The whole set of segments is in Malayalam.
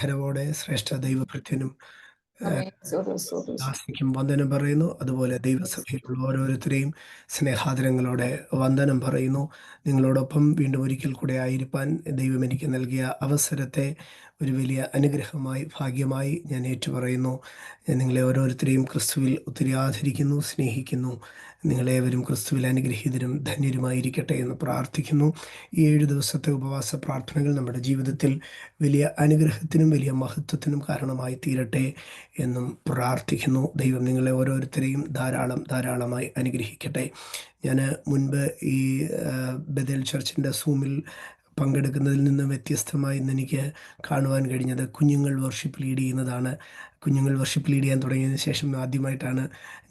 ധനവോടെ ശ്രേഷ്ഠ ദൈവഭൃത്യനും Amen. So. ദാസിക്കും വന്ദനം പറയുന്നു. അതുപോലെ ദൈവസഭയിലുള്ള ഓരോരുത്തരെയും സ്നേഹാദരങ്ങളോടെ വന്ദനം പറയുന്നു. നിങ്ങളോടൊപ്പം വീണ്ടും ഒരിക്കൽ കൂടെ ആയിരിക്കാൻ ദൈവം എനിക്ക് നൽകിയ അവസരത്തെ ഒരു വലിയ അനുഗ്രഹമായി ഭാഗ്യമായി ഞാൻ ഏറ്റുപറയുന്നു. ഞാൻ നിങ്ങളെ ഓരോരുത്തരെയും ക്രിസ്തുവിൽ ഒത്തിരി ആദരിക്കുന്നു, സ്നേഹിക്കുന്നു. നിങ്ങളേവരും ക്രിസ്തുവിൽ അനുഗ്രഹീതരും ധന്യരുമായിരിക്കട്ടെ എന്ന് പ്രാർത്ഥിക്കുന്നു. ഈ 7 ദിവസത്തെ ഉപവാസ പ്രാർത്ഥനകൾ നമ്മുടെ ജീവിതത്തിൽ വലിയ അനുഗ്രഹത്തിനും വലിയ മഹത്വത്തിനും കാരണമായി തീരട്ടെ എന്നും പ്രാർത്ഥിക്കുന്നു. ദൈവം നിങ്ങളെ ഓരോരുത്തരെയും ധാരാളമായി അനുഗ്രഹിക്കട്ടെ. ഞാൻ മുൻപ് ഈ ബഥേൽ ചർച്ചിൻ്റെ സൂമിൽ പങ്കെടുക്കുന്നതിൽ നിന്ന് വ്യത്യസ്തമായി ഇന്നെനിക്ക് കാണുവാൻ കഴിഞ്ഞത് കുഞ്ഞുങ്ങൾ വർഷിപ്പ് ലീഡ് ചെയ്യുന്നതാണ്. കുഞ്ഞുങ്ങൾ വർഷിപ്പ് ലീഡ് ചെയ്യാൻ തുടങ്ങിയതിന് ശേഷം ആദ്യമായിട്ടാണ്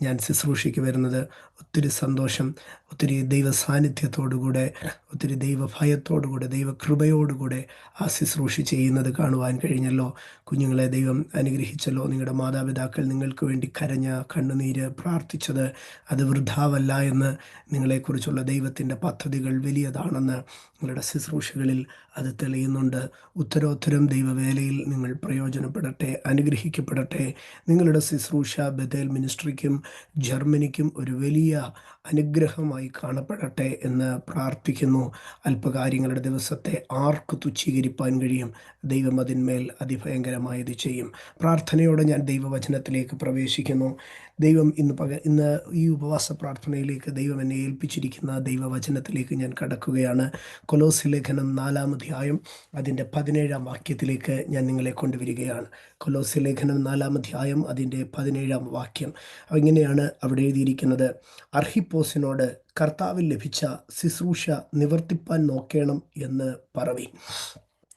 ഞാൻ ശുശ്രൂഷയ്ക്ക് വരുന്നത്. ഒത്തിരി സന്തോഷം, ഒത്തിരി ദൈവ സാന്നിധ്യത്തോടുകൂടെ, ഒത്തിരി ദൈവഭയത്തോടുകൂടെ, ദൈവകൃപയോടുകൂടെ ആ ശുശ്രൂഷ ചെയ്യുന്നത് കാണുവാൻ കഴിഞ്ഞല്ലോ. കുഞ്ഞുങ്ങളെ ദൈവം അനുഗ്രഹിച്ചല്ലോ. നിങ്ങളുടെ മാതാപിതാക്കൾ നിങ്ങൾക്ക് വേണ്ടി കരഞ്ഞ കണ്ണുനീര് പ്രാർത്ഥിച്ചത് അത് വൃഥാവല്ല എന്ന്, നിങ്ങളെക്കുറിച്ചുള്ള ദൈവത്തിൻ്റെ പദ്ധതികൾ വലിയതാണെന്ന് നിങ്ങളുടെ ശുശ്രൂഷകളിൽ അത് തെളിയുന്നുണ്ട്. ഉത്തരോത്തരം ദൈവവേലയിൽ നിങ്ങൾ പ്രയോജനപ്പെടട്ടെ, അനുഗ്രഹിക്കപ്പെടട്ടെ. നിങ്ങളുടെ ശുശ്രൂഷ ബഥേൽ മിനിസ്ട്രിക്കും ജർമ്മനിക്കും ഒരു വലിയ അനുഗ്രഹമായി കാണപ്പെടട്ടെ എന്ന് പ്രാർത്ഥിക്കുന്നു. അല്പകാര്യങ്ങളുടെ ദിവസത്തെ ആർക്ക് തുച്ഛീകരിപ്പാൻ കഴിയും? ദൈവം അതിന്മേൽ അതിഭയങ്കരമായത് ചെയ്യും. പ്രാർത്ഥനയോടെ ഞാൻ ദൈവവചനത്തിലേക്ക് പ്രവേശിക്കുന്നു. ദൈവം ഇന്ന് ഈ ഉപവാസ പ്രാർത്ഥനയിലേക്ക് ദൈവം എന്നെ ഏൽപ്പിച്ചിരിക്കുന്ന ദൈവവചനത്തിലേക്ക് ഞാൻ കടക്കുകയാണ്. കൊലോസ്യ ലേഖനം 4-ാം അധ്യായം അതിൻ്റെ 17-ാം വാക്യത്തിലേക്ക് ഞാൻ നിങ്ങളെ കൊണ്ടുവരികയാണ്. കൊലോസ്യ ലേഖനം 4-ാം അധ്യായം അതിൻ്റെ 17-ാം വാക്യം ഇങ്ങനെയാണ് അവിടെ എഴുതിയിരിക്കുന്നത്: അർഹിപ്പോസിനോട് കർത്താവിൽ ലഭിച്ച ശുശ്രൂഷ നിവർത്തിപ്പാൻ നോക്കേണം എന്ന് പറവി.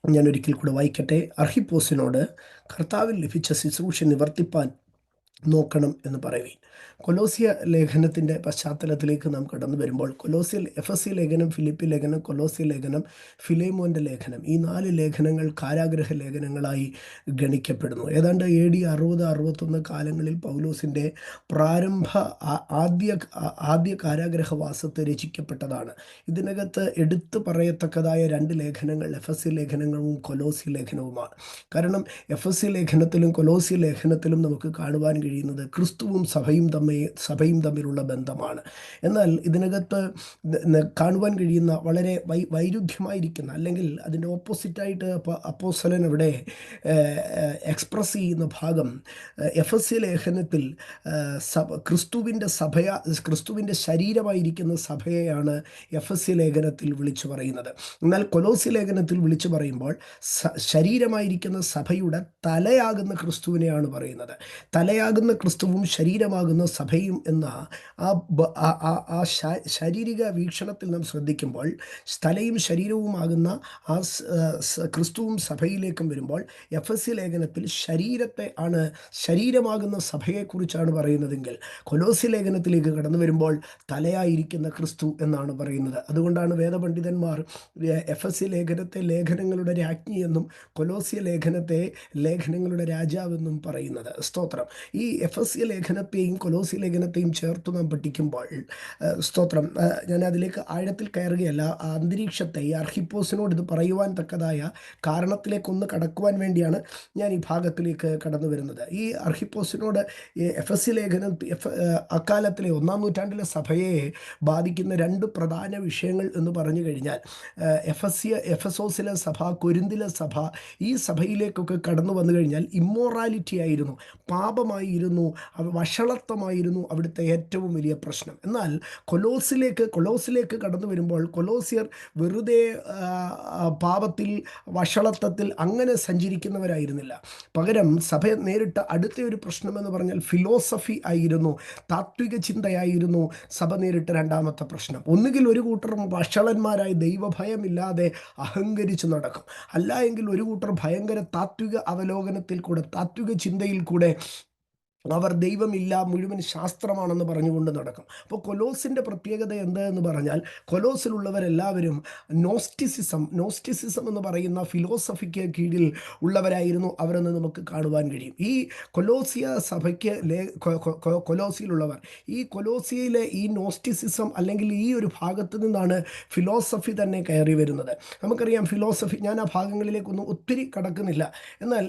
ഞാൻ ഒരിക്കൽ കൂടെ വായിക്കട്ടെ. അർഹിപ്പോസിനോട് കർത്താവിൽ ലഭിച്ച ശുശ്രൂഷ നിവർത്തിപ്പാൻ നോക്കണം എന്ന് പറയുവീൻ. കൊലോസ്യ ലേഖനത്തിൻ്റെ പശ്ചാത്തലത്തിലേക്ക് നാം കടന്നു വരുമ്പോൾ എഫെസ്യ ലേഖനം, ഫിലിപ്പി ലേഖനം, കൊലോസ്യ ലേഖനം, ഫിലേമോൻ്റെ ലേഖനം, ഈ 4 ലേഖനങ്ങൾ കാരാഗ്രഹ ലേഖനങ്ങളായി ഗണിക്കപ്പെടുന്നു. ഏതാണ്ട് AD 60-61 കാലങ്ങളിൽ പൗലോസിൻ്റെ ആദ്യ കാരാഗ്രഹവാസത്തെ രചിക്കപ്പെട്ടതാണ്. ഇതിനകത്ത് എടുത്തു പറയത്തക്കതായ 2 ലേഖനങ്ങൾ എഫെസ്യ ലേഖനവും കൊലോസ്യ ലേഖനവുമാണ്. കാരണം എഫെസ്യ ലേഖനത്തിലും കൊലോസ്യ ലേഖനത്തിലും നമുക്ക് കാണുവാൻ കഴിയുന്നത് ക്രിസ്തുവും സഭയും തമ്മിലുള്ള ബന്ധമാണ്. എന്നാൽ ഇതിനകത്ത് കാണുവാൻ കഴിയുന്ന വളരെ വൈരുദ്ധ്യമായിരിക്കുന്ന, അല്ലെങ്കിൽ അതിൻ്റെ ഓപ്പോസിറ്റായിട്ട് അപ്പോസ്തലൻ അവിടെ എക്സ്പ്രസ് ചെയ്യുന്ന ഭാഗം, എഫെസ്യ ലേഖനത്തിൽ ക്രിസ്തുവിൻ്റെ ശരീരമായിരിക്കുന്ന സഭയെയാണ് എഫെസ്യ ലേഖനത്തിൽ വിളിച്ചു പറയുന്നത്. എന്നാൽ കൊലോസ്യ ലേഖനത്തിൽ വിളിച്ചു പറയുമ്പോൾ ശരീരമായിരിക്കുന്ന സഭയുടെ തലയാകുന്ന ക്രിസ്തുവിനെയാണ് പറയുന്നത്. തലയാകുന്ന ക്രിസ്തുവും ശരീരമാകുന്ന സഭയും എന്ന ആ ശാരീരിക വീക്ഷണത്തിൽ നാം ശ്രദ്ധിക്കുമ്പോൾ, തലയും ശരീരവുമാകുന്ന ആ ക്രിസ്തുവും സഭയിലേക്കും വരുമ്പോൾ, എഫെസ്യ ലേഖനത്തിൽ ശരീരമാകുന്ന സഭയെക്കുറിച്ചാണ് പറയുന്നതെങ്കിൽ, കൊലോസ്യ ലേഖനത്തിലേക്ക് കടന്നു വരുമ്പോൾ തലയായിരിക്കുന്ന ക്രിസ്തു എന്നാണ് പറയുന്നത്. അതുകൊണ്ടാണ് വേദപണ്ഡിതന്മാർ എഫെസ്യ ലേഖനത്തെ ലേഖനങ്ങളുടെ രാജ്ഞി എന്നും കൊലോസ്യ ലേഖനത്തെ ലേഖനങ്ങളുടെ രാജാവെന്നും പറയുന്നത്. സ്തോത്രം. ഈ എഫെസ്യ ലേഖനത്തെയും കൊലോസ്യ ലേഖനത്തെയും ചേർത്ത് നാം പഠിക്കുമ്പോൾ, സ്തോത്രം, ഞാൻ അതിലേക്ക് ആഴത്തിൽ കയറുകയല്ല. ആ അന്തരീക്ഷത്തെ, ഈ അർഹിപ്പോസിനോട് ഇത് പറയുവാൻ തക്കതായ കാരണത്തിലേക്കൊന്ന് കടക്കുവാൻ വേണ്ടിയാണ് ഞാൻ ഈ ഭാഗത്തിലേക്ക് കടന്നു വരുന്നത്. ഈ അർഹിപ്പോസിനോട് എഫെസ്യ ലേഖനം അക്കാലത്തിലെ 1-ാം നൂറ്റാണ്ടിലെ സഭയെ ബാധിക്കുന്ന 2 പ്രധാന വിഷയങ്ങൾ എന്ന് പറഞ്ഞു കഴിഞ്ഞാൽ, എഫെസോസിലെ സഭ, കൊരിന്തിലെ സഭ, ഈ സഭയിലേക്കൊക്കെ കടന്നു വന്നു കഴിഞ്ഞാൽ ഇമ്മോറാലിറ്റി ആയിരുന്നു, പാപമായിരുന്നു, വഷളത്വമായിരുന്നു അവിടുത്തെ ഏറ്റവും വലിയ പ്രശ്നം. എന്നാൽ കൊലോസിലേക്ക് കടന്നു വരുമ്പോൾ കൊലോസ്യർ വെറുതെ പാപത്തിൽ, വഷളത്വത്തിൽ അങ്ങനെ സഞ്ചരിക്കുന്നവരായിരുന്നില്ല. പകരം സഭ നേരിട്ട അടുത്ത ഒരു പ്രശ്നമെന്ന് പറഞ്ഞാൽ ഫിലോസഫി ആയിരുന്നു, താത്വിക ചിന്തയായിരുന്നു സഭ നേരിട്ട രണ്ടാമത്തെ പ്രശ്നം. ഒന്നുകിൽ ഒരു കൂട്ടർ വഷളന്മാരായി ദൈവഭയമില്ലാതെ അഹങ്കരിച്ച് നടക്കും, അല്ല എങ്കിൽ ഒരു കൂട്ടർ ഭയങ്കര താത്വിക അവലോകനത്തിൽ കൂടെ, താത്വിക ചിന്തയിൽ കൂടെ അവർ ദൈവമില്ല, മുഴുവൻ ശാസ്ത്രമാണെന്ന് പറഞ്ഞുകൊണ്ട് നടക്കും. അപ്പോൾ കൊലോസിൻ്റെ പ്രത്യേകത എന്ത് എന്ന് പറഞ്ഞാൽ, കൊലോസിലുള്ളവരെല്ലാവരും നോസ്റ്റിസിസം എന്ന് പറയുന്ന ഫിലോസഫിക്ക് കീഴിൽ ഉള്ളവരായിരുന്നു അവരെന്ന് നമുക്ക് കാണുവാൻ കഴിയും. ഈ കൊലോസിയ സഭയ്ക്ക് കൊലോസിയിലുള്ളവർ, ഈ കൊലോസിയയിലെ ഈ നോസ്റ്റിസിസം അല്ലെങ്കിൽ ഈ ഒരു ഭാഗത്ത് നിന്നാണ് ഫിലോസഫി തന്നെ കയറി വരുന്നത്. നമുക്കറിയാം ഫിലോസഫി, ഞാൻ ആ ഭാഗങ്ങളിലേക്കൊന്നും ഒത്തിരി കടക്കുന്നില്ല. എന്നാൽ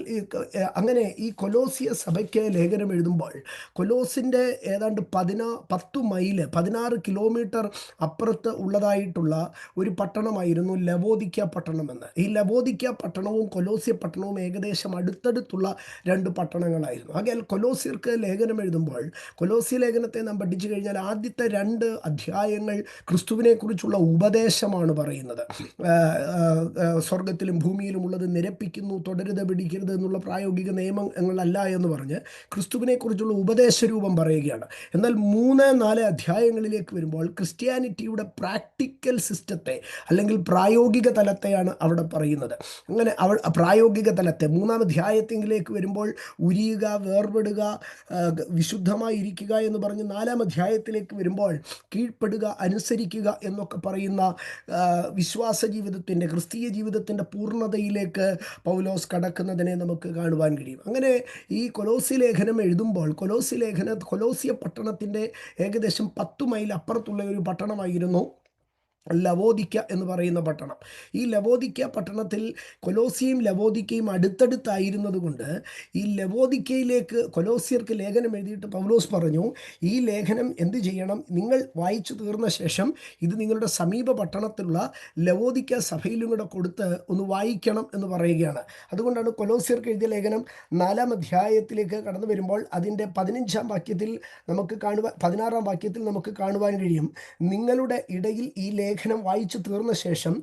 അങ്ങനെ ഈ കൊലോസിയ സഭയ്ക്ക് ലേഖനം എഴുതുമ്പോൾ കൊലോസിൻ്റെ ഏതാണ്ട് 10 മൈല് 16 കിലോമീറ്റർ അപ്പുറത്ത് ഉള്ളതായിട്ടുള്ള ഒരു പട്ടണമായിരുന്നു ലവോദിക്ക പട്ടണമെന്ന്. ഈ ലവോദിക്ക പട്ടണവും കൊലോസ്യ പട്ടണവും ഏകദേശം അടുത്തടുത്തുള്ള 2 പട്ടണങ്ങളായിരുന്നു. ആകയാൽ കൊലോസ്യർക്ക് ലേഖനം എഴുതുമ്പോൾ, കൊലോസ്യ ലേഖനത്തെ നാം പഠിച്ചു കഴിഞ്ഞാൽ ആദ്യത്തെ 2 അധ്യായങ്ങൾ ക്രിസ്തുവിനെ കുറിച്ചുള്ള ഉപദേശമാണ് പറയുന്നത്. സ്വർഗത്തിലും ഭൂമിയിലും ഉള്ളത് നിരപ്പിക്കുന്നു, തുടരുത്, പിടിക്കരുത് എന്നുള്ള പ്രായോഗിക നിയമങ്ങളല്ല എന്ന് പറഞ്ഞ് ക്രിസ്തുവിനെക്കുറിച്ചുള്ള ഉപദേശരൂപം പറയുകയാണ്. എന്നാൽ 3-4 അധ്യായങ്ങളിലേക്ക് വരുമ്പോൾ ക്രിസ്ത്യാനിറ്റിയുടെ പ്രാക്ടിക്കൽ സിസ്റ്റത്തെ അല്ലെങ്കിൽ പ്രായോഗിക തലത്തെയാണ് അവിടെ പറയുന്നത്. അങ്ങനെ പ്രായോഗിക തലത്തെ 3-ാം അധ്യായത്തിലേക്ക് വരുമ്പോൾ ഉരിയുക, വേർപെടുക, വിശുദ്ധമായി ഇരിക്കുക എന്ന് പറഞ്ഞ് 4-ാം അധ്യായത്തിലേക്ക് വരുമ്പോൾ കീഴ്പ്പെടുക, അനുസരിക്കുക എന്നൊക്കെ പറയുന്ന വിശ്വാസ ജീവിതത്തിൻ്റെ, ക്രിസ്തീയ ജീവിതത്തിൻ്റെ പൂർണ്ണതയിലേക്ക് പൗലോസ് കടക്കുന്നതിനെ നമുക്ക് കാണുവാൻ കഴിയും. അങ്ങനെ ഈ കൊലോസി ലേഖനം എഴുതുമ്പോൾ കൊലോസിയ പട്ടണത്തിൻ്റെ ഏകദേശം 10 മൈൽ അപ്പുറത്തുള്ള ഒരു പട്ടണമായിരുന്നു ലവോദിക്ക എന്ന് പറയുന്ന പട്ടണം. ഈ ലവോദിക്ക പട്ടണത്തിൽ കൊലോസിയും ലവോദിക്കയും അടുത്തടുത്തായിരുന്നത് കൊണ്ട് ഈ ലവോദിക്കയിലേക്ക് കൊലോസിയർക്ക് ലേഖനം എഴുതിയിട്ട് പൗലോസ് പറഞ്ഞു, ഈ ലേഖനം എന്ത് ചെയ്യണം, നിങ്ങൾ വായിച്ചു തീർന്ന ശേഷം ഇത് നിങ്ങളുടെ സമീപ പട്ടണത്തിലുള്ള ലവോദിക്ക സഭയിലും കൂടെ കൊടുത്ത് ഒന്ന് വായിക്കണം എന്ന് പറയുകയാണ്. അതുകൊണ്ടാണ് കൊലോസിയർക്ക് എഴുതിയ ലേഖനം 4-ാം അധ്യായത്തിലേക്ക് കടന്നു വരുമ്പോൾ അതിൻ്റെ 15-ാം വാക്യത്തിൽ നമുക്ക് 16-ാം വാക്യത്തിൽ നമുക്ക് കാണുവാൻ കഴിയും, നിങ്ങളുടെ ഇടയിൽ ഈ ലേഖനം വായിച്ചു തീർന്ന ശേഷം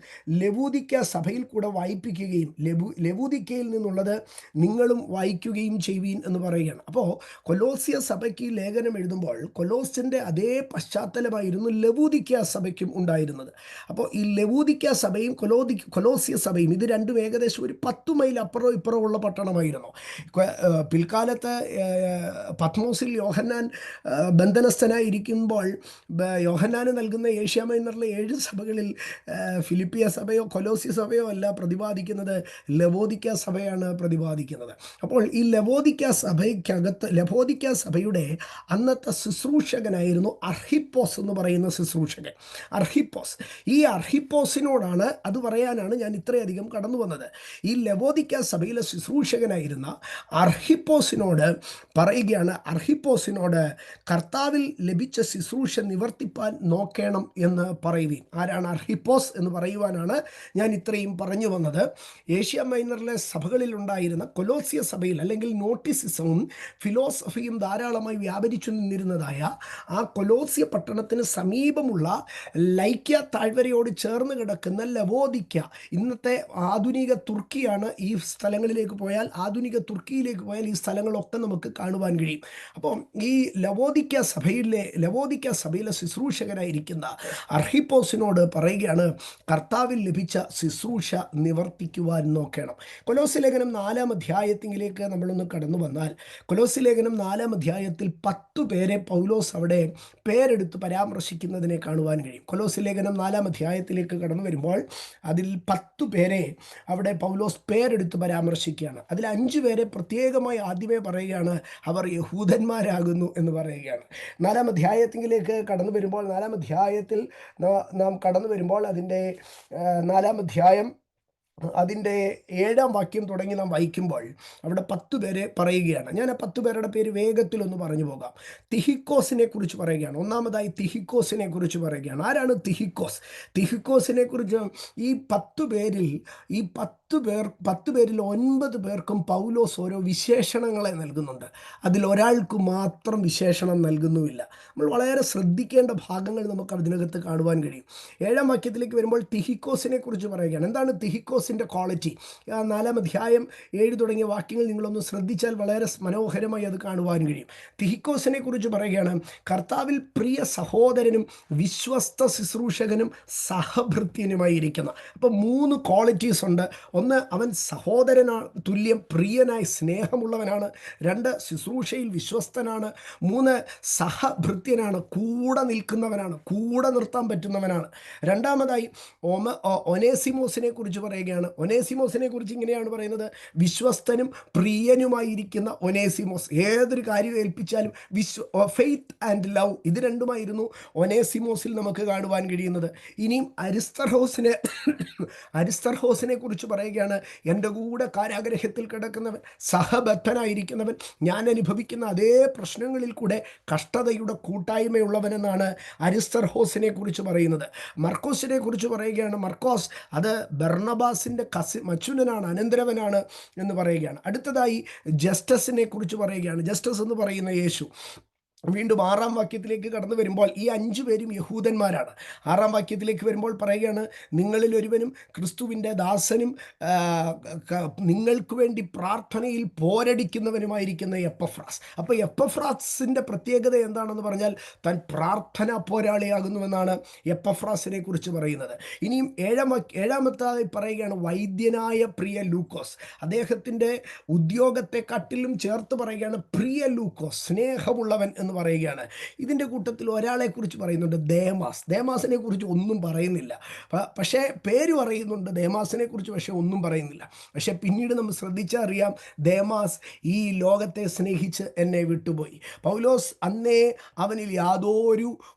ലവോദിക്ക സഭയിൽ കൂടെ വായിപ്പിക്കുകയും ലവോദിക്കയിൽ നിന്നുള്ളത് നിങ്ങളും വായിക്കുകയും ചെയ്യുവീൻ എന്ന് പറയുകയാണ്. അപ്പോൾ കൊലോസ്യ സഭയ്ക്ക് ഈ ലേഖനം എഴുതുമ്പോൾ കൊലോസിൻ്റെ അതേ പശ്ചാത്തലമായിരുന്നു ലവോദിക്ക സഭയ്ക്കും ഉണ്ടായിരുന്നത്. അപ്പോൾ ഈ ലവോദിക്ക സഭയും കൊലോസ്യ സഭയും ഇത് രണ്ടും ഏകദേശം ഒരു 10 മൈൽ അപ്പുറം ഇപ്പുറം ഉള്ള പട്ടണമായിരുന്നു. പിൽക്കാലത്ത് പത്മോസിൽ യോഹന്നാൻ ബന്ധനസ്ഥനായിരിക്കുമ്പോൾ യോഹന്നാന് നൽകുന്ന ഏഷ്യ മൈനറിലെ 7 സഭകളിൽ ഫിലിപ്പിയ സഭയോ കൊലോസ്യ സഭയോ അല്ല പ്രതിപാദിക്കുന്നത്, ലവോദിക്ക സഭയാണ് പ്രതിപാദിക്കുന്നത്. അപ്പോൾ ഈ ലവോദിക്ക സഭയുടെ അന്നത്തെ ശുശ്രൂഷകനായിരുന്നു അർഹിപ്പോസ് എന്ന് പറയുന്ന ശുശ്രൂഷകൻ. ഈ അർഹിപ്പോസിനോടാണ്, അത് പറയാനാണ് ഞാൻ ഇത്രയധികം കടന്നു വന്നത്. ഈ ലവോദിക്ക സഭയിലെ ശുശ്രൂഷകനായിരുന്ന അർഹിപ്പോസിനോട് പറയുകയാണ്, അർഹിപ്പോസിനോട് കർത്താവിൽ ലഭിച്ച ശുശ്രൂഷ നിവർത്തിപ്പാൻ നോക്കണം എന്ന് പറയുവീൻ. ആരാണ് അർഹിപ്പോസ് എന്ന് പറയുവാനാണ് ഞാൻ ഇത്രയും പറഞ്ഞു വന്നത്. ഏഷ്യ മൈനറിലെ സഭകളിൽ ഉണ്ടായിരുന്ന കൊലോസ്യ സഭയിൽ അല്ലെങ്കിൽ നോട്ടിസിസവും ഫിലോസഫിയും ധാരാളമായി വ്യാപരിച്ചു നിന്നിരുന്നതായ ആ കൊലോസ്യ പട്ടണത്തിന് സമീപമുള്ള ലൈക്യ താഴ്വരയോട് ചേർന്ന് കിടക്കുന്ന ലവോദിക്ക, ഇന്നത്തെ ആധുനിക തുർക്കിയാണ്. ഈ സ്ഥലങ്ങളിലേക്ക് പോയാൽ, ആധുനിക തുർക്കിയിലേക്ക് പോയാൽ ഈ സ്ഥലങ്ങളൊക്കെ നമുക്ക് കാണുവാൻ കഴിയും. അപ്പോൾ ഈ ലവോദിക്ക സഭയിലെ ശുശ്രൂഷകനായിരിക്കുന്ന അർഹിപ്പോസിനോട് പറയുകയാണ്, കർത്താവിൽ ലഭിച്ച ശുശ്രൂഷ നിവർത്തിക്കുവാൻ നോക്കണം. കൊലോസ്യ ലേഖനം 4-ാം അധ്യായത്തിലേക്ക് നമ്മളൊന്ന് കടന്നു വന്നാൽ, കൊലോസ്യ ലേഖനം 4-ാം അധ്യായത്തിൽ 10 പേരെ പൗലോസ് അവിടെ പേരെടുത്ത് പരാമർശിക്കുന്നതിനെ കാണുവാൻ കഴിയും. കൊലോസ്യ ലേഖനം 4-ാം അധ്യായത്തിലേക്ക് കടന്നു വരുമ്പോൾ അതിൽ 10 പേരെ അവിടെ പൗലോസ് പേരെടുത്ത് പരാമർശിക്കുകയാണ്. അതിൽ 5 പേരെ പ്രത്യേകമായി ആദ്യമേ പറയുകയാണ്, അവർ യഹൂദന്മാരാകുന്നു എന്ന് പറയുകയാണ്. 4-ാം അധ്യായത്തിലേക്ക് കടന്നു വരുമ്പോൾ, 4-ാം അധ്യായത്തിൽ നാം കടന്നു വരുമ്പോൾ അതിൻ്റെ 4-ാം അധ്യായം അതിൻ്റെ 7-ാം വാക്യം തുടങ്ങി നാം വായിക്കുമ്പോൾ അവിടെ 10 പേരെ പറയുകയാണ്. ഞാൻ ആ 10 പേരുടെ പേര് വേഗത്തിലൊന്ന് പറഞ്ഞു പോകാം. തിഹിക്കോസിനെ കുറിച്ച് പറയുകയാണ്. ഒന്നാമതായി തിഹിക്കോസിനെ കുറിച്ച് പറയുകയാണ്. ആരാണ് തിഹിക്കോസിനെ കുറിച്ച്? ഈ 10 പേരിൽ 9 പേർക്കും പൗലോസ് ഓരോ വിശേഷണങ്ങളെ നൽകുന്നുണ്ട്. അതിലൊരാൾക്ക് മാത്രം വിശേഷണം നൽകുന്നുമില്ല. നമ്മൾ വളരെ ശ്രദ്ധിക്കേണ്ട ഭാഗങ്ങൾ നമുക്ക് അതിനകത്ത് കാണുവാൻ കഴിയും. 7-ാം വാക്യത്തിലേക്ക് വരുമ്പോൾ തിഹിക്കോസിനെ കുറിച്ച് പറയുകയാണ്. എന്താണ് തിഹിക്കോസിൻ്റെ ക്വാളിറ്റി? 4-ാം അധ്യായം 7 തുടങ്ങിയ വാക്യങ്ങൾ നിങ്ങളൊന്ന് ശ്രദ്ധിച്ചാൽ വളരെ മനോഹരമായി അത് കാണുവാൻ കഴിയും. തിഹിക്കോസിനെ കുറിച്ച് പറയുകയാണ്, കർത്താവിൽ പ്രിയ സഹോദരനും വിശ്വസ്ത ശുശ്രൂഷകനും സഹഭൃത്യനുമായിരിക്കുന്ന. അപ്പോൾ 3 ക്വാളിറ്റീസ് ഉണ്ട്. ഒന്ന്, അവൻ സഹോദരനാ തുല്യം പ്രിയനായി സ്നേഹമുള്ളവനാണ്. 2, ശുശ്രൂഷയിൽ വിശ്വസ്തനാണ്. 3, സഹഭൃത്യനാണ്, കൂടെ നിൽക്കുന്നവനാണ്, കൂടെ നിർത്താൻ പറ്റുന്നവനാണ്. രണ്ടാമതായി ഒനേസിമോസിനെ കുറിച്ച് പറയുകയാണ്. ഒനേസിമോസിനെ കുറിച്ച് ഇങ്ങനെയാണ് പറയുന്നത്: വിശ്വസ്തനും പ്രിയനുമായിരിക്കുന്ന ഒനേസിമോസ്. ഏതൊരു കാര്യം ഏൽപ്പിച്ചാലും ഫെയ്ത്ത് ആൻഡ് ലവ്, ഇത് രണ്ടുമായിരുന്നു ഒനേസിമോസിൽ നമുക്ക് കാണുവാൻ കഴിയുന്നത്. ഇനിയും അരിസ്തർഹോസിനെ കുറിച്ച് പറയുകയാണ്: എൻ്റെ കൂടെ കാരാഗ്രഹത്തിൽ കിടക്കുന്നവൻ, സഹബദ്ധനായിരിക്കുന്നവൻ, ഞാൻ അനുഭവിക്കുന്ന അതേ പ്രശ്നങ്ങളിൽ കൂടെ കഷ്ടതയുടെ കൂട്ടായ്മയുള്ളവനെന്നാണ് അരിസ്തർഹോസിനെ കുറിച്ച് പറയുന്നത്. മർക്കോസിനെ കുറിച്ച് പറയുകയാണ്. മർക്കോസ് അത് ബർണബാസിൻ്റെ മച്ചുനനാണ്, അനന്തരവനാണ് എന്ന് പറയുകയാണ്. അടുത്തതായി ജസ്റ്റസിനെ കുറിച്ച് പറയുകയാണ്. ജസ്റ്റസ് എന്ന് പറയുന്ന യേശു. വീണ്ടും 6-ാം വാക്യത്തിലേക്ക് കടന്നു വരുമ്പോൾ ഈ 5 പേരും യഹൂദന്മാരാണ്. 6-ാം വാക്യത്തിലേക്ക് വരുമ്പോൾ പറയുകയാണ്: നിങ്ങളിൽ ഒരുവനും ക്രിസ്തുവിൻ്റെ ദാസനും നിങ്ങൾക്ക് വേണ്ടി പ്രാർത്ഥനയിൽ പോരടിക്കുന്നവനുമായിരിക്കുന്ന എപ്പഫ്രാസ്. അപ്പോൾ എപ്പഫ്രാസിൻ്റെ പ്രത്യേകത എന്താണെന്ന് പറഞ്ഞാൽ താൻ പ്രാർത്ഥന പോരാളിയാകുന്നുവെന്നാണ് എപ്പഫ്രാസിനെ കുറിച്ച് പറയുന്നത്. ഇനിയും 7-ാമത്തായി പറയുകയാണ് വൈദ്യനായ പ്രിയ ലൂക്കോസ്. അദ്ദേഹത്തിൻ്റെ ഉദ്യോഗത്തെക്കാട്ടിലും ചേർത്ത് പറയുകയാണ് പ്രിയ ലൂക്കോസ്, സ്നേഹമുള്ളവൻ എന്ന് പറയുകയാണ്. ഇതിൻ്റെ കൂട്ടത്തിൽ ഒരാളെ കുറിച്ച് പറയുന്നുണ്ട്, ദേമാസ്. ദേമാസിനെ കുറിച്ച് ഒന്നും പറയുന്നില്ല, പക്ഷേ പേര് പറയുന്നുണ്ട് ദേമാസിനെ കുറിച്ച്, പക്ഷേ ഒന്നും പറയുന്നില്ല. പക്ഷേ പിന്നീട് നമ്മൾ ശ്രദ്ധിച്ചാൽ അറിയാം, ദേമാസ് ഈ ലോകത്തെ സ്നേഹിച്ച് എന്നെ വിട്ടുപോയി. പൗലോസ് അന്നേ അവനിൽ യാതൊരു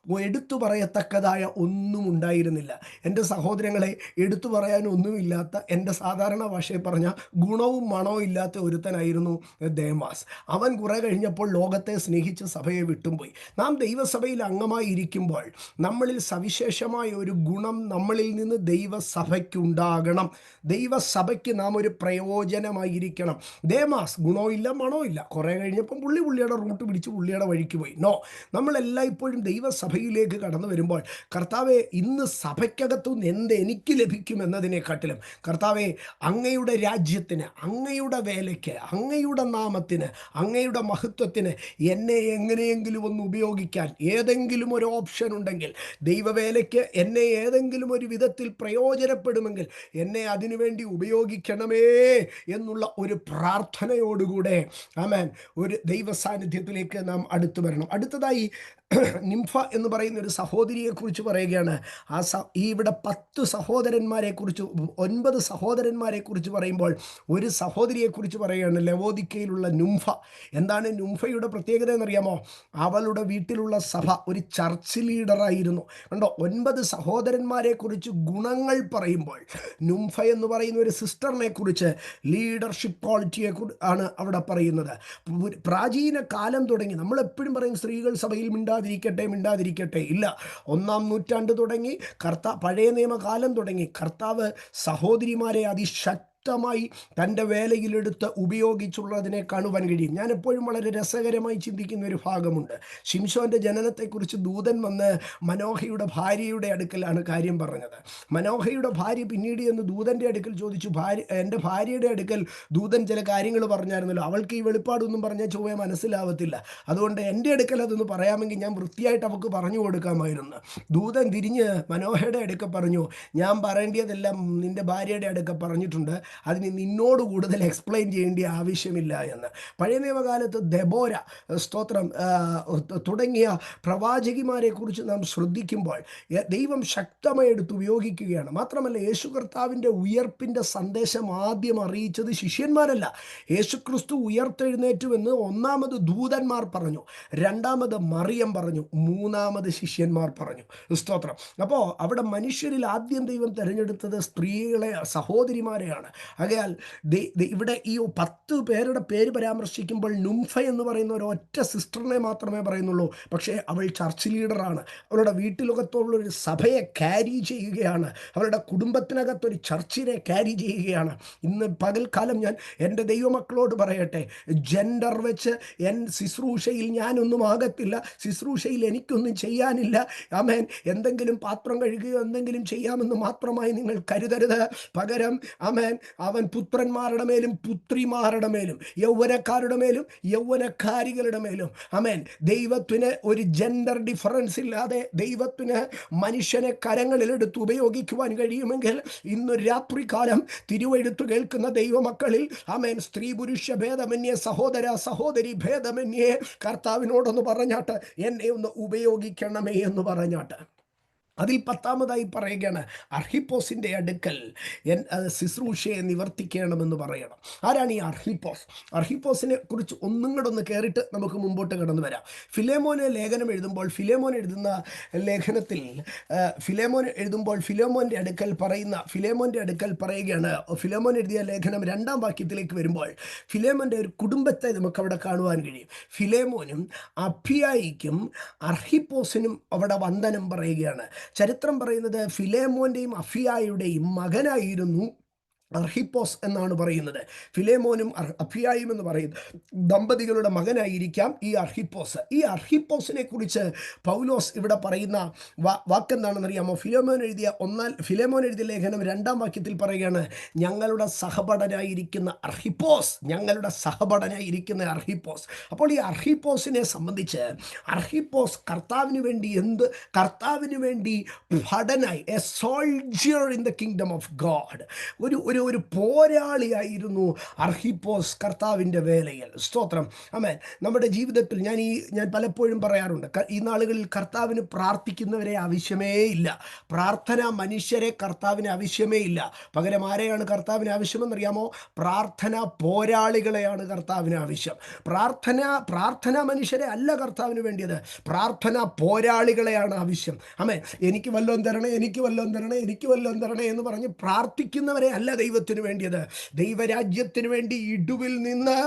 എടുത്തു പറയത്തക്കതായ ഒന്നും ഉണ്ടായിരുന്നില്ല. എൻ്റെ സഹോദരങ്ങളെ, എടുത്തു പറയാനൊന്നുമില്ലാത്ത, എൻ്റെ സാധാരണ ഭാഷയിൽ പറഞ്ഞാൽ ഗുണവും മണവും ഇല്ലാത്ത ഒരുത്തനായിരുന്നു ദേമാസ്. അവൻ കുറെ കഴിഞ്ഞപ്പോൾ ലോകത്തെ സ്നേഹിച്ച് സഭയെ വിട്ടുപോയി. നാം ദൈവസഭയിൽ അംഗമായി ഇരിക്കുമ്പോൾ നമ്മളിൽ സവിശേഷമായ ഒരു ഗുണം നമ്മളിൽ നിന്ന് ദൈവസഭയ്ക്കുണ്ടാകണം. ദൈവസഭയ്ക്ക് നാം ഒരു പ്രയോജനമായിരിക്കണം. ദേമാസ് ഗുണമില്ല മണമില്ല, കുറേ കഴിഞ്ഞപ്പം പുള്ളിയുടെ റൂട്ട് പിടിച്ച് പുള്ളിയുടെ വഴിക്ക് പോയി. നോ, നമ്മളെല്ലാം ഇപ്പോഴും ദൈവസഭയിലേക്ക് കടന്നു വരുമ്പോൾ, കർത്താവെ, ഇന്ന് സഭയ്ക്കകത്തുനിന്ന് എന്ത് എനിക്ക് ലഭിക്കുമെന്നതിനെക്കാട്ടിലും, കർത്താവെ, അങ്ങയുടെ രാജ്യത്തിന്, അങ്ങയുടെ വേലയ്ക്ക്, അങ്ങയുടെ നാമത്തിന്, അങ്ങയുടെ മഹത്വത്തിന് എന്നെ എങ്ങനെയെങ്കിലും ഒന്ന് ഉപയോഗിക്കാൻ ഏതെങ്കിലും ഒരു ഓപ്ഷൻ ഉണ്ടെങ്കിൽ, ദൈവവേലയ്ക്ക് എന്നെ ഏതെങ്കിലും ഒരു വിധത്തിൽ പ്രയോജനപ്പെടുമെങ്കിൽ എന്നെ അതിനുവേണ്ടി ഉപയോഗിക്കണമേ എന്നുള്ള ഒരു പ്രാർത്ഥനയോടുകൂടെ ആമേൻ ഒരു ദൈവ സാന്നിധ്യത്തിലേക്ക് നാം അടുത്തു വരണം. അടുത്തതായി നിംഫ എന്ന് പറയുന്ന ഒരു സഹോദരിയെക്കുറിച്ച് പറയുകയാണ്. ഇവിടെ 10 സഹോദരന്മാരെ കുറിച്ച്, 9 സഹോദരന്മാരെ കുറിച്ച് പറയുമ്പോൾ ഒരു സഹോദരിയെക്കുറിച്ച് പറയുകയാണ്, ലവോദിക്കയിലുള്ള നുംഫ. എന്താണ് നുംഫയുടെ പ്രത്യേകത എന്നറിയാമോ? അവളുടെ വീട്ടിലുള്ള സഭ ഒരു ചർച്ച് ലീഡറായിരുന്നു. കണ്ടോ, 9 സഹോദരന്മാരെ കുറിച്ച് ഗുണങ്ങൾ പറയുമ്പോൾ നുംഫ എന്ന് പറയുന്ന ഒരു സിസ്റ്ററിനെ കുറിച്ച്, ലീഡർഷിപ്പ് ക്വാളിറ്റിയെ ആണ് അവിടെ പറയുന്നത്. പ്രാചീന കാലം തുടങ്ങി, നമ്മളെപ്പോഴും പറയും സ്ത്രീകൾ സഭയിൽ മിണ്ടാതിരിക്കട്ടെ. ഇല്ല, 1-ാം നൂറ്റാണ്ട് തുടങ്ങി, പഴയ നിയമകാലം തുടങ്ങി കർത്താവ് സഹോദരിമാരെ അതിശക്തമായി തൻ്റെ വേലയിലെടുത്ത് ഉപയോഗിച്ചുള്ളതിനെ കാണുവാൻ കഴിയും. ഞാൻ എപ്പോഴും വളരെ രസകരമായി ചിന്തിക്കുന്ന ഒരു ഭാഗമുണ്ട്. ശിംശോൻ്റെ ജനനത്തെക്കുറിച്ച് ദൂതൻ വന്ന് മനോഹയുടെ ഭാര്യയുടെ അടുക്കലാണ് കാര്യം പറഞ്ഞത്. മനോഹയുടെ ഭാര്യ പിന്നീട് എന്ന് ദൂതൻ്റെ അടുക്കൽ ചോദിച്ചു, എൻ്റെ ഭാര്യയുടെ അടുക്കൽ ദൂതൻ ചില കാര്യങ്ങൾ പറഞ്ഞായിരുന്നല്ലോ, അവൾക്ക് ഈ വെളിപ്പാടൊന്നും പറഞ്ഞാൽ ചൊവ്വേ മനസ്സിലാവത്തില്ല, അതുകൊണ്ട് എൻ്റെ അടുക്കൽ അതൊന്ന് പറയാമെങ്കിൽ ഞാൻ വൃത്തിയായിട്ട് അവൾക്ക് പറഞ്ഞു കൊടുക്കാമായിരുന്നു. ദൂതൻ തിരിഞ്ഞ് മനോഹയുടെ അടുക്ക പറഞ്ഞു, ഞാൻ പറയേണ്ടതെല്ലാം നിൻ്റെ ഭാര്യയുടെ അടുക്ക പറഞ്ഞിട്ടുണ്ട്, അതിന് നിന്നോട് കൂടുതൽ എക്സ്പ്ലെയിൻ ചെയ്യേണ്ട ആവശ്യമില്ല എന്ന്. പഴയ നിയമകാലത്ത് ദെബോര, സ്തോത്രം, തുടങ്ങിയ പ്രവാചകിമാരെ കുറിച്ച് നാം ശ്രദ്ധിക്കുമ്പോൾ ദൈവം ശക്തമായി എടുത്ത് ഉപയോഗിക്കുകയാണ്. മാത്രമല്ല, യേശു കർത്താവിൻ്റെ ഉയർപ്പിൻ്റെ സന്ദേശം ആദ്യം അറിയിച്ചത് ശിഷ്യന്മാരല്ല. യേശുക്രിസ്തു ഉയർത്തെഴുന്നേറ്റുവെന്ന് 1-ാമത് ദൂതന്മാർ പറഞ്ഞു, 2-ാമത് മറിയം പറഞ്ഞു, 3-ാമത് ശിഷ്യന്മാർ പറഞ്ഞു. സ്തോത്രം. അപ്പോൾ അവിടെ മനുഷ്യരിൽ ആദ്യം ദൈവം തിരഞ്ഞെടുത്തത് സ്ത്രീകളെ, സഹോദരിമാരെയാണ്. ആകയാൽ ഇവിടെ ഈ 10 പേരുടെ പേര് പരാമർശിക്കുമ്പോൾ നുംഫ എന്ന് പറയുന്ന ഒരു ഒറ്റ സിസ്റ്ററിനെ മാത്രമേ പറയുന്നുള്ളൂ. പക്ഷേ അവൾ ചർച്ച് ലീഡറാണ്. അവളുടെ വീട്ടിലകത്തുള്ളൊരു സഭയെ ക്യാരി ചെയ്യുകയാണ്. അവളുടെ കുടുംബത്തിനകത്തൊരു ചർച്ചിനെ ക്യാരി ചെയ്യുകയാണ്. ഇന്ന് പകൽക്കാലം ഞാൻ എൻ്റെ ദൈവമക്കളോട് പറയട്ടെ, ജെൻഡർ വെച്ച് ശുശ്രൂഷയിൽ ഞാനൊന്നും ആകത്തില്ല, ശുശ്രൂഷയിൽ എനിക്കൊന്നും ചെയ്യാനില്ല, ആമേൻ, എന്തെങ്കിലും പാത്രം കഴുകുകയോ എന്തെങ്കിലും ചെയ്യാമെന്ന് മാത്രമായി നിങ്ങൾ കരുതരുത്. പകരം ആമേൻ, അവൻ പുത്രന്മാരുടെ മേലും പുത്രിമാരുടെ മേലും യൗവനക്കാരുടെ മേലും യൗവനക്കാരികളുടെ മേലും ആമേൻ ദൈവത്തിന് ഒരു ജെൻഡർ ഡിഫറൻസ് ഇല്ലാതെ ദൈവത്തിന് മനുഷ്യനെ കരങ്ങളിലെടുത്ത് ഉപയോഗിക്കുവാൻ കഴിയുമെങ്കിൽ ഇന്ന് രാത്രികാലം തിരുവെഴുത്ത് കേൾക്കുന്ന ദൈവമക്കളിൽ ആമേൻ സ്ത്രീ പുരുഷ ഭേദമന്യേ സഹോദര സഹോദരി ഭേദമന്യേ കർത്താവിനോടൊന്ന് പറഞ്ഞാട്ട് എന്നെ ഒന്ന് ഉപയോഗിക്കണമേ എന്ന് പറഞ്ഞാട്ട് അതിൽ 10ാമതായി പറയുകയാണ് അർഹിപ്പോസിൻ്റെ അടുക്കൽ ശുശ്രൂഷയെ നിവർത്തിക്കണമെന്ന് പറയണം. ആരാണ് ഈ അർഹിപ്പോസ്? അർഹിപ്പോസിനെ കുറിച്ച് ഒന്നും കൂടെ ഒന്ന് കയറിയിട്ട് നമുക്ക് മുമ്പോട്ട് കടന്നു വരാം. ഫിലേമോന് ലേഖനം എഴുതുമ്പോൾ ഫിലേമോൻ എഴുതുന്ന ലേഖനത്തിൽ ഫിലേമോൻ എഴുതുമ്പോൾ ഫിലേമോൻ്റെ അടുക്കൽ പറയുകയാണ്. ഫിലേമോൻ എഴുതിയ ലേഖനം 2ാം വാക്യത്തിലേക്ക് വരുമ്പോൾ ഫിലേമോൻ്റെ ഒരു കുടുംബത്തെ നമുക്കവിടെ കാണുവാൻ കഴിയും. ഫിലേമോനും അപ്പിയായിക്കും അർഹിപ്പോസിനും അവിടെ വന്ദനം പറയുകയാണ്. ചരിത്രം പറയുന്നത് ഫിലേമോൻ്റെയും അഫിയായുടെയും മകനായിരുന്നു അർഹിപ്പോസ് എന്നാണ് പറയുന്നത്. ഫിലേമോനും അഫിയായും എന്ന് പറയുന്നത് ദമ്പതികളുടെ മകനായിരിക്കാം ഈ അർഹിപ്പോസ്. ഈ അർഹിപ്പോസിനെ കുറിച്ച് പൗലോസ് ഇവിടെ പറയുന്ന വാക്കെന്താണെന്നറിയാമോ? ഫിലേമോൻ എഴുതിയ ലേഖനം 2ാം വാക്യത്തിൽ പറയുകയാണ്, ഞങ്ങളുടെ സഹപടനായിരിക്കുന്ന അർഹിപ്പോസ്. അപ്പോൾ ഈ അർഹിപ്പോസിനെ സംബന്ധിച്ച് അർഹിപ്പോസ് കർത്താവിന് വേണ്ടി ഭടനായി a soldier in the kingdom of God, ഒരു പോരാളിയായിരുന്നു അർഹിപ്പോസ് കർത്താവിൻ്റെ വേലയിൽ. സ്തോത്രം. ആമേൻ. നമ്മുടെ ജീവിതത്തിൽ ഞാൻ പലപ്പോഴും പറയാറുണ്ട്, ഈ നാളുകളിൽ കർത്താവിന് പ്രാർത്ഥിക്കുന്നവരെ ആവശ്യമേ ഇല്ല, പ്രാർത്ഥന മനുഷ്യരെ കർത്താവിന് ആവശ്യമേ ഇല്ല. പകരം ആരെയാണ് കർത്താവിന് ആവശ്യമെന്നറിയാമോ? പ്രാർത്ഥന പോരാളികളെയാണ് കർത്താവിന് ആവശ്യം. പ്രാർത്ഥന മനുഷ്യരെ അല്ല കർത്താവിന് വേണ്ടിയത്, പ്രാർത്ഥന പോരാളികളെയാണ് ആവശ്യം. ആമേൻ. എനിക്ക് വല്ലതും തരണേ എന്ന് പറഞ്ഞ് പ്രാർത്ഥിക്കുന്നവരെ അല്ല ദൈവത്തിന് വേണ്ടിയത്. ദൈവരാജ്യത്തിന് വേണ്ടി ഇടുവിൽ നിന്ന്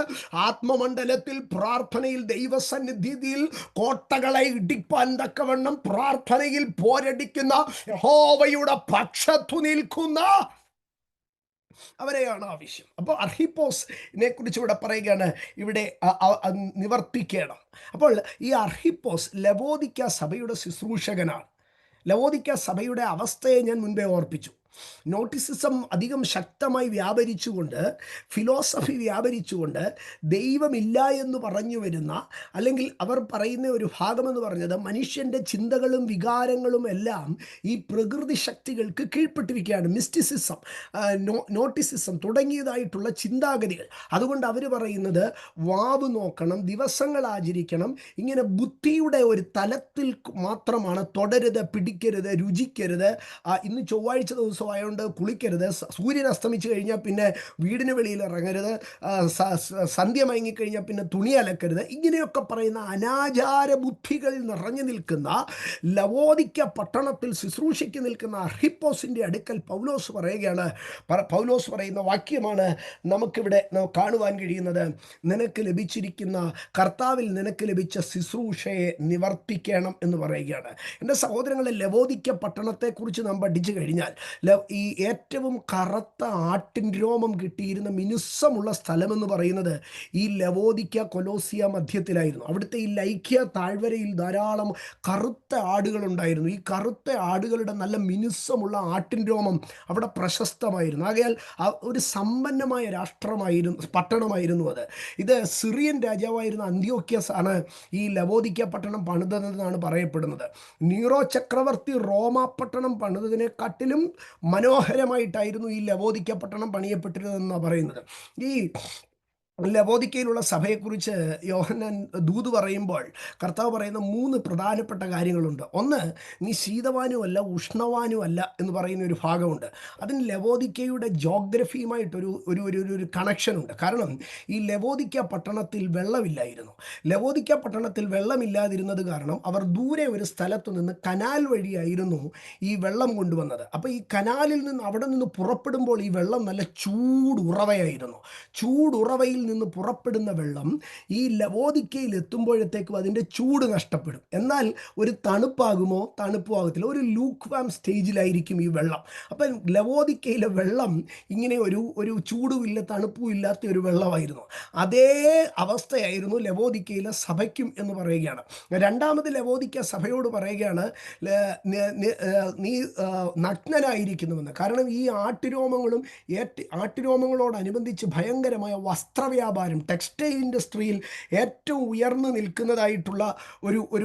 ആത്മമണ്ഡലത്തിൽ പ്രാർത്ഥനയിൽ ദൈവസന്നിധിയിൽ കോട്ടകളെ ഇടിപ്പാൻ തക്കവണ്ണം പ്രാർത്ഥനയിൽ പോരടിക്കുന്ന യഹോവയുടെ പക്ഷത്തു നിൽക്കുന്ന അവരെയാണ് ആവശ്യം. അപ്പോൾ അർഹിപ്പോസിനെ കുറിച്ച് ഇവിടെ പറയുകയാണ്, ഇവിടെ നിവർത്തിക്കണം. അപ്പോൾ ഈ അർഹിപ്പോസ് ലവോദിക്ക സഭയുടെ ശുശ്രൂഷകനാണ്. ലവോദിക്ക സഭയുടെ അവസ്ഥയെ ഞാൻ മുൻപേ ഓർപ്പിച്ചു. നോട്ടിസിസം അധികം ശക്തമായി വ്യാപരിച്ചുകൊണ്ട്, ഫിലോസഫി വ്യാപരിച്ചുകൊണ്ട്, ദൈവമില്ല എന്ന് പറഞ്ഞു വരുന്ന, അല്ലെങ്കിൽ അവർ പറയുന്ന ഒരു ഭാഗമെന്ന് പറഞ്ഞത് മനുഷ്യൻ്റെ ചിന്തകളും വികാരങ്ങളും എല്ലാം ഈ പ്രകൃതി ശക്തികൾക്ക് കീഴ്പ്പെട്ടിരിക്കുകയാണ്. മിസ്റ്റിസിസം, നോട്ടിസിസം തുടങ്ങിയതായിട്ടുള്ള ചിന്താഗതികൾ. അതുകൊണ്ട് അവർ പറയുന്നത് വാവ് നോക്കണം, ദിവസങ്ങൾ ആചരിക്കണം, ഇങ്ങനെ ബുദ്ധിയുടെ ഒരു തലത്തിൽ മാത്രമാണ്. തൊടരുത്, പിടിക്കരുത്, രുചിക്കരുത്, ഇന്ന് ചൊവ്വാഴ്ച ദിവസം ആയതുകൊണ്ട് കുളിക്കരുത്, സൂര്യൻ അസ്തമിച്ച് കഴിഞ്ഞാൽ പിന്നെ വീടിന് വെളിയിൽ ഇറങ്ങരുത്, സന്ധ്യ മയങ്ങിക്കഴിഞ്ഞാൽ പിന്നെ തുണി അലക്കരുത്, ഇങ്ങനെയൊക്കെ പറയുന്ന അനാചാര ബുദ്ധികൾ നിറഞ്ഞു നിൽക്കുന്ന ലവോദിക്ക പട്ടണത്തിൽ ശുശ്രൂഷയ്ക്ക് നിൽക്കുന്ന അർഹിപ്പോസിൻ്റെ അടുക്കൽ പൗലോസ് പറയുന്ന വാക്യമാണ് നമുക്കിവിടെ കാണുവാൻ കഴിയുന്നത്. നിനക്ക് ലഭിച്ചിരിക്കുന്ന കർത്താവിൽ നിനക്ക് ലഭിച്ച ശുശ്രൂഷയെ നിവർത്തിക്കണം എന്ന് പറയുകയാണ്. എൻ്റെ സഹോദരങ്ങളെ, ലവോദിക്ക പട്ടണത്തെക്കുറിച്ച് നാം പഠിച്ചു കഴിഞ്ഞാൽ ഈ ഏറ്റവും കറുത്ത ആട്ടിൻ രോമം കിട്ടിയിരുന്ന മിനുസമുള്ള സ്ഥലമെന്ന് പറയുന്നത് ഈ ലവോദിക്ക കൊലോസിയ മധ്യത്തിലായിരുന്നു. അവിടുത്തെ ഈ ലൈക്യ താഴ്വരയിൽ ധാരാളം കറുത്ത ആടുകളുണ്ടായിരുന്നു. ഈ കറുത്ത ആടുകളുടെ നല്ല മിനുസമുള്ള ആട്ടിൻ രോമം അവിടെ പ്രശസ്തമായിരുന്നു. ആകയാൽ ഒരു സമ്പന്നമായ പട്ടണമായിരുന്നു അത്. ഇത് സിറിയൻ രാജാവായിരുന്ന അന്ത്യോക്യസ് ആണ് ഈ ലവോദിക്ക പട്ടണം പണിതതെന്നാണ് പറയപ്പെടുന്നത്. നീറോ ചക്രവർത്തി റോമ പട്ടണം പണിതതിനെക്കാട്ടിലും മനോഹരമായിട്ടായിരുന്നു ഈ ലവോദിക്ക പട്ടണം പണിയപ്പെട്ടിരുന്നതെന്നാണ് പറയുന്നത്. ഈ ലവോദിക്കയിലുള്ള സഭയെക്കുറിച്ച് യോഹന്നാൻ ദൂത് പറയുമ്പോൾ കർത്താവ് പറയുന്ന 3 പ്രധാനപ്പെട്ട കാര്യങ്ങളുണ്ട്. ഒന്ന്, നീ ശീതവാനുമല്ല ഉഷ്ണവാനുമല്ല എന്ന് പറയുന്ന ഒരു ഭാഗമുണ്ട്. അതിന് ലവോദിക്കയുടെ ജോഗ്രഫിയുമായിട്ടൊരു ഒരു കണക്ഷനുണ്ട്. കാരണം ഈ ലവോദിക്ക പട്ടണത്തിൽ വെള്ളമില്ലായിരുന്നു. ലവോദിക്ക പട്ടണത്തിൽ വെള്ളമില്ലാതിരുന്നത് കാരണം അവർ ദൂരെ ഒരു സ്ഥലത്തു നിന്ന് കനാൽ വഴിയായിരുന്നു ഈ വെള്ളം കൊണ്ടുവന്നത്. അപ്പോൾ ഈ കനാലിൽ നിന്ന് അവിടെ നിന്ന് പുറപ്പെടുമ്പോൾ ഈ വെള്ളം നല്ല ചൂടുറവയായിരുന്നു. ചൂടുറവയിൽ നിന്ന് പുറപ്പെടുന്ന വെള്ളം ഈ ലവോദിക്കയിൽ എത്തുമ്പോഴത്തേക്കും അതിൻ്റെ ചൂട് നഷ്ടപ്പെടും. എന്നാൽ ഒരു തണുപ്പാകുമോ? തണുപ്പും ആകത്തില്ല. ഒരു ലൂക്ക് വാം സ്റ്റേജിലായിരിക്കും ഈ വെള്ളം. അപ്പം ലവോദിക്കയിലെ വെള്ളം ഇങ്ങനെ ഒരു ചൂടുമില്ല തണുപ്പും ഇല്ലാത്ത ഒരു വെള്ളമായിരുന്നു. അതേ അവസ്ഥയായിരുന്നു ലവോദിക്കയിലെ സഭയ്ക്കും എന്ന് പറയുകയാണ്. രണ്ടാമത് ലവോദിക്ക സഭയോട് പറയുകയാണ്, നീ നഗ്നനായിരിക്കുന്നുവെന്ന്. കാരണം ഈ ആട്ടുരോമങ്ങളോടനുബന്ധിച്ച് ഭയങ്കരമായ വസ്ത്രവ്യാപാരം, ടെക്സ്റ്റൈൽ ഇൻഡസ്ട്രിയിൽ ഏറ്റവും ഉയർന്നു നിൽക്കുന്നതായിട്ടുള്ള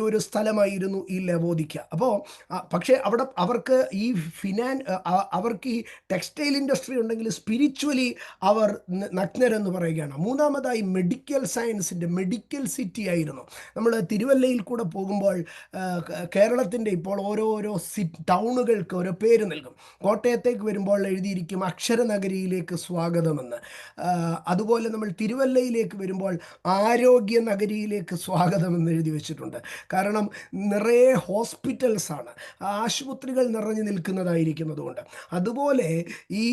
ഒരു സ്ഥലമായിരുന്നു ഈ ലവോദിക്ക. അപ്പോൾ പക്ഷേ അവിടെ അവർക്ക് ഈ ടെക്സ്റ്റൈൽ ഇൻഡസ്ട്രി ഉണ്ടെങ്കിൽ സ്പിരിച്വലി അവർ നഗ്നരെന്ന് പറയുകയാണ്. മൂന്നാമതായി മെഡിക്കൽ സയൻസിൻ്റെ മെഡിക്കൽ സിറ്റി ആയിരുന്നു. നമ്മൾ തിരുവല്ലയിൽ കൂടെ പോകുമ്പോൾ കേരളത്തിൻ്റെ ഇപ്പോൾ ഓരോരോ ടൗണുകൾക്ക് ഓരോ പേര് നൽകും. കോട്ടയത്തേക്ക് വരുമ്പോൾ എഴുതിയിരിക്കും അക്ഷരനഗരിയിലേക്ക് സ്വാഗതമെന്ന്. അതുപോലെ നമ്മൾ തിരുവല്ലയിലേക്ക് വരുമ്പോൾ ആരോഗ്യ നഗരിയിലേക്ക് സ്വാഗതമെന്ന് എഴുതി വെച്ചിട്ടുണ്ട്. കാരണം നിറയെ ഹോസ്പിറ്റൽസാണ്, ആശുപത്രികൾ നിറഞ്ഞു നിൽക്കുന്നതായിരിക്കുന്നതുകൊണ്ട്. അതുപോലെ ഈ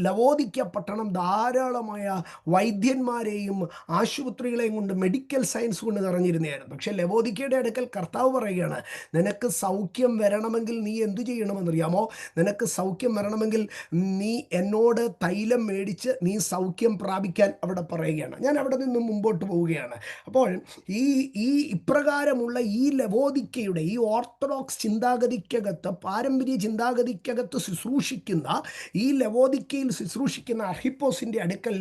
ലവോദിക്ക പട്ടണം ധാരാളമായ വൈദ്യന്മാരെയും ആശുപത്രികളെയും കൊണ്ട്, മെഡിക്കൽ സയൻസ് കൊണ്ട് നിറഞ്ഞിരുന്നതായിരുന്നു. പക്ഷേ ലവോദിക്കയുടെ അടുക്കൽ കർത്താവ് പറയുകയാണ്, നിനക്ക് സൗഖ്യം വരണമെങ്കിൽ നീ എന്തു ചെയ്യണമെന്നറിയാമോ? നിനക്ക് സൗഖ്യം വരണമെങ്കിൽ നീ എന്നോട് തൈലം മേടിച്ച് നീ സൗഖ്യം പ്രാപിക്കാൻ അവിടെ പറയുകയാണ്. ഞാൻ അവിടെ നിന്ന് മുമ്പോട്ട് പോവുകയാണ്. അപ്പോൾ ഇപ്രകാരമുള്ള ഈ ലവോദിക്കയുടെ ഈ ഓർത്തഡോക്സ് ചിന്താഗതിക്കകത്ത്, പാരമ്പര്യ ചിന്താഗതിക്കകത്ത് ശുശ്രൂഷിക്കുന്ന ഈ ലവോദിക്കയിൽ ശുശ്രൂഷിക്കുന്ന അർഹിപ്പോസിൻ്റെ അടുക്കൽ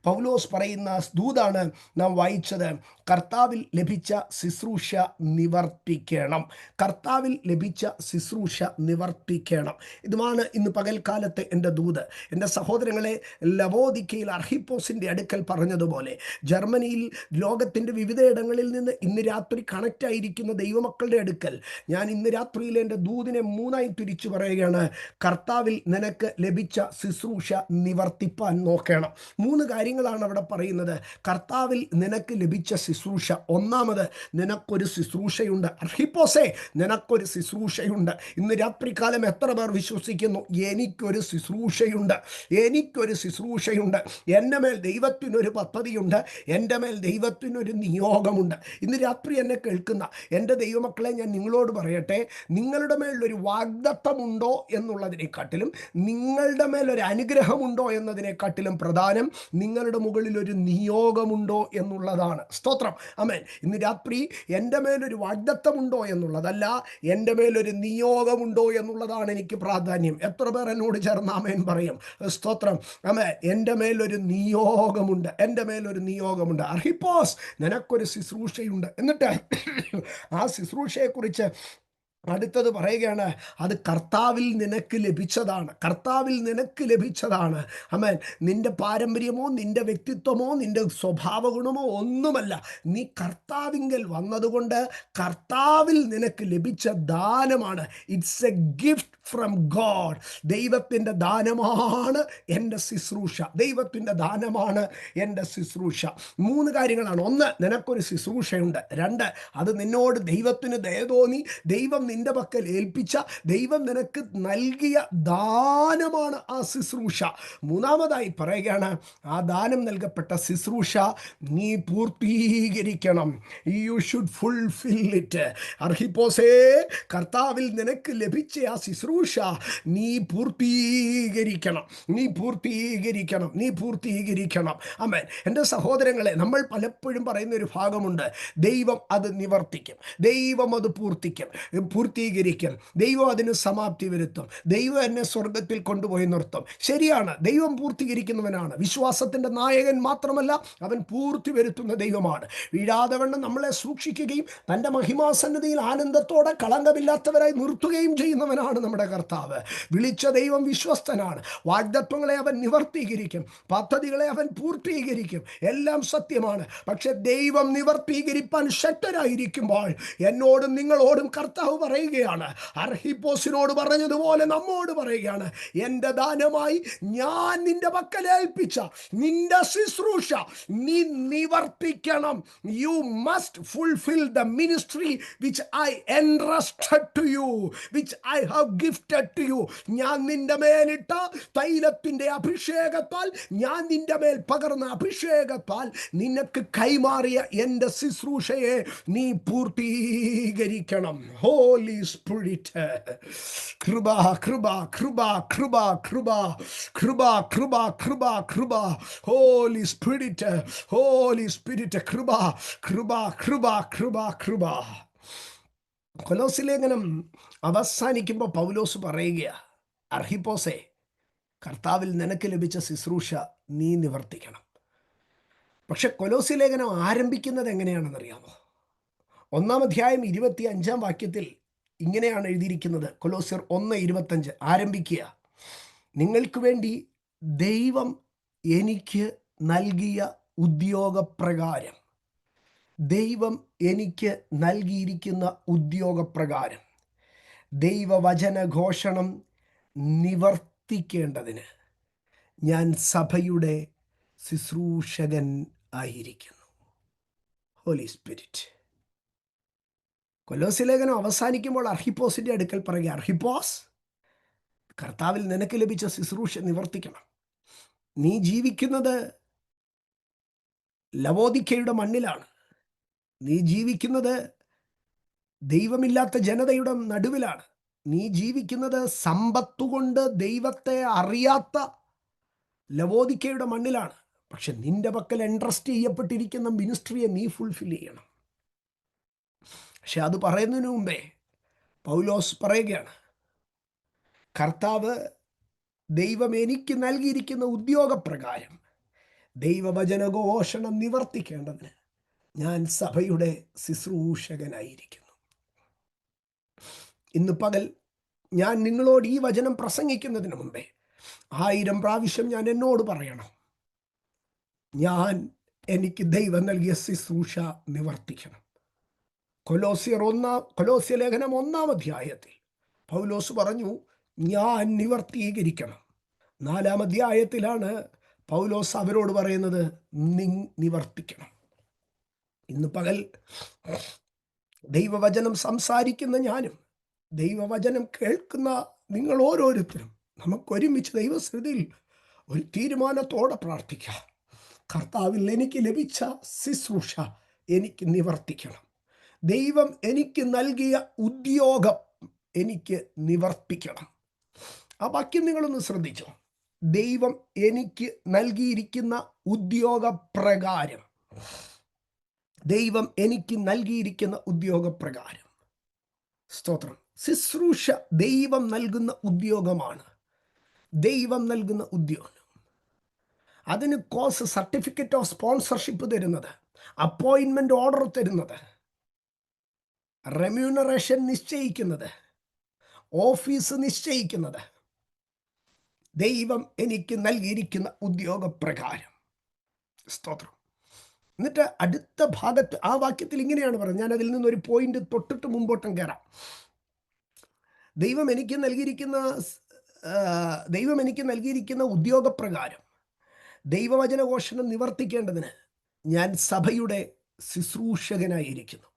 പൗലോസ് പറയുന്ന ദൂതാണ് നാം വായിച്ചത്. കർത്താവിൽ ലഭിച്ച ശുശ്രൂഷ നിവർത്തിക്കണം. കർത്താവിൽ ലഭിച്ച ശുശ്രൂഷ നിവർത്തിക്കണം. ഇതുമാണ് ഇന്ന് പകൽക്കാലത്തെ എൻ്റെ ദൂത്. എൻ്റെ സഹോദരങ്ങളെ, ലവോദിക്കയിൽ അർഹിപ്പോസിൻ്റെ അടുക്കൽ പറഞ്ഞതുപോലെ ജർമ്മനിയിൽ ലോകത്തിൻ്റെ വിവിധ ഇടങ്ങളിൽ നിന്ന് ഇന്ന് രാത്രി കണക്റ്റ് ആയിരിക്കുന്ന ദൈവമക്കളുടെ അടുക്കൽ ഞാൻ ഇന്ന് രാത്രിയിൽ എൻ്റെ ദൂതിനെ മൂന്നായി തിരിച്ചു പറയുകയാണ്. കർത്താവിൽ നിനക്ക് ലഭിച്ച ശുശ്രൂഷ നിവർത്തിപ്പാൻ നോക്കണം. മൂന്ന് കാര്യങ്ങളാണ് അവിടെ പറയുന്നത്. കർത്താവിൽ നിനക്ക് ലഭിച്ച ശുശ്രൂഷ. ഒന്നാമത്, നിനക്കൊരു ശുശ്രൂഷയുണ്ട്. അർഹിപ്പോസേ, നിനക്കൊരു ശുശ്രൂഷയുണ്ട്. ഇന്ന് രാത്രികാലം എത്ര പേർ വിശ്വസിക്കുന്നു? എനിക്കൊരു ശുശ്രൂഷയുണ്ട്, എനിക്കൊരു ശുശ്രൂഷയുണ്ട്. എൻ്റെ മേൽ ദൈവത്തിനൊരു പദ്ധതിയുണ്ട്, എൻ്റെ മേൽ ദൈവത്തിനൊരു നിയോഗമുണ്ട്. ഇന്ന് രാത്രി എന്നെ കേൾക്കുന്ന എൻ്റെ ദൈവമക്കളെ, ഞാൻ നിങ്ങളോട് പറയട്ടെ, നിങ്ങളുടെ മേലൊരു വാഗ്ദത്തമുണ്ടോ എന്നുള്ളതിനെക്കാട്ടിലും, നിങ്ങളുടെ മേലൊരു അനുഗ്രഹമുണ്ടോ എന്നതിനെക്കാട്ടിലും പ്രധാനം നിങ്ങളുടെ മുകളിൽ ഒരു നിയോഗമുണ്ടോ എന്നുള്ളതാണ്. സ്തോത്രം, ആമേൻ. ഇന്ന് രാത്രി എൻ്റെ മേലൊരു വാഗ്ദത്തമുണ്ടോ എന്നുള്ളതല്ല, എൻ്റെ മേലൊരു നിയോഗമുണ്ടോ എന്നുള്ളതാണ് എനിക്ക് പ്രാധാന്യം. എത്ര പേർ എന്നോട് ചേർന്ന് ആമേൻ പറയും? സ്തോത്രം, ആമേൻ. എൻ്റെ മേലൊരു നിയോഗമുണ്ട്, എൻ്റെ മേലൊരു നിയോഗമുണ്ട്. അർഹിപ്പോസ്, നിനക്കൊരു ശുശ്രൂഷയുണ്ട്. എന്നിട്ട് ആ ശുശ്രൂഷയെക്കുറിച്ച് അടുത്തത് പറയുകയാണ്, അത് കർത്താവിൽ നിനക്ക് ലഭിച്ചതാണ്. കർത്താവിൽ നിനക്ക് ലഭിച്ചതാണ്. ആമേൻ. നിന്റെ പാരമ്പര്യമോ നിന്റെ വ്യക്തിത്വമോ നിന്റെ സ്വഭാവ ഗുണമോ ഒന്നുമല്ല. നീ കർത്താവിങ്കൽ വന്നതുകൊണ്ട് കർത്താവിൽ നിനക്ക് ലഭിച്ച ദാനമാണ്. It's A gift from God. ദൈവത്തിൻ്റെ ദാനമാണ് എൻ്റെ ശുശ്രൂഷ. ദൈവത്തിൻ്റെ ദാനമാണ് എൻ്റെ ശുശ്രൂഷ. മൂന്ന് കാര്യങ്ങളാണ്. ഒന്ന്, നിനക്കൊരു ശുശ്രൂഷയുണ്ട്. രണ്ട്, അത് നിന്നോട് ദൈവത്തിന് ദയ തോന്നി ദൈവം നിന്റെ പക്കൽ ഏൽപ്പിച്ച, ദൈവം നിനക്ക് നൽകിയ ദാനമാണ് ആ ശുശ്രൂഷ. മൂന്നാമതായി പറയുകയാണ്, ആ ദാനം നൽകപ്പെട്ട ശുശ്രൂഷ നീ പൂർത്തീകരിക്കണം. You should fulfil it. അർഹിപ്പോസേ, കർത്താവിൽ നിനക്ക് ലഭിച്ച ആ ശുശ്രൂഷ നീ പൂർത്തീകരിക്കണം, നീ പൂർത്തീകരിക്കണം, നീ പൂർത്തീകരിക്കണം. ആമേൻ. എൻ്റെ സഹോദരങ്ങളെ, നമ്മൾ പലപ്പോഴും പറയുന്ന ഒരു ഭാഗമുണ്ട്, ദൈവം അത് നിവർത്തിക്കും, ദൈവം അത് പൂർത്തീകരിക്കും, ദൈവം അതിന് സമാപ്തി വരുത്തും, ദൈവം എന്നെ സ്വർഗത്തിൽ കൊണ്ടുപോയി നിർത്തും. ശരിയാണ്, ദൈവം പൂർത്തീകരിക്കുന്നവനാണ്. വിശ്വാസത്തിൻ്റെ നായകൻ മാത്രമല്ല, അവൻ പൂർത്തി വരുത്തുന്ന ദൈവമാണ്. വീഴാതെ വണ്ണം നമ്മളെ സൂക്ഷിക്കുകയും തൻ്റെ മഹിമാസന്നതിയിൽ ആനന്ദത്തോടെ കളങ്കമില്ലാത്തവരായി നിർത്തുകയും ചെയ്യുന്നവനാണ് നമ്മുടെ കർത്താവ്. വിളിച്ച ദൈവം വിശ്വസ്തനാണ്. വാഗ്ദത്വങ്ങളെ അവൻ നിവർത്തീകരിക്കും, പദ്ധതികളെ അവൻ പൂർത്തീകരിക്കും. എല്ലാം സത്യമാണ്. പക്ഷെ ദൈവം നിവർത്തീകരിപ്പാൻ ശക്തരായിരിക്കുമ്പോൾ എന്നോടും നിങ്ങളോടും കർത്താവ് പറയുകയാണ്, അർഹിപ്പോസിനോട് പറഞ്ഞതുപോലെ നമ്മോട് പറയുകയാണ്, എൻ്റെ ദാനമായി ഞാൻ നിന്റെ പക്കൽ ഏൽപ്പിച്ച നിന്റെ ശുശ്രൂഷ നീ നിവർത്തിക്കണം. You must fulfil the ministry which I entrusted to you, which I have gifted to you. ഞാൻ നിന്റെ മേലിട്ട തൈലത്തിൻ്റെ അഭിഷേകത്താൽ, ഞാൻ നിന്റെ മേൽ പകർന്ന അഭിഷേകത്താൽ നിനക്ക് കൈമാറിയ എൻ്റെ ശുശ്രൂഷയെ നീ പൂർത്തീകരിക്കണം. ഹോലി സ്പിരിറ്റ്, കൃപ കൃപ കൃപ കൃപ കൃപ കൃപ കൃപ കൃപ കൃപ, ഹോലി സ്പിരിറ്റ്, ഹോലി സ്പിരിറ്റ്, കൃപ കൃപ കൃപ കൃപ കൃപ. കൊലോസ്യ ലേഖനം അവസാനിക്കുമ്പോൾ പൗലോസ് പറയുക, അർഹിപ്പോസേ, കർത്താവിൽ നിനക്ക് ലഭിച്ച ശുശ്രൂഷ നീ നിവർത്തിക്കണം. പക്ഷെ കൊലോസ്യ ലേഖനം ആരംഭിക്കുന്നത് എങ്ങനെയാണെന്നറിയാമോ? 1-ാം അധ്യായം 25-ാം വാക്യത്തിൽ ഇങ്ങനെയാണ് എഴുതിയിരിക്കുന്നത്. കൊലോസ്യർ 1:25 ആരംഭിക്കുക, നിങ്ങൾക്ക് വേണ്ടി ദൈവം എനിക്ക് നൽകിയ ഉദ്യോഗപ്രകാരം, ദൈവം എനിക്ക് നൽകിയിരിക്കുന്ന ഉദ്യോഗപ്രകാരം ദൈവവചന ഘോഷണം നിവർത്തിക്കേണ്ടതിന് ഞാൻ സഭയുടെ ശുശ്രൂഷകൻ ആയിരിക്കുന്നു. Holy spirit. കൊലോസ്യ ലേഖനം അവസാനിക്കുമ്പോൾ അർഹിപ്പോസിൻ്റെ അടുക്കൽ പറയുക, അർഹിപ്പോസ്, കർത്താവിൽ നിനക്ക് ലഭിച്ച ശുശ്രൂഷ നിവർത്തിക്കണം. നീ ജീവിക്കുന്നത് ലവോദിക്കയുടെ മണ്ണിലാണ്. നീ ജീവിക്കുന്നത് ദൈവമില്ലാത്ത ജനതയുടെ നടുവിലാണ്. നീ ജീവിക്കുന്നത് സമ്പത്തുകൊണ്ട് ദൈവത്തെ അറിയാത്ത ലവോദിക്കയുടെ മണ്ണിലാണ്. പക്ഷെ നിന്റെ പക്കൽ എൻട്രസ്റ്റ് ചെയ്യപ്പെട്ടിരിക്കുന്ന മിനിസ്ട്രിയെ നീ ഫുൾഫിൽ ചെയ്യണം. പക്ഷെ അത് പറയുന്നതിന് മുമ്പേ പൗലോസ് പറയുകയാണ്, കർത്താവ് ദൈവം എനിക്ക് നൽകിയിരിക്കുന്ന ഉദ്യോഗപ്രകാരം ദൈവവചനഘോഷണം നിവർത്തിക്കേണ്ടതിന് ഞാൻ സഭയുടെ ശുശ്രൂഷകനായിരിക്കുന്നു. ഇന്ന് പകൽ ഞാൻ നിങ്ങളോട് ഈ വചനം പ്രസംഗിക്കുന്നതിന് മുമ്പേ 1000 പ്രാവശ്യം ഞാൻ എന്നോട് പറയണം, എനിക്ക് ദൈവം നൽകിയ ശുശ്രൂഷ നിവർത്തിക്കണം. കൊലോസ്യ ലേഖനം 1-ാം അധ്യായത്തിൽ പൗലോസ് പറഞ്ഞു, ഞാൻ നിവർത്തീകരിക്കണം. 4-ാം അധ്യായത്തിലാണ് പൗലോസ് അവരോട് പറയുന്നത്, നിവർത്തിക്കണം. ഇന്ന് പകൽ ദൈവവചനം സംസാരിക്കുന്ന ഞാനും ദൈവവചനം കേൾക്കുന്ന നിങ്ങൾ ഓരോരുത്തരും നമുക്കൊരുമിച്ച് ദൈവസന്നിധിയിൽ ഒരു തീരുമാനത്തോടെ പ്രാർത്ഥിക്കാം. കർത്താവിൽ എനിക്ക് ലഭിച്ച ശുശ്രൂഷ എനിക്ക് നിവർത്തിക്കണം. ദൈവം എനിക്ക് നൽകിയ ഉദ്യോഗം എനിക്ക് നിവർത്തിക്കണം. ആ വാക്യം നിങ്ങളൊന്ന് ശ്രദ്ധിച്ചോ. ദൈവം എനിക്ക് നൽകിയിരിക്കുന്ന ഉദ്യോഗപ്രകാരം, ദൈവം എനിക്ക് നൽകിയിരിക്കുന്ന ഉദ്യോഗപ്രകാരം. സ്തോത്രം. ശുശ്രൂഷ ദൈവം നൽകുന്ന ഉദ്യോഗമാണ്. ദൈവം നൽകുന്ന ഉദ്യോഗം. അതിന് കോഴ്സ് സർട്ടിഫിക്കറ്റ് ഓഫ് സ്പോൺസർഷിപ്പ് തരുന്നത്, അപ്പോയിൻമെൻ്റ് ഓർഡർ തരുന്നത്, റെമ്യൂണറേഷൻ നിശ്ചയിക്കുന്നത്, ഓഫീസ് നിശ്ചയിക്കുന്നത് ദൈവം എനിക്ക് നൽകിയിരിക്കുന്ന ഉദ്യോഗപ്രകാരം. സ്തോത്രം. എന്നിട്ട് അടുത്ത ഭാഗത്ത് ആ വാക്യത്തിൽ ഇങ്ങനെയാണ് പറയുന്നത്. ഞാൻ അതിൽ നിന്നൊരു പോയിന്റ് തൊട്ടിട്ട് മുമ്പോട്ടും കയറാം. ദൈവം എനിക്ക് നൽകിയിരിക്കുന്ന ഉദ്യോഗപ്രകാരം ദൈവവചനഘോഷണം നിവർത്തിക്കേണ്ടതിന് ഞാൻ സഭയുടെ ശുശ്രൂഷകനായിരിക്കുന്നു.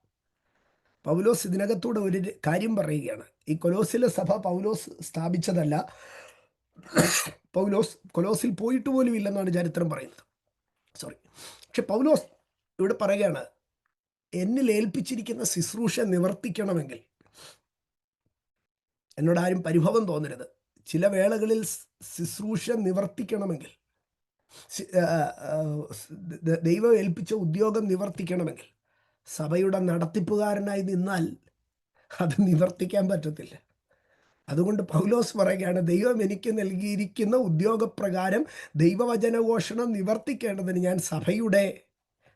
പൗലോസ് ഇതിനകത്തൂടെ ഒരു കാര്യം പറയുകയാണ്. ഈ കൊലോസിലെ സഭ പൗലോസ് സ്ഥാപിച്ചതല്ല. പൗലോസ് കൊലോസിൽ പോയിട്ട് പോലും ഇല്ലെന്നാണ് ചരിത്രം പറയുന്നത്. പക്ഷെ പൗലോസ് ഇവിടെ പറയുകയാണ്, എന്നിൽ ഏൽപ്പിച്ചിരിക്കുന്ന ശുശ്രൂഷ നിവർത്തിക്കണമെങ്കിൽ, എന്നോട് ആരും പരിഭവം തോന്നരുത്, ചില വേളകളിൽ ശുശ്രൂഷ നിവർത്തിക്കണമെങ്കിൽ, ദൈവം ഏൽപ്പിച്ച ഉദ്യോഗം നിവർത്തിക്കണമെങ്കിൽ സഭയുടെ നടത്തിപ്പുകാരനായി നിന്നാൽ അത് നിവർത്തിക്കാൻ പറ്റത്തില്ല. അതുകൊണ്ട് പൗലോസ് പറയുകയാണ്, ദൈവം എനിക്ക് നൽകിയിരിക്കുന്ന ഉദ്യോഗപ്രകാരം ദൈവവചനഘോഷണം നിവർത്തിക്കേണ്ടതിന് ഞാൻ സഭയുടെ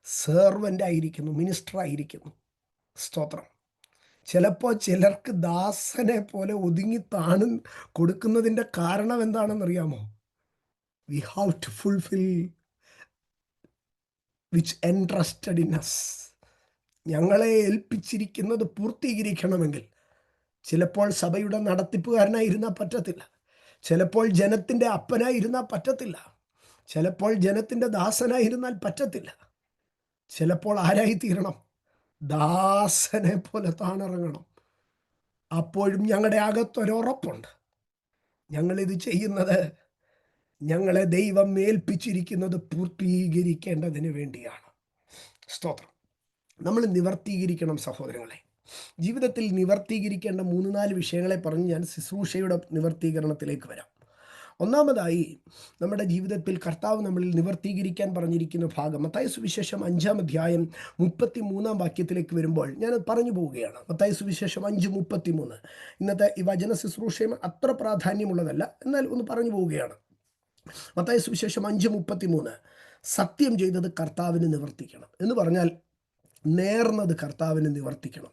സെർവൻ്റ് ആയിരിക്കുന്നു, മിനിസ്റ്റർ ആയിരിക്കുന്നു. സ്തോത്രം. ചിലപ്പോൾ ചിലർക്ക് ദാസനെ പോലെ ഒതുങ്ങി താണു കൊടുക്കുന്നതിൻ്റെ കാരണം എന്താണെന്നറിയാമോ? We have to fulfil which entrusted in us. ഞങ്ങളെ ഏൽപ്പിച്ചിരിക്കുന്നത് പൂർത്തീകരിക്കണമെങ്കിൽ ചിലപ്പോൾ സഭയുടെ നടത്തിപ്പുകാരനായിരുന്നാൽ പറ്റത്തില്ല. ചിലപ്പോൾ ജനത്തിൻ്റെ അപ്പനായിരുന്നാൽ പറ്റത്തില്ല. ചിലപ്പോൾ ജനത്തിൻ്റെ ദാസനായിരുന്നാൽ പറ്റത്തില്ല. ചിലപ്പോൾ ആരായി തീരണം? ദാസനെ പോലെ താണിറങ്ങണം. അപ്പോഴും ഞങ്ങളുടെ അകത്തൊരുറപ്പുണ്ട്, ഞങ്ങളിത് ചെയ്യുന്നത് ഞങ്ങളെ ദൈവം ഏൽപ്പിച്ചിരിക്കുന്നത് പൂർത്തീകരിക്കേണ്ടതിന് വേണ്ടിയാണ്. സ്തോത്രം. നമ്മൾ നിവർത്തീകരിക്കണം സഹോദരങ്ങളെ. ജീവിതത്തിൽ നിവർത്തീകരിക്കേണ്ട 3-4 വിഷയങ്ങളെ പറഞ്ഞ് ഞാൻ ശുശ്രൂഷയുടെ നിവർത്തീകരണത്തിലേക്ക് വരാം. ഒന്നാമതായി, നമ്മുടെ ജീവിതത്തിൽ കർത്താവ് നമ്മളിൽ നിവർത്തീകരിക്കാൻ പറഞ്ഞിരിക്കുന്ന ഭാഗം മത്തായി സുവിശേഷം 5-ാം അധ്യായം 33-ാം വാക്യത്തിലേക്ക് വരുമ്പോൾ ഞാൻ പറഞ്ഞു പോവുകയാണ്. മത്തായി സുവിശേഷം 5:33. ഇന്നത്തെ ഈ വചന ശുശ്രൂഷയും അത്ര പ്രാധാന്യമുള്ളതല്ല, എന്നാൽ ഒന്ന് പറഞ്ഞു പോവുകയാണ്. മത്തായി സുവിശേഷം 5:33. സത്യം ചെയ്തത് കർത്താവിന് നിവർത്തിക്കണം എന്ന് പറഞ്ഞാൽ നേർന്നത് കർത്താവിന് നിവർത്തിക്കണം.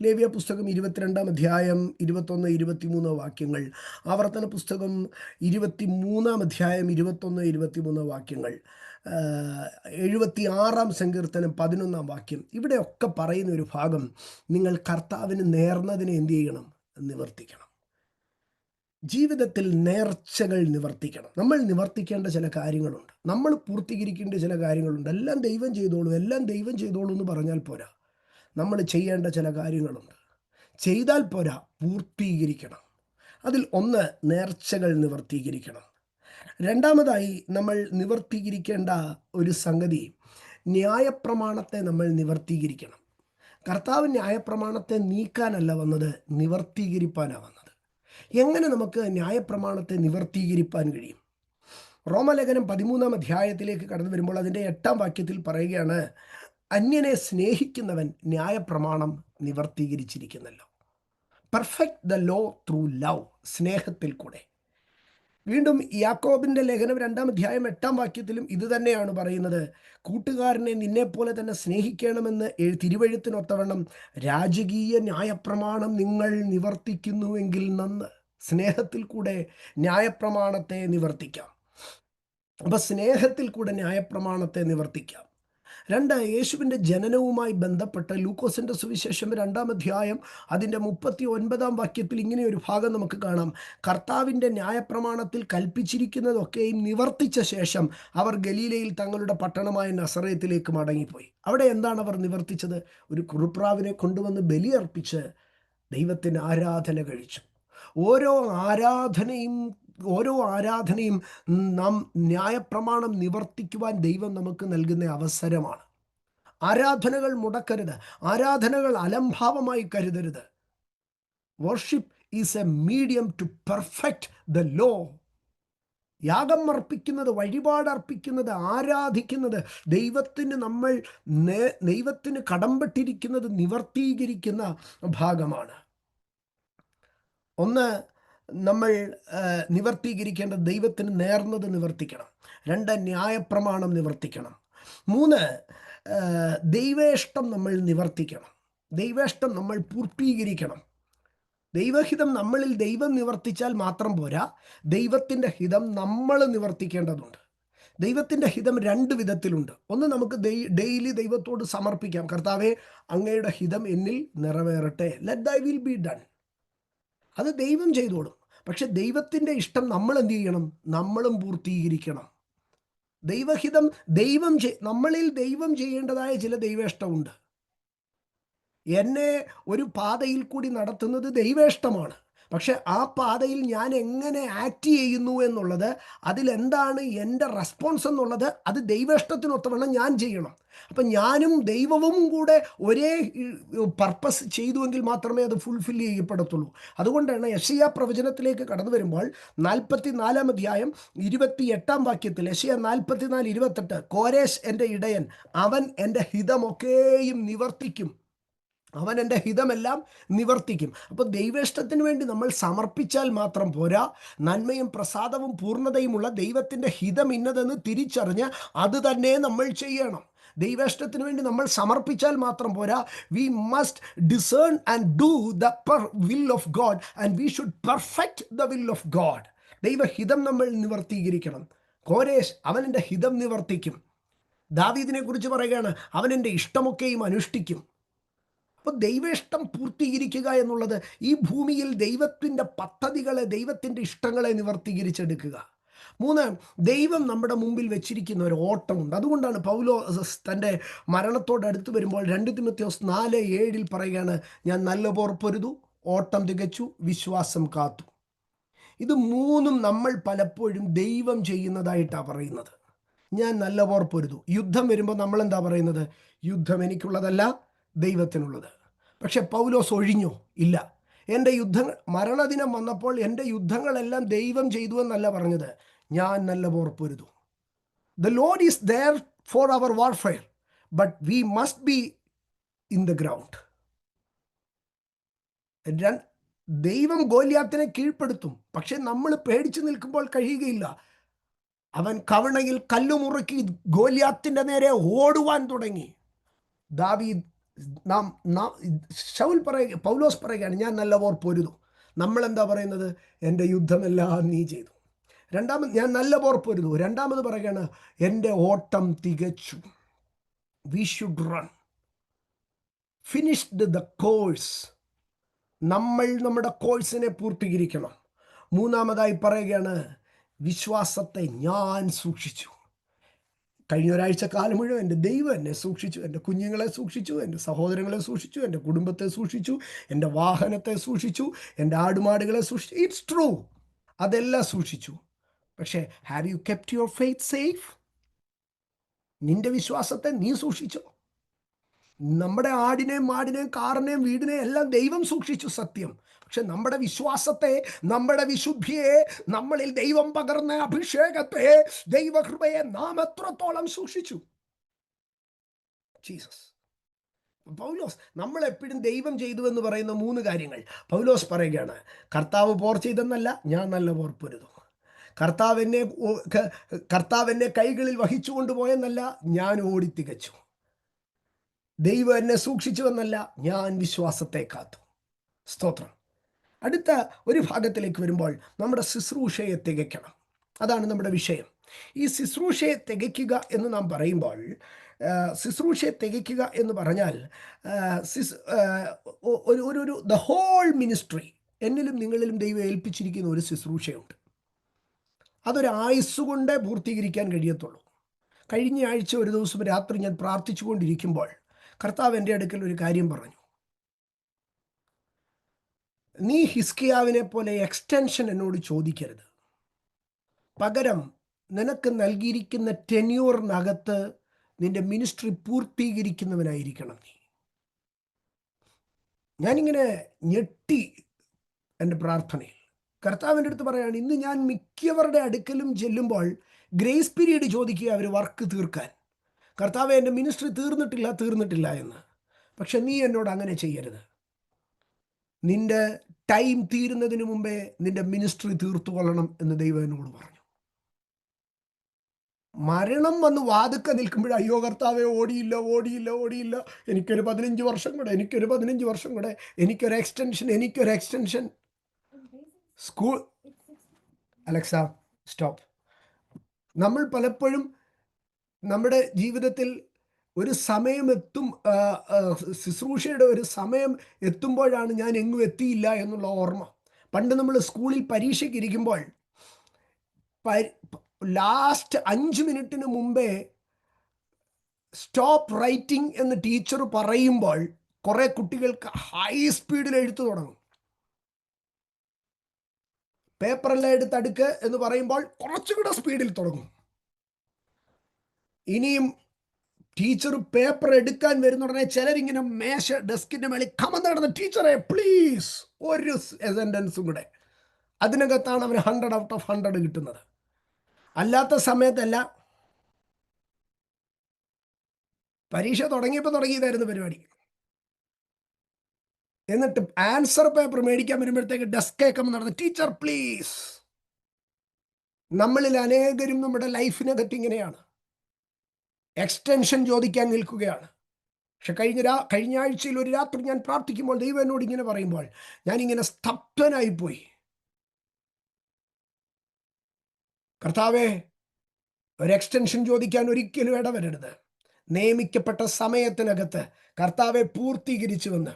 ലേവ്യ പുസ്തകം 22-ാം അധ്യായം 21-23 വാക്യങ്ങൾ, ആവർത്തന പുസ്തകം 23-ാം അധ്യായം 21-23 വാക്യങ്ങൾ, 76-ാം സങ്കീർത്തനം 11-ാം വാക്യം, ഇവിടെയൊക്കെ പറയുന്ന ഒരു ഭാഗം, നിങ്ങൾ കർത്താവിന് നേർന്നതിനെ എന്ത് ചെയ്യണം? നിവർത്തിക്കണം. ജീവിതത്തിൽ നേർച്ചകൾ നിവർത്തിക്കണം. നമ്മൾ നിവർത്തിക്കേണ്ട ചില കാര്യങ്ങളുണ്ട്, നമ്മൾ പൂർത്തീകരിക്കേണ്ട ചില കാര്യങ്ങളുണ്ട്. എല്ലാം ദൈവം ചെയ്തോളൂ, എല്ലാം ദൈവം ചെയ്തോളൂ എന്ന് പറഞ്ഞാൽ പോരാ. നമ്മൾ ചെയ്യേണ്ട ചില കാര്യങ്ങളുണ്ട്. ചെയ്താൽ പോരാ, പൂർത്തീകരിക്കണം. അതിൽ ഒന്ന്, നേർച്ചകൾ നിവർത്തീകരിക്കണം. രണ്ടാമതായി, നമ്മൾ നിവർത്തീകരിക്കേണ്ട ഒരു സംഗതി, ന്യായപ്രമാണത്തെ നമ്മൾ നിവർത്തീകരിക്കണം. കർത്താവ് ന്യായപ്രമാണത്തെ നീക്കാനല്ല വന്നത്, നിവർത്തീകരിപ്പാനാണ് വന്നത്. എങ്ങനെ നമുക്ക് ന്യായപ്രമാണത്തെ നിവർത്തീകരിപ്പാൻ കഴിയും? റോമലേഖനം 13-ാം അധ്യായത്തിലേക്ക് കടന്നു വരുമ്പോൾ അതിൻ്റെ 8-ാം വാക്യത്തിൽ പറയുകയാണ്, അന്യനെ സ്നേഹിക്കുന്നവൻ ന്യായപ്രമാണം നിവർത്തീകരിച്ചിരിക്കുന്നല്ലോ. Perfect the law through love, സ്നേഹത്തിൽ കൂടെ. വീണ്ടും യാക്കോബിൻ്റെ ലേഖനം 2-ാം അധ്യായം 8-ാം വാക്യത്തിലും ഇത് തന്നെയാണ് പറയുന്നത്. കൂട്ടുകാരനെ നിന്നെപ്പോലെ തന്നെ സ്നേഹിക്കണമെന്ന് തിരുവെഴുത്തിനൊത്തവണ്ണം രാജകീയ ന്യായപ്രമാണം നിങ്ങൾ നിവർത്തിക്കുന്നുവെങ്കിൽ നന്ന്. സ്നേഹത്തിൽ കൂടെ ന്യായപ്രമാണത്തെ നിവർത്തിക്കാം. അപ്പം സ്നേഹത്തിൽ കൂടെ ന്യായപ്രമാണത്തെ നിവർത്തിക്കാം. 2, യേശുവിൻ്റെ ജനനവുമായി ബന്ധപ്പെട്ട് ലൂക്കോസിൻ്റെ സുവിശേഷം 2-ാം അധ്യായം അതിൻ്റെ 39-ാം വാക്യത്തിൽ ഇങ്ങനെ ഒരു ഭാഗം നമുക്ക് കാണാം. കർത്താവിൻ്റെ ന്യായപ്രമാണത്തിൽ കൽപ്പിച്ചിരിക്കുന്നതൊക്കെയും നിവർത്തിച്ച ശേഷം അവർ ഗലീലയിൽ തങ്ങളുടെ പട്ടണമായ നസറേത്തിലേക്ക് മടങ്ങിപ്പോയി. അവിടെ എന്താണ് അവർ നിവർത്തിച്ചത്? ഒരു കുറുപ്രാവിനെ കൊണ്ടുവന്ന് ബലിയർപ്പിച്ച് ദൈവത്തിന് ആരാധന കഴിച്ചു. ഓരോ ആരാധനയും നാം ന്യായപ്രമാണം നിവർത്തിക്കുവാൻ ദൈവം നമുക്ക് നൽകുന്ന അവസരമാണ്. ആരാധനകൾ മുടക്കരുത്, ആരാധനകൾ അലംഭാവമായി കരുതരുത്. Worship is a medium to perfect the law. യാഗം അർപ്പിക്കുന്നത്, വഴിപാടർപ്പിക്കുന്നത്, ആരാധിക്കുന്നത്, ദൈവത്തിന് കടംപെട്ടിരിക്കുന്നത് നിവർത്തീകരിക്കുന്ന ഭാഗമാണ്. ഒന്ന്, നമ്മൾ നിവർത്തീകരിക്കേണ്ടത് ദൈവത്തിന് നേർന്നത് നിവർത്തിക്കണം. 2, ന്യായപ്രമാണം നിവർത്തിക്കണം. 3, ദൈവേഷ്ടം നമ്മൾ നിവർത്തിക്കണം. ദൈവേഷ്ടം നമ്മൾ പൂർത്തീകരിക്കണം. ദൈവഹിതം നമ്മളിൽ ദൈവം നിവർത്തിച്ചാൽ മാത്രം പോരാ, ദൈവത്തിൻ്റെ ഹിതം നമ്മൾ നിവർത്തിക്കേണ്ടതുണ്ട്. ദൈവത്തിൻ്റെ ഹിതം 2 വിധത്തിലുണ്ട്. ഒന്ന്, നമുക്ക് ഡെയിലി ദൈവത്തോട് സമർപ്പിക്കാം, കർത്താവേ അങ്ങയുടെ ഹിതം എന്നിൽ നിറവേറട്ടെ, ലെറ്റ് ദൈ വിൽ ബി ഡൺ. അത് ദൈവം ചെയ്തോളും. പക്ഷെ ദൈവത്തിൻ്റെ ഇഷ്ടം നമ്മൾ എന്ത് ചെയ്യണം? നമ്മളും പൂർത്തീകരിക്കണം. ദൈവഹിതം നമ്മളിൽ ദൈവം ചെയ്യേണ്ടതായ ചില ദൈവേഷ്ടമുണ്ട്. എന്നെ ഒരു പാതയിൽ കൂടി നടത്തുന്നത് ദൈവേഷ്ടമാണ്. പക്ഷെ ആ പാതയിൽ ഞാൻ എങ്ങനെ ആക്ട് ചെയ്യുന്നു എന്നുള്ളത്, അതിലെന്താണ് എൻ്റെ റെസ്പോൺസ് എന്നുള്ളത്, അത് ദൈവേഷ്ടത്തിനൊത്തവണ്ണം ഞാൻ ചെയ്യണം. അപ്പം ഞാനും ദൈവവും കൂടെ ഒരേ പർപ്പസ് ചെയ്തുവെങ്കിൽ മാത്രമേ അത് ഫുൾഫിൽ ചെയ്യപ്പെടത്തുള്ളൂ. അതുകൊണ്ടാണ് യെശയ്യാ പ്രവചനത്തിലേക്ക് കടന്നു വരുമ്പോൾ 44-ാം അധ്യായം 28-ാം വാക്യത്തിൽ, യെശയ്യാ 44:28, കോരേശ് എൻ്റെ ഇടയൻ, അവൻ എൻ്റെ ഹിതമൊക്കെയും നിവർത്തിക്കും, അവൻ എൻ്റെ ഹിതമെല്ലാം നിവർത്തിക്കും. അപ്പോൾ ദൈവേഷ്ടത്തിന് വേണ്ടി നമ്മൾ സമർപ്പിച്ചാൽ മാത്രം പോരാ, നന്മയും പ്രസാദവും പൂർണ്ണതയുമുള്ള ദൈവത്തിൻ്റെ ഹിതം ഇന്നതെന്ന് തിരിച്ചറിഞ്ഞ് അത് തന്നെ നമ്മൾ ചെയ്യണം. ദൈവേഷ്ടത്തിന് വേണ്ടി നമ്മൾ സമർപ്പിച്ചാൽ മാത്രം പോരാ, we must discern and do the will of God and we should perfect the will of God. ദൈവഹിതം നമ്മൾ നിവർത്തീകരിക്കണം. കോരേശ് അവൻ എൻ്റെ ഹിതം നിവർത്തിക്കും. ദാവീദിനെ കുറിച്ച് പറയുകയാണ്, അവൻ എൻ്റെ ഇഷ്ടമൊക്കെയും അനുഷ്ഠിക്കും. അപ്പോൾ ദൈവേഷ്ടം പൂർത്തീകരിക്കുക എന്നുള്ളത് ഈ ഭൂമിയിൽ ദൈവത്തിൻ്റെ പദ്ധതികളെ, ദൈവത്തിൻ്റെ ഇഷ്ടങ്ങളെ നിവർത്തീകരിച്ചെടുക്കുക. 3, ദൈവം നമ്മുടെ മുമ്പിൽ വെച്ചിരിക്കുന്ന ഒരു ഓട്ടമുണ്ട്. അതുകൊണ്ടാണ് പൗലോസ് തൻ്റെ മരണത്തോടടുത്ത് വരുമ്പോൾ 2 തിമോഥെയോസ് 4:7 പറയുകയാണ്, ഞാൻ നല്ല പോർ പൊരുതു, ഓട്ടം തികച്ചു, വിശ്വാസം കാത്തു. ഇത് 3 നമ്മൾ പലപ്പോഴും ദൈവം ചെയ്യുന്നതായിട്ടാണ് പറയുന്നത്. ഞാൻ നല്ല പോർ പൊരുതു. യുദ്ധം വരുമ്പോൾ നമ്മൾ എന്താ പറയുന്നത്? യുദ്ധം എനിക്കുള്ളതല്ല, ദൈവത്തിനുള്ളത്. പക്ഷെ പൗലോസ് ഒഴിഞ്ഞോ? ഇല്ല. എൻ്റെ യുദ്ധങ്ങൾ, മരണദിനം വന്നപ്പോൾ എൻ്റെ യുദ്ധങ്ങളെല്ലാം ദൈവം ചെയ്തു എന്നല്ല പറഞ്ഞത്, ഞാൻ നല്ല പോർ പൊരുതു. The Lord is there for our warfare, but we must be in the ground. ദൈവം ഗോലിയാത്തിനെ കീഴ്പ്പെടുത്തും, പക്ഷെ നമ്മൾ പേടിച്ചു നിൽക്കുമ്പോൾ കഴിയുകയില്ല. അവൻ കവണയിൽ കല്ലുമുറുക്കി ഗോലിയാത്തിൻ്റെ നേരെ ഓടുവാൻ തുടങ്ങി. ദാവീദ് പൗലോസ് പറയുകയാണ്, ഞാൻ നല്ല പോർ പൊരുതു. നമ്മളെന്താ പറയുന്നത്? എൻ്റെ യുദ്ധമെല്ലാം നീ ചെയ്തു. രണ്ടാമത് ഞാൻ നല്ല പോർ പൊരുതു. രണ്ടാമത് പറയുകയാണ്, എൻ്റെ ഓട്ടം തികച്ചു. We should run, finished the course. നമ്മൾ നമ്മുടെ കോഴ്സിനെ പൂർത്തീകരിക്കണം. മൂന്നാമതായി പറയുകയാണ്, വിശ്വാസത്തെ ഞാൻ സൂക്ഷിച്ചു. കഴിഞ്ഞ ഒരാഴ്ച കാലം മുഴുവൻ എൻ്റെ ദൈവം എന്നെ സൂക്ഷിച്ചു, എൻ്റെ കുഞ്ഞുങ്ങളെ സൂക്ഷിച്ചു, എൻ്റെ സഹോദരങ്ങളെ സൂക്ഷിച്ചു, എൻ്റെ കുടുംബത്തെ സൂക്ഷിച്ചു, എൻ്റെ വാഹനത്തെ സൂക്ഷിച്ചു, എൻ്റെ ആടുമാടുകളെ സൂക്ഷിച്ചു. ഇറ്റ്സ് ട്രൂ, അതെല്ലാം സൂക്ഷിച്ചു. പക്ഷേ have you kept your faith safe? നിന്റെ വിശ്വാസത്തെ നീ സൂക്ഷിച്ചോ? നമ്മുടെ ആടിനെയും മാടിനെയും കാറിനെയും വീടിനെയും എല്ലാം ദൈവം സൂക്ഷിച്ചു, സത്യം. പക്ഷെ നമ്മുടെ വിശ്വാസത്തെ, നമ്മുടെ വിശുദ്ധിയെ, നമ്മളിൽ ദൈവം പകർന്ന അഭിഷേകത്തെ, ദൈവകൃപയെ നാം എത്രത്തോളം സൂക്ഷിച്ചു? ജീസസ്. പൗലോസ്, നമ്മളെപ്പോഴും ദൈവം ചെയ്തു എന്ന് പറയുന്ന 3 കാര്യങ്ങൾ പൗലോസ് പറയുകയാണ്. കർത്താവ് പോർ ചെയ്തെന്നല്ല, ഞാൻ നല്ല പോർ പൊരുതു. കർത്താവ് എന്നെ കൈകളിൽ വഹിച്ചു കൊണ്ടുപോയെന്നല്ല, ഞാൻ ഓടി തികച്ചു. ദൈവം എന്നെ സൂക്ഷിച്ചു എന്നല്ല, ഞാൻ വിശ്വാസത്തെ കാത്തു. സ്തോത്രം. അടുത്ത ഒരു ഭാഗത്തിലേക്ക് വരുമ്പോൾ നമ്മുടെ ശുശ്രൂഷയെ തികയ്ക്കണം. അതാണ് നമ്മുടെ വിഷയം. ഈ ശുശ്രൂഷയെ തികയ്ക്കുക എന്ന് നാം പറയുമ്പോൾ, ശുശ്രൂഷയെ തികയ്ക്കുക എന്ന് പറഞ്ഞാൽ ഒരു ദ ഹോൾ മിനിസ്ട്രി എന്നിലും നിങ്ങളിലും ദൈവം ഏൽപ്പിച്ചിരിക്കുന്ന ഒരു ശുശ്രൂഷയുണ്ട്. അതൊരു ആയുസ്സുകൊണ്ടേ പൂർത്തീകരിക്കാൻ കഴിയത്തുള്ളൂ. കഴിഞ്ഞ ആഴ്ച ഒരു ദിവസം രാത്രി ഞാൻ പ്രാർത്ഥിച്ചു കൊണ്ടിരിക്കുമ്പോൾ കർത്താവ് എൻ്റെ അടുക്കൽ ഒരു കാര്യം പറഞ്ഞു. നീ ഹിസ്കിയാവിനെ പോലെ എക്സ്റ്റൻഷൻ എന്നോട് ചോദിക്കരുത്. പകരം നിനക്ക് നൽകിയിരിക്കുന്ന ടെന്യൂറിനകത്ത് നിന്റെ മിനിസ്ട്രി പൂർത്തീകരിക്കുന്നവനായിരിക്കണം നീ. ഞാനിങ്ങനെ ഞെട്ടി എൻ്റെ പ്രാർത്ഥനയിൽ. കർത്താവിൻ്റെ അടുത്ത് പറയാണ്, ഇന്ന് ഞാൻ മിക്കവരുടെ അടുക്കലും ചെല്ലുമ്പോൾ ഗ്രേസ് പീരീഡ് ചോദിക്കുക അവർ വർക്ക് തീർക്കാൻ. കർത്താവ്, എൻ്റെ മിനിസ്ട്രി തീർന്നിട്ടില്ല എന്ന്. പക്ഷെ നീ എന്നോട് അങ്ങനെ ചെയ്യരുത്. നിന്റെ ടൈം തീരുന്നതിന് മുമ്പേ നിന്റെ മിനിസ്ട്രി തീർത്തുകൊള്ളണം എന്ന് ദൈവം എന്നോട് പറഞ്ഞു. മരണം വന്ന് വാതുക്ക നിൽക്കുമ്പോൾ, അയ്യോ കർത്താവെ, ഓടിയില്ല, എനിക്കൊരു 15 വർഷം കൂടെ, എനിക്കൊരു എക്സ്റ്റൻഷൻ. School Alexa stop. നമ്മൾ പലപ്പോഴും നമ്മുടെ ജീവിതത്തിൽ ഒരു സമയമെത്തും, ശുശ്രൂഷയുടെ ഒരു സമയം എത്തുമ്പോഴാണ് ഞാൻ എങ്ങും എത്തിയില്ല എന്നുള്ള ഓർമ്മ. പണ്ട് നമ്മൾ സ്കൂളിൽ പരീക്ഷയ്ക്ക് ഇരിക്കുമ്പോൾ ലാസ്റ്റ് 5 മിനിറ്റിന് മുമ്പേ സ്റ്റോപ്പ് റൈറ്റിംഗ് എന്ന് ടീച്ചർ പറയുമ്പോൾ കുറേ കുട്ടികൾക്ക് ഹൈ സ്പീഡിൽ എഴുത്തു തുടങ്ങും. പേപ്പറെല്ലാം എടുത്ത് അടുക്ക് എന്ന് പറയുമ്പോൾ കുറച്ചുകൂടെ സ്പീഡിൽ തുടങ്ങും. ഇനിയും ടീച്ചർ പേപ്പർ എടുക്കാൻ വരുന്ന ഉടനെ ചിലരിങ്ങനെ ഡെസ്കിന്റെ മേളിൽ കമന്ന് നടന്ന, ടീച്ചറെ പ്ലീസ് ഒരു സെന്റൻസും കൂടെ. അതിനകത്താണ് അവന് 100 ഔട്ട് ഓഫ് 100 കിട്ടുന്നത്. അല്ലാത്ത സമയത്തല്ല. പരീക്ഷ തുടങ്ങിയതായിരുന്നു പരിപാടി. എന്നിട്ട് ആൻസർ പേപ്പർ മേടിക്കാൻ വരുമ്പോഴത്തേക്ക് ഡെസ്കേക്കമെന്ന് നടന്ന, ടീച്ചർ പ്ലീസ്. നമ്മളിൽ അനേകരും നമ്മുടെ ലൈഫിനകത്ത് ഇങ്ങനെയാണ്, എക്സ്റ്റൻഷൻ ചോദിക്കാൻ നിൽക്കുകയാണ്. പക്ഷെ കഴിഞ്ഞ ആഴ്ചയിൽ ഒരു രാത്രി ഞാൻ പ്രാർത്ഥിക്കുമ്പോൾ ദൈവം എന്നോട് ഇങ്ങനെ പറയുമ്പോൾ ഞാനിങ്ങനെ സ്തബ്ധനായിപ്പോയി. കർത്താവേ, ഒരു എക്സ്റ്റൻഷൻ ചോദിക്കാൻ ഒരിക്കലും ഇടവരരുത്. നിയമിക്കപ്പെട്ട സമയത്തിനകത്ത് കർത്താവെ പൂർത്തീകരിച്ചുവെന്ന്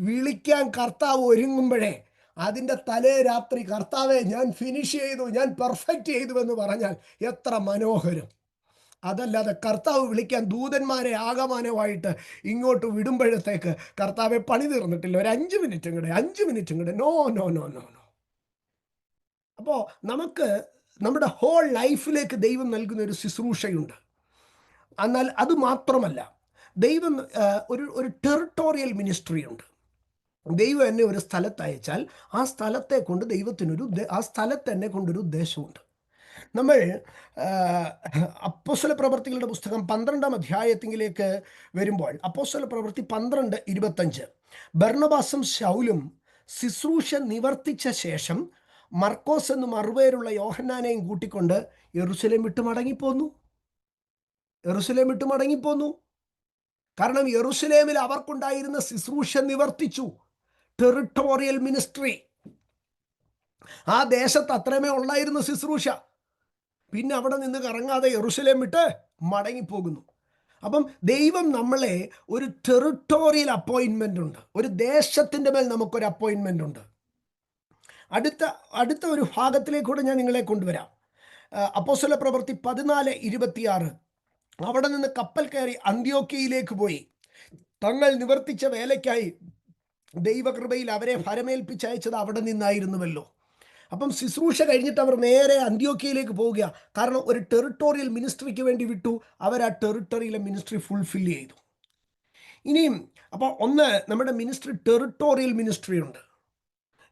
വിളിക്കാൻ കർത്താവ് ഒരുങ്ങുമ്പോഴേ അതിൻ്റെ തലേ രാത്രി കർത്താവെ ഞാൻ ഫിനിഷ് ചെയ്തു, ഞാൻ പെർഫെക്റ്റ് ചെയ്തു എന്ന് പറഞ്ഞാൽ എത്ര മനോഹരം. അതല്ലാതെ കർത്താവ് വിളിക്കാൻ ദൂതന്മാരെ ആകമാനമായിട്ട് ഇങ്ങോട്ട് വിടുമ്പോഴത്തേക്ക് കർത്താവെ പണി തീർന്നിട്ടില്ല, ഒരു 5 മിനിറ്റും കൂടെ 5 മിനിറ്റും കൂടെ, no no no no no. അപ്പോൾ നമുക്ക് നമ്മുടെ ഹോൾ ലൈഫിലേക്ക് ദൈവം നൽകുന്ന ഒരു ശുശ്രൂഷയുണ്ട്. എന്നാൽ അത് മാത്രമല്ല, ദൈവം ഒരു ടെറിട്ടോറിയൽ മിനിസ്ട്രി ഉണ്ട്. ദൈവം എന്നെ ഒരു സ്ഥലത്ത് അയച്ചാൽ ആ സ്ഥലത്തെ കൊണ്ട് ആ സ്ഥലത്ത് എന്നെ കൊണ്ടൊരു ഉദ്ദേശമുണ്ട്. നമ്മൾ അപ്പോസ്തല പ്രവൃത്തികളുടെ പുസ്തകം 12-ാം അധ്യായത്തിലേക്ക് വരുമ്പോൾ അപ്പോസ്തല പ്രവൃത്തി 12:25 ബർന്നബാസും ശൗലും ശുശ്രൂഷ നിവർത്തിച്ച ശേഷം മർക്കോസ് എന്ന് മറുപേരുള്ള യോഹന്നാനെയും കൂട്ടിക്കൊണ്ട് യെരൂശലേം വിട്ട് മടങ്ങിപ്പോന്നു. കാരണം യെരൂശലേമിൽ അവർക്കുണ്ടായിരുന്ന ശുശ്രൂഷ നിവർത്തിച്ചു. Territorial ministry. ആ ദേശത്ത് അത്രമേ ഉള്ളായിരുന്നു ശുശ്രൂഷ. പിന്നെ അവിടെ നിന്ന് കറങ്ങാതെ യെരൂശലേം വിട്ട് മടങ്ങിപ്പോകുന്നു. അപ്പം ദൈവം നമ്മളെ ഒരു ടെറിട്ടോറിയൽ അപ്പോയിൻമെൻ്റ് ഉണ്ട്. ഒരു ദേശത്തിൻ്റെ മേൽ നമുക്കൊരു അപ്പോയിൻമെൻ്റ് ഉണ്ട്. അടുത്ത ഒരു ഭാഗത്തിലേക്കൂടെ ഞാൻ നിങ്ങളെ കൊണ്ടുവരാം. അപ്പോസ്തല പ്രവൃത്തി 14:26 അവിടെ നിന്ന് കപ്പൽ കയറി അന്ത്യോക്യയിലേക്ക് പോയി. തങ്ങൾ നിവർത്തിച്ച വേലയ്ക്കായി ദൈവകൃപയിൽ അവരെ ഫരമേൽപ്പിച്ചയച്ചത് അവിടെ നിന്നായിരുന്നുവല്ലോ. അപ്പം ശുശ്രൂഷ കഴിഞ്ഞിട്ട് അവർ നേരെ അന്ത്യോക്യയിലേക്ക് പോവുക. കാരണം ഒരു ടെറിട്ടോറിയൽ മിനിസ്ട്രിക്ക് വേണ്ടി വിട്ടു. അവർ ആ ടെറിട്ടറിയിലെ മിനിസ്ട്രി ഫുൾഫിൽ ചെയ്തു. ഇനിയും അപ്പോൾ നമ്മുടെ മിനിസ്ട്രി ടെറിട്ടോറിയൽ മിനിസ്ട്രി ഉണ്ട്.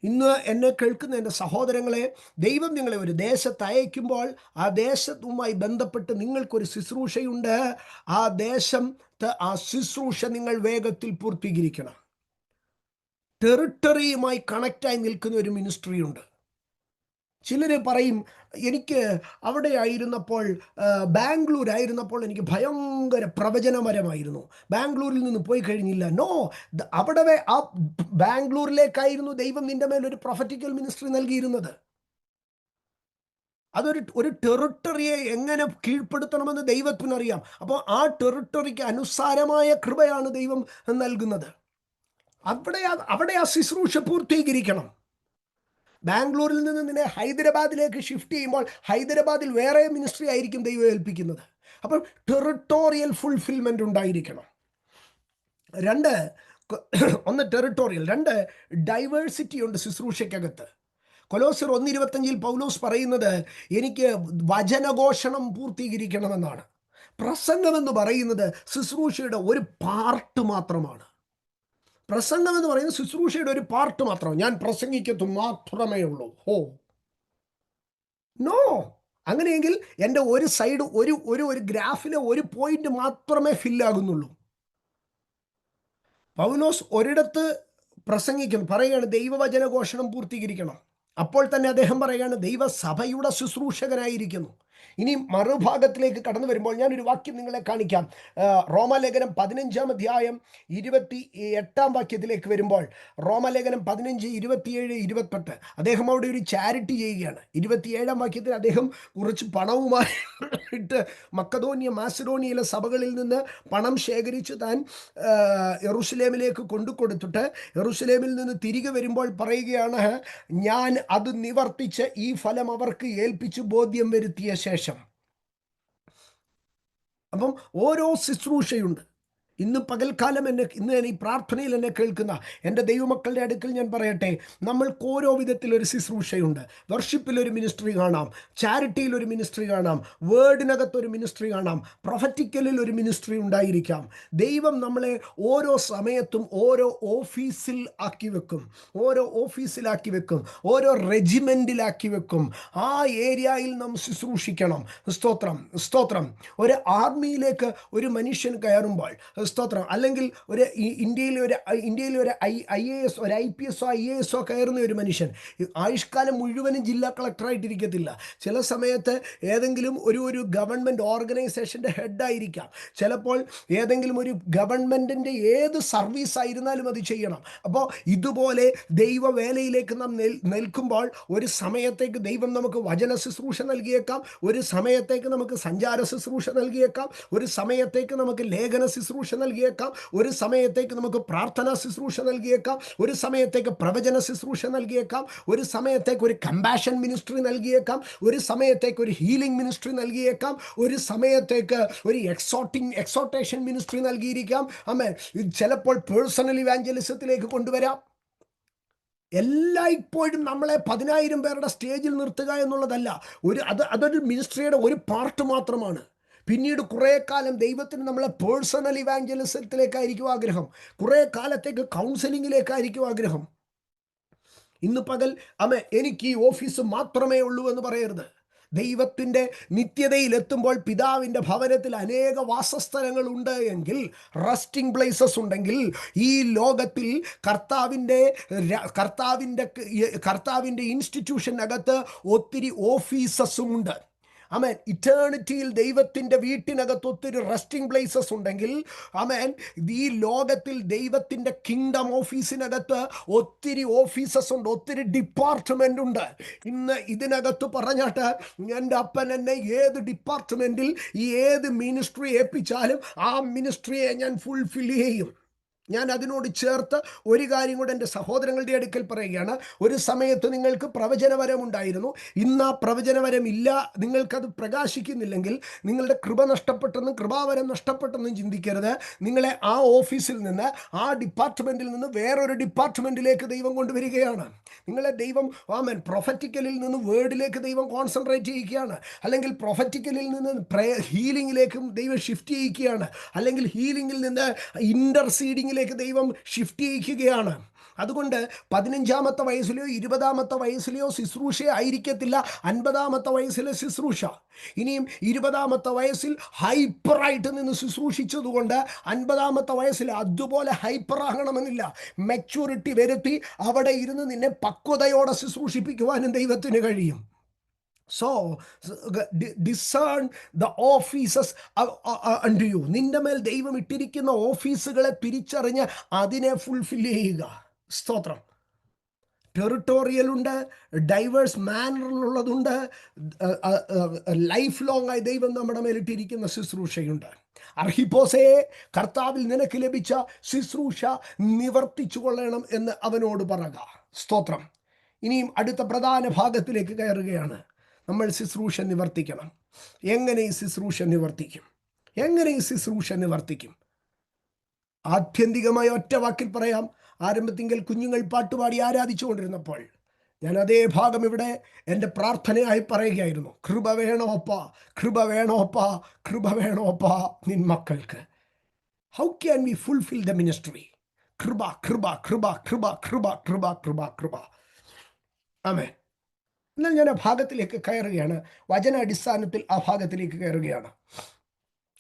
ഇന്ന് എന്നെ കേൾക്കുന്ന എൻ്റെ സഹോദരങ്ങളെ, ദൈവം നിങ്ങളെ ഒരു ദേശത്ത് അയക്കുമ്പോൾ ആ ദേശത്തുമായി ബന്ധപ്പെട്ട് നിങ്ങൾക്കൊരു ശുശ്രൂഷയുണ്ട്. ആ ദേശത്ത് ആ ശുശ്രൂഷ നിങ്ങൾ വേഗത്തിൽ പൂർത്തീകരിക്കണം. ടെറിട്ടറിയുമായി കണക്റ്റായി നിൽക്കുന്ന ഒരു മിനിസ്ട്രി ഉണ്ട്. ചിലർ പറയും, എനിക്ക് അവിടെ ആയിരുന്നപ്പോൾ, ബാംഗ്ലൂർ ആയിരുന്നപ്പോൾ എനിക്ക് ഭയങ്കര പ്രവചനപരമായിരുന്നു, ബാംഗ്ലൂരിൽ നിന്ന് പോയി കഴിഞ്ഞില്ല. നോ, അവിടെ ആ ബാംഗ്ലൂരിലേക്കായിരുന്നു ദൈവം നിന്റെ മേലൊരു പ്രൊഫറ്റിക്കൽ മിനിസ്ട്രി നൽകിയിരുന്നത്. ഒരു ടെറിട്ടറിയെ എങ്ങനെ കീഴ്പ്പെടുത്തണമെന്ന് ദൈവത്തിനറിയാം. അപ്പോൾ ആ ടെറിട്ടറിക്ക് അനുസാരമായ കൃപയാണ് ദൈവം നൽകുന്നത്. അവിടെ ആ ശുശ്രൂഷ പൂർത്തീകരിക്കണം. ബാംഗ്ലൂരിൽ നിന്ന് നിന്നെ ഹൈദരാബാദിലേക്ക് ഷിഫ്റ്റ് ചെയ്യുമ്പോൾ ഹൈദരാബാദിൽ വേറെ മിനിസ്ട്രി ആയിരിക്കും ദൈവം ഏൽപ്പിക്കുന്നത്. അപ്പോൾ ടെറിട്ടോറിയൽ ഫുൾഫിൽമെൻ്റ് ഉണ്ടായിരിക്കണം. ഒന്ന് ടെറിട്ടോറിയൽ, 2 ഡൈവേഴ്സിറ്റി ഉണ്ട് ശുശ്രൂഷയ്ക്കകത്ത്. കൊലോസ്യർ 1:25 പൗലോസ് പറയുന്നത് എനിക്ക് വചനഘോഷണം പൂർത്തീകരിക്കണമെന്നാണ്. പ്രസംഗമെന്ന് പറയുന്നത് ശുശ്രൂഷയുടെ ഒരു പാർട്ട് മാത്രമാണ്. പ്രസംഗം എന്ന് പറയുന്നത് ശുശ്രൂഷയുടെ ഒരു പാർട്ട് മാത്രം. ഞാൻ പ്രസംഗിക്കത്തു മാത്രമേ ഉള്ളൂ. നോ, അങ്ങനെയെങ്കിൽ എൻ്റെ ഒരു സൈഡ്, ഒരു ഗ്രാഫിലെ ഒരു പോയിന്റ് മാത്രമേ ഫില്ലാകുന്നുള്ളൂ. പൗലോസ് ഒരിടത്ത് പറയുകയാണ് ദൈവവചന ഘോഷണം പൂർത്തീകരിക്കണം. അപ്പോൾ തന്നെ അദ്ദേഹം പറയുകയാണ് ദൈവസഭയുടെ ശുശ്രൂഷകനായിരിക്കുന്നു. ഇനി മറുഭാഗത്തിലേക്ക് കടന്നു വരുമ്പോൾ ഞാനൊരു വാക്യം നിങ്ങളെ കാണിക്കാം. റോമാലേഖനം 15-ാം അധ്യായം 28-ാം വാക്യത്തിലേക്ക് വരുമ്പോൾ, റോമാലേഖനം 15, 27, 28 അദ്ദേഹം അവിടെ ഒരു ചാരിറ്റി ചെയ്യുകയാണ്. 27-ാം വാക്യത്തിൽ അദ്ദേഹം കുറച്ച് പണവുമായിട്ട് മാസിഡോണിയയിലെ സഭകളിൽ നിന്ന് പണം ശേഖരിച്ച് താൻ യെരൂശലേമിലേക്ക് കൊണ്ടുകൊടുത്തിട്ട് യെരൂശലേമിൽ നിന്ന് തിരികെ വരുമ്പോൾ പറയുകയാണ്, ഞാൻ അത് നിവർത്തിച്ച് ഈ ഫലം അവർക്ക് ഏൽപ്പിച്ച് ബോധ്യം വരുത്തിയ ശേഷം. അപ്പം ഓരോ ശുശ്രൂഷയുണ്ട്. ഇന്ന് പകൽക്കാലം ഇന്ന് ഈ പ്രാർത്ഥനയിൽ എന്നെ കേൾക്കുന്ന എൻ്റെ ദൈവമക്കളുടെ അടുക്കൽ ഞാൻ പറയട്ടെ, നമ്മൾക്ക് ഓരോ വിധത്തിലൊരു ശുശ്രൂഷയുണ്ട്. വർഷിപ്പിലൊരു മിനിസ്ട്രി കാണാം, ചാരിറ്റിയിലൊരു മിനിസ്ട്രി കാണാം, വേർഡിനകത്തൊരു മിനിസ്ട്രി കാണാം, പ്രൊഫറ്റിക്കലിൽ ഒരു മിനിസ്ട്രി ഉണ്ടായിരിക്കാം. ദൈവം നമ്മളെ ഓരോ സമയത്തും ഓരോ ഓഫീസിലാക്കി വെക്കും, ഓരോ റെജിമെൻറ്റിലാക്കി വെക്കും. ആ ഏരിയയിൽ നാം ശുശ്രൂഷിക്കണം. സ്തോത്രം. ഒരു ആർമിയിലേക്ക് ഒരു മനുഷ്യൻ കയറുമ്പോൾ, സ്തോത്രം, അല്ലെങ്കിൽ ഇന്ത്യയിലെ ഒരു IAS, ഒരു IPS, IAS കയറുന്ന ഒരു മനുഷ്യൻ ആയുഷ്കാലം മുഴുവനും ജില്ലാ കളക്ടറായിട്ടിരിക്കത്തില്ല. ചില സമയത്ത് ഏതെങ്കിലും ഒരു ഗവൺമെൻറ് ഓർഗനൈസേഷൻ്റെ ഹെഡായിരിക്കാം. ചിലപ്പോൾ ഏതെങ്കിലും ഒരു ഗവൺമെൻറ്റിൻ്റെ ഏത് സർവീസ് ആയിരുന്നാലും അത് ചെയ്യണം. അപ്പോൾ ഇതുപോലെ ദൈവവേലയിലേക്ക് നാം നിൽക്കുമ്പോൾ ഒരു സമയത്തേക്ക് ദൈവം നമുക്ക് വചന ശുശ്രൂഷ നൽകിയേക്കാം, ഒരു സമയത്തേക്ക് നമുക്ക് സഞ്ചാര ശുശ്രൂഷ നൽകിയേക്കാം, ഒരു സമയത്തേക്ക് നമുക്ക് ലേഖന ശുശ്രൂഷ നൽകിയേക്കാം, ഒരു സമയത്തേക്ക് നമുക്ക് പ്രാർത്ഥനാ ശുശ്രൂഷ നൽകിയേക്കാം, ഒരു സമയത്തേക്ക് പ്രവചന ശുശ്രൂഷ നൽകിയേക്കാം, ഒരു സമയത്തേക്ക് ഒരു കമ്പാഷൻ മിനിസ്ട്രി നൽകിയേക്കാം, ഒരു സമയത്തേക്ക് ഒരു ഹീലിംഗ് മിനിസ്ട്രി നൽകിയേക്കാം, ഒരു സമയത്തേക്ക് ഒരു എക്സോട്ടേഷൻ മിനിസ്ട്രി നൽകിയിരിക്കാം. ആമേൻ. ചിലപ്പോൾ പേഴ്സണൽ ഇവാഞ്ചലിസത്തിലേക്ക് കൊണ്ടുവരാം. എല്ലായ്പ്പോഴും നമ്മളെ 10,000 പേരുടെ സ്റ്റേജിൽ നിർത്തുക എന്നുള്ളതല്ല. അതൊരു മിനിസ്ട്രിയുടെ ഒരു പാർട്ട് മാത്രമാണ്. പിന്നീട് കുറേ കാലം ദൈവത്തിന് നമ്മളെ പേഴ്സണൽ ഇവാഞ്ചലിസത്തിലേക്കായിരിക്കും ആഗ്രഹം, കുറേ കാലത്തേക്ക് കൗൺസിലിങ്ങിലേക്കായിരിക്കും ആഗ്രഹം. ഇന്ന് പകൽ എനിക്ക് ഈ ഓഫീസ് മാത്രമേ ഉള്ളൂ എന്ന് പറയരുത്. ദൈവത്തിൻ്റെ നിത്യതയിലെത്തുമ്പോൾ പിതാവിൻ്റെ ഭവനത്തിൽ അനേക വാസസ്ഥലങ്ങളുണ്ട് എങ്കിൽ, റെസ്റ്റിംഗ് പ്ലേസസ് ഉണ്ടെങ്കിൽ, ഈ ലോകത്തിൽ കർത്താവിൻ്റെ ഇൻസ്റ്റിറ്റ്യൂഷനകത്ത് ഒത്തിരി ഓഫീസസുമുണ്ട്. ആമേൻ. ഇറ്റേണിറ്റിയിൽ ദൈവത്തിൻ്റെ വീട്ടിനകത്ത് ഒത്തിരി റെസ്റ്റിംഗ് പ്ലേസസ് ഉണ്ടെങ്കിൽ, ആമേൻ, ഈ ലോകത്തിൽ ദൈവത്തിൻ്റെ കിങ്ഡം ഓഫീസിനകത്ത് ഒത്തിരി ഓഫീസസ് ഉണ്ട്, ഒത്തിരി ഡിപ്പാർട്ട്മെൻ്റ് ഉണ്ട്. ഇന്ന് ഇതിനകത്ത് പറഞ്ഞാട്ട് എൻ്റെ അപ്പൻ എന്നെ ഏത് ഡിപ്പാർട്ട്മെൻറ്റിൽ ഏത് മിനിസ്ട്രി ഏൽപ്പിച്ചാലും ആ മിനിസ്ട്രിയെ ഞാൻ ഫുൾഫിൽ ചെയ്യും. ഞാൻ അതിനോട് ചേർത്ത് ഒരു കാര്യം കൂടെ എൻ്റെ സഹോദരങ്ങളുടെ അടുക്കൽ പറയുകയാണ്. ഒരു സമയത്ത് നിങ്ങൾക്ക് പ്രവചനവരം ഉണ്ടായിരുന്നു, ഇന്ന് ആ പ്രവചനവരം ഇല്ല, നിങ്ങൾക്കത് പ്രകാശിക്കുന്നില്ലെങ്കിൽ നിങ്ങളുടെ കൃപ നഷ്ടപ്പെട്ടെന്നും കൃപാവരം നഷ്ടപ്പെട്ടെന്നും ചിന്തിക്കരുത്. നിങ്ങളെ ആ ഓഫീസിൽ നിന്ന്, ആ ഡിപ്പാർട്ട്മെൻറ്റിൽ നിന്ന് വേറൊരു ഡിപ്പാർട്ട്മെൻറ്റിലേക്ക് ദൈവം കൊണ്ടുവരികയാണ്. നിങ്ങളെ ദൈവം പ്രൊഫറ്റിക്കലിൽ നിന്ന് വേർഡിലേക്ക് ദൈവം കോൺസെൻട്രേറ്റ് ചെയ്യുകയാണ്, അല്ലെങ്കിൽ പ്രൊഫറ്റിക്കലിൽ നിന്ന് ഹീലിംഗിലേക്കും ദൈവം ഷിഫ്റ്റ് ചെയ്യിക്കുകയാണ്, അല്ലെങ്കിൽ ഹീലിംഗിൽ നിന്ന് ഇൻ്റർസീഡിങ്ങിലേക്ക് ദൈവം ഷിഫ്റ്റ് ചെയ്യിക്കുകയാണ്. അതുകൊണ്ട് 15-ാമത്തെ വയസ്സിലെയോ 20-ാമത്തെ വയസ്സിലെയോ ശുശ്രൂഷ ആയിരിക്കത്തില്ല 50-ാമത്തെ വയസ്സിലെ ശുശ്രൂഷ. ഇനിയും 20-ാമത്തെ വയസ്സിൽ ഹൈപ്പറായിട്ട് നിന്ന് ശുശ്രൂഷിച്ചതുകൊണ്ട് 50-ാമത്തെ വയസ്സിൽ അതുപോലെ ഹൈപ്പറാകണമെന്നില്ല. മെച്യൂരിറ്റി വരുത്തി അവിടെ ഇരുന്ന് നിന്നെ പക്വതയോടെ ശുശ്രൂഷിപ്പിക്കുവാനും ദൈവത്തിന് കഴിയും. So discern the offices unto you. നിന്റെ മേൽ ദൈവം ഇട്ടിരിക്കുന്ന ഓഫീസുകളെ തിരിച്ചറിഞ്ഞ് അതിനെ ഫുൾഫിൽ ചെയ്യുക. സ്തോത്രം. ടെറിട്ടോറിയൽ ഉണ്ട്, ഡൈവേഴ്സ് മാനറിലുള്ളതുണ്ട്, ലൈഫ് ലോങ് ആയി ദൈവം നമ്മുടെ മേലിട്ടിരിക്കുന്ന ശുശ്രൂഷയുണ്ട്. അർഹിപ്പോസേ, കർത്താവിൽ നിനക്ക് ലഭിച്ച ശുശ്രൂഷ നിവർത്തിച്ചു കൊള്ളണം എന്ന് അവനോട് പറയുക. സ്തോത്രം. ഇനിയും അടുത്ത പ്രധാന ഭാഗത്തിലേക്ക് കയറുകയാണ്. നമ്മൾ ശുശ്രൂഷ നിവർത്തിക്കണം. എങ്ങനെ ഈ ശുശ്രൂഷ നിവർത്തിക്കും? ആത്യന്തികമായ ഒറ്റ വാക്കിൽ പറയാം. ആരംഭത്തിങ്കൽ കുഞ്ഞുങ്ങൾ പാട്ടുപാടി ആരാധിച്ചുകൊണ്ടിരുന്നപ്പോൾ ഞാൻ അതേ ഭാഗം ഇവിടെ എൻ്റെ പ്രാർത്ഥനയായി പറയുകയായിരുന്നു. കൃപ വേണോപ്പാ, കൃപ വേണോപ്പാ, കൃപ വേണോപ്പാ നിൻ മക്കൾക്ക്. How can we fulfil the ministry? കൃപ, കൃപ, കൃപ, കൃപ, കൃപ, കൃപ, കൃപ, കൃപ. ആമേൻ. എന്നാൽ ഞാൻ ആ ഭാഗത്തിലേക്ക് കയറുകയാണ്. വചനാടിസ്ഥാനത്തിൽ ആ ഭാഗത്തിലേക്ക് കയറുകയാണ്.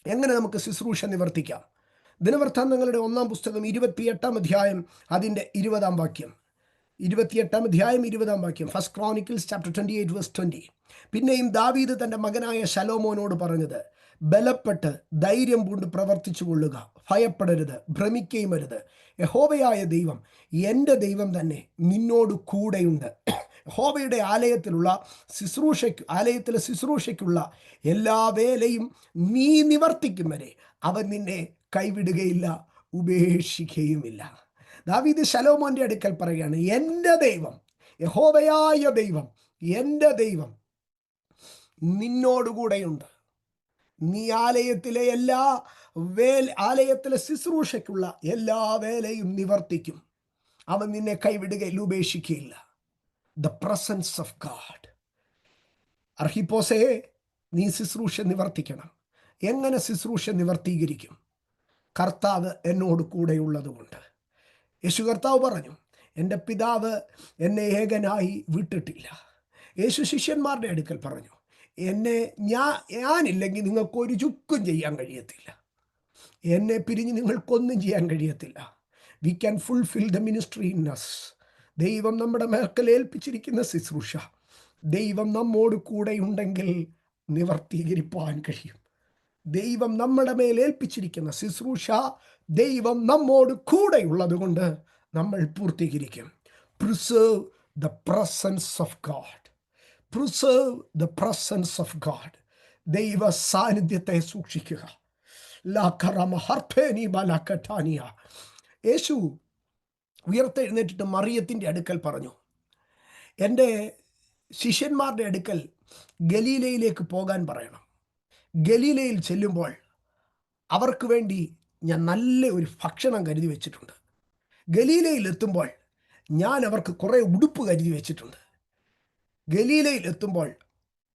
എങ്ങനെ നമുക്ക് ശുശ്രൂഷ നിവർത്തിക്കാം? ദിനവൃത്താന്തങ്ങളുടെ 1-ാം പുസ്തകം 28-ാം അധ്യായം അതിൻ്റെ 20-ാം വാക്യം. 28-ാം അധ്യായം 20-ാം വാക്യം. First chronicles chapter 28:20. പിന്നെയും ദാവീദ് തൻ്റെ മകനായ ശലോമോനോട് പറഞ്ഞത്, ബലപ്പെട്ട് ധൈര്യം പൂണ്ട് പ്രവർത്തിച്ചു കൊള്ളുക, ഭയപ്പെടരുത്, ഭ്രമിക്കുകയും അരുത്. യഹോവയായ ദൈവം, എൻ്റെ ദൈവം തന്നെ നിന്നോട് കൂടെയുണ്ട്. യഹോവയുടെ ആലയത്തിലെ ശുശ്രൂഷയ്ക്കുള്ള എല്ലാ വേലയും നീ നിവർത്തിക്കും വരെ അവൻ നിന്നെ കൈവിടുകയില്ല, ഉപേക്ഷിക്കുകയുമില്ല. ദാവീദ് ശലോമോന്റെ അടുക്കൽ പറയുകയാണ്, എൻ്റെ ദൈവം, യഹോവയായ ദൈവം, എൻ്റെ ദൈവം നിന്നോടുകൂടെയുണ്ട്. നീ ആലയത്തിലെ ശുശ്രൂഷയ്ക്കുള്ള എല്ലാ വേലയും നിവർത്തിക്കും. അവൻ നിന്നെ കൈവിടുകയില്ല, ഉപേക്ഷിക്കുകയില്ല. The presence of God. അർഹിപ്പോസേ, നീ ശുശ്രൂഷ നിവർത്തിക്കണം. എങ്ങനെ ശുശ്രൂഷ നിവർത്തീകരിക്കും? കർത്താവ് എന്നോട് കൂടെയുള്ളത് കൊണ്ട്. യേശു കർത്താവ് പറഞ്ഞു, എൻ്റെ പിതാവ് എന്നെ ഏകനായി വിട്ടിട്ടില്ല. യേശു ശിഷ്യന്മാരുടെ അടുക്കൽ പറഞ്ഞു, ഞാനില്ലെങ്കിൽ നിങ്ങൾക്കൊരു ചുക്കും ചെയ്യാൻ കഴിയത്തില്ല, എന്നെ പിരിഞ്ഞ് നിങ്ങൾക്കൊന്നും ചെയ്യാൻ കഴിയത്തില്ല. We can fulfil the ministry in us. ദൈവം നമ്മുടെ മേൽക്കൽ ഏൽപ്പിച്ചിരിക്കുന്ന ശുശ്രൂഷ ദൈവം നമ്മോട് കൂടെയുണ്ടെങ്കിൽ നിവർത്തീകരിപ്പാൻ കഴിയും. ദൈവം നമ്മുടെ മേൽ ഏൽപ്പിച്ചിരിക്കുന്ന ശുശ്രൂഷ ദൈവം നമ്മോട് കൂടെയുള്ളത് കൊണ്ട് നമ്മൾ പൂർത്തീകരിക്കും. Preserve the presence of God. Preserve the presence of God. ദൈവ സാന്നിധ്യത്തെ സൂക്ഷിക്കുക. യേശു ഉയർത്തെഴുന്നേറ്റിട്ട് മറിയത്തിൻ്റെ അടുക്കൽ പറഞ്ഞു, എൻ്റെ ശിഷ്യന്മാരുടെ അടുക്കൽ ഗലീലയിലേക്ക് പോകാൻ പറയണം. ഗലീലയിൽ ചെല്ലുമ്പോൾ അവർക്ക് വേണ്ടി ഞാൻ നല്ല ഒരു ഭക്ഷണം കരുതി വെച്ചിട്ടുണ്ട്. ഗലീലയിൽ എത്തുമ്പോൾ ഞാൻ അവർക്ക് കുറേ ഉടുപ്പ് കരുതി വെച്ചിട്ടുണ്ട്. ഗലീലയിൽ എത്തുമ്പോൾ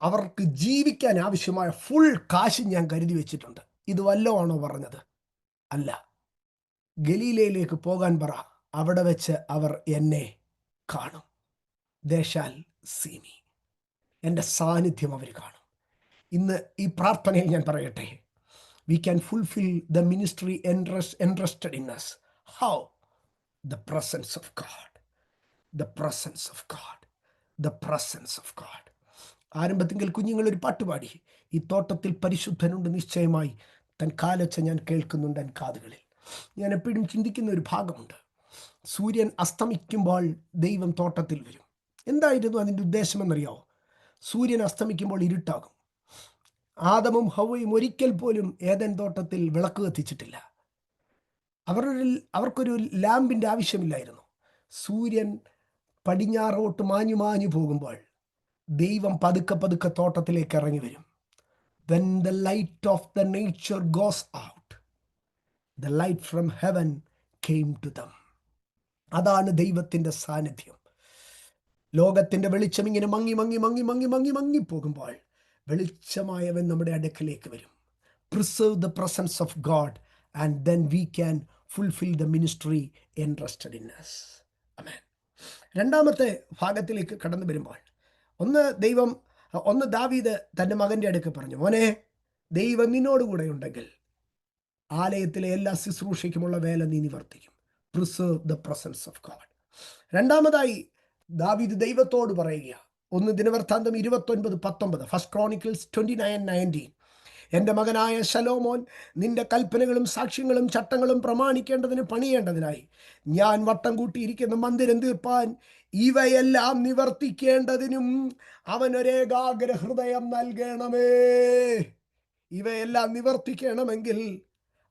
അവർക്ക് ജീവിക്കാൻ ആവശ്യമായ ഫുൾ കാശ് ഞാൻ കരുതി വെച്ചിട്ടുണ്ട്. ഇത് വല്ലതുമാണോ പറഞ്ഞത്? അല്ല. ഗലീലയിലേക്ക് പോകാൻ പറ, അവിടെ വെച്ച് അവർ എന്നെ കാണും. They shall see me. എൻ്റെ സാന്നിധ്യം അവർ കാണും. ഇന്ന് ഈ പ്രാർത്ഥനയിൽ ഞാൻ പറയട്ടെ, we can fulfill the ministry entrusted in us. How? The presence of God. The presence of God. The presence of God. ആരംഭത്തിൽ കുഞ്ഞുങ്ങൾ ഒരു പാട്ടുപാടി, ഈ തോട്ടത്തിൽ പരിശുദ്ധനുണ്ട് നിശ്ചയമായി, തൻ കാലൊച്ച ഞാൻ കേൾക്കുന്നുണ്ട് എൻ കാതുകളിൽ. ഞാൻ എപ്പോഴും ചിന്തിക്കുന്ന ഒരു ഭാഗമുണ്ട്. സൂര്യൻ അസ്തമിക്കുമ്പോൾ ദൈവം തോട്ടത്തിൽ വരും. എന്തായിരുന്നു അതിൻ്റെ ഉദ്ദേശമെന്നറിയാമോ? സൂര്യൻ അസ്തമിക്കുമ്പോൾ ഇരുട്ടാകും. ആദമും ഹവ്വയും ഒരിക്കൽ പോലും ഏദൻ തോട്ടത്തിൽ വിളക്ക് കത്തിച്ചിട്ടില്ല. അവർക്കൊരു ലാമ്പിൻ്റെ ആവശ്യമില്ലായിരുന്നു. സൂര്യൻ പടിഞ്ഞാറോട്ട് മാഞ്ഞു പോകുമ്പോൾ ദൈവം പതുക്കെ പതുക്കെ തോട്ടത്തിലേക്ക് ഇറങ്ങി വരും. When the light of the nature goes out, the light from heaven came to them. അതാണ് ദൈവത്തിൻ്റെ സാന്നിധ്യം. ലോകത്തിൻ്റെ വെളിച്ചം ഇങ്ങനെ മങ്ങി പോകുമ്പോൾ വെളിച്ചമായവൻ നമ്മുടെ അടുക്കലേക്ക് വരും. Preserve the presence of God and then we can fulfill the ministry entrusted in us. Amen. രണ്ടാമത്തെ ഭാഗത്തിലേക്ക് കടന്നു വരുമ്പോൾ ഒന്ന് ദാവീദ് തൻ്റെ മകൻ്റെ അടുക്ക് പറഞ്ഞു, മോനെ, ദൈവം നിന്നോടുകൂടെ ഉണ്ടെങ്കിൽ ആലയത്തിലെ എല്ലാ ശുശ്രൂഷയ്ക്കുമുള്ള വേല നീ നിവർത്തിക്കും. Preserve the presence of God. രണ്ടാമതായി ദാവീദ് ദൈവത്തോട് പറയുക, 1 ദിനവൃത്താന്തം 29:19, ഫസ്റ്റ് ക്രോണിക്കിൾസ് 29:19, എൻ്റെ മകനായ ശലോമോൻ, നിന്റെ കൽപ്പനകളും സാക്ഷ്യങ്ങളും ചട്ടങ്ങളും പ്രമാണിക്കേണ്ടതിന് പണിയേണ്ടതിനായി ഞാൻ വട്ടം കൂട്ടിയിരിക്കുന്ന മന്ദിരം തീർപ്പാൻ ഇവയെല്ലാം നിവർത്തിക്കേണ്ടതിനും അവനൊരേകാഗ്ര ഹൃദയം നൽകണമേ. ഇവയെല്ലാം നിവർത്തിക്കണമെങ്കിൽ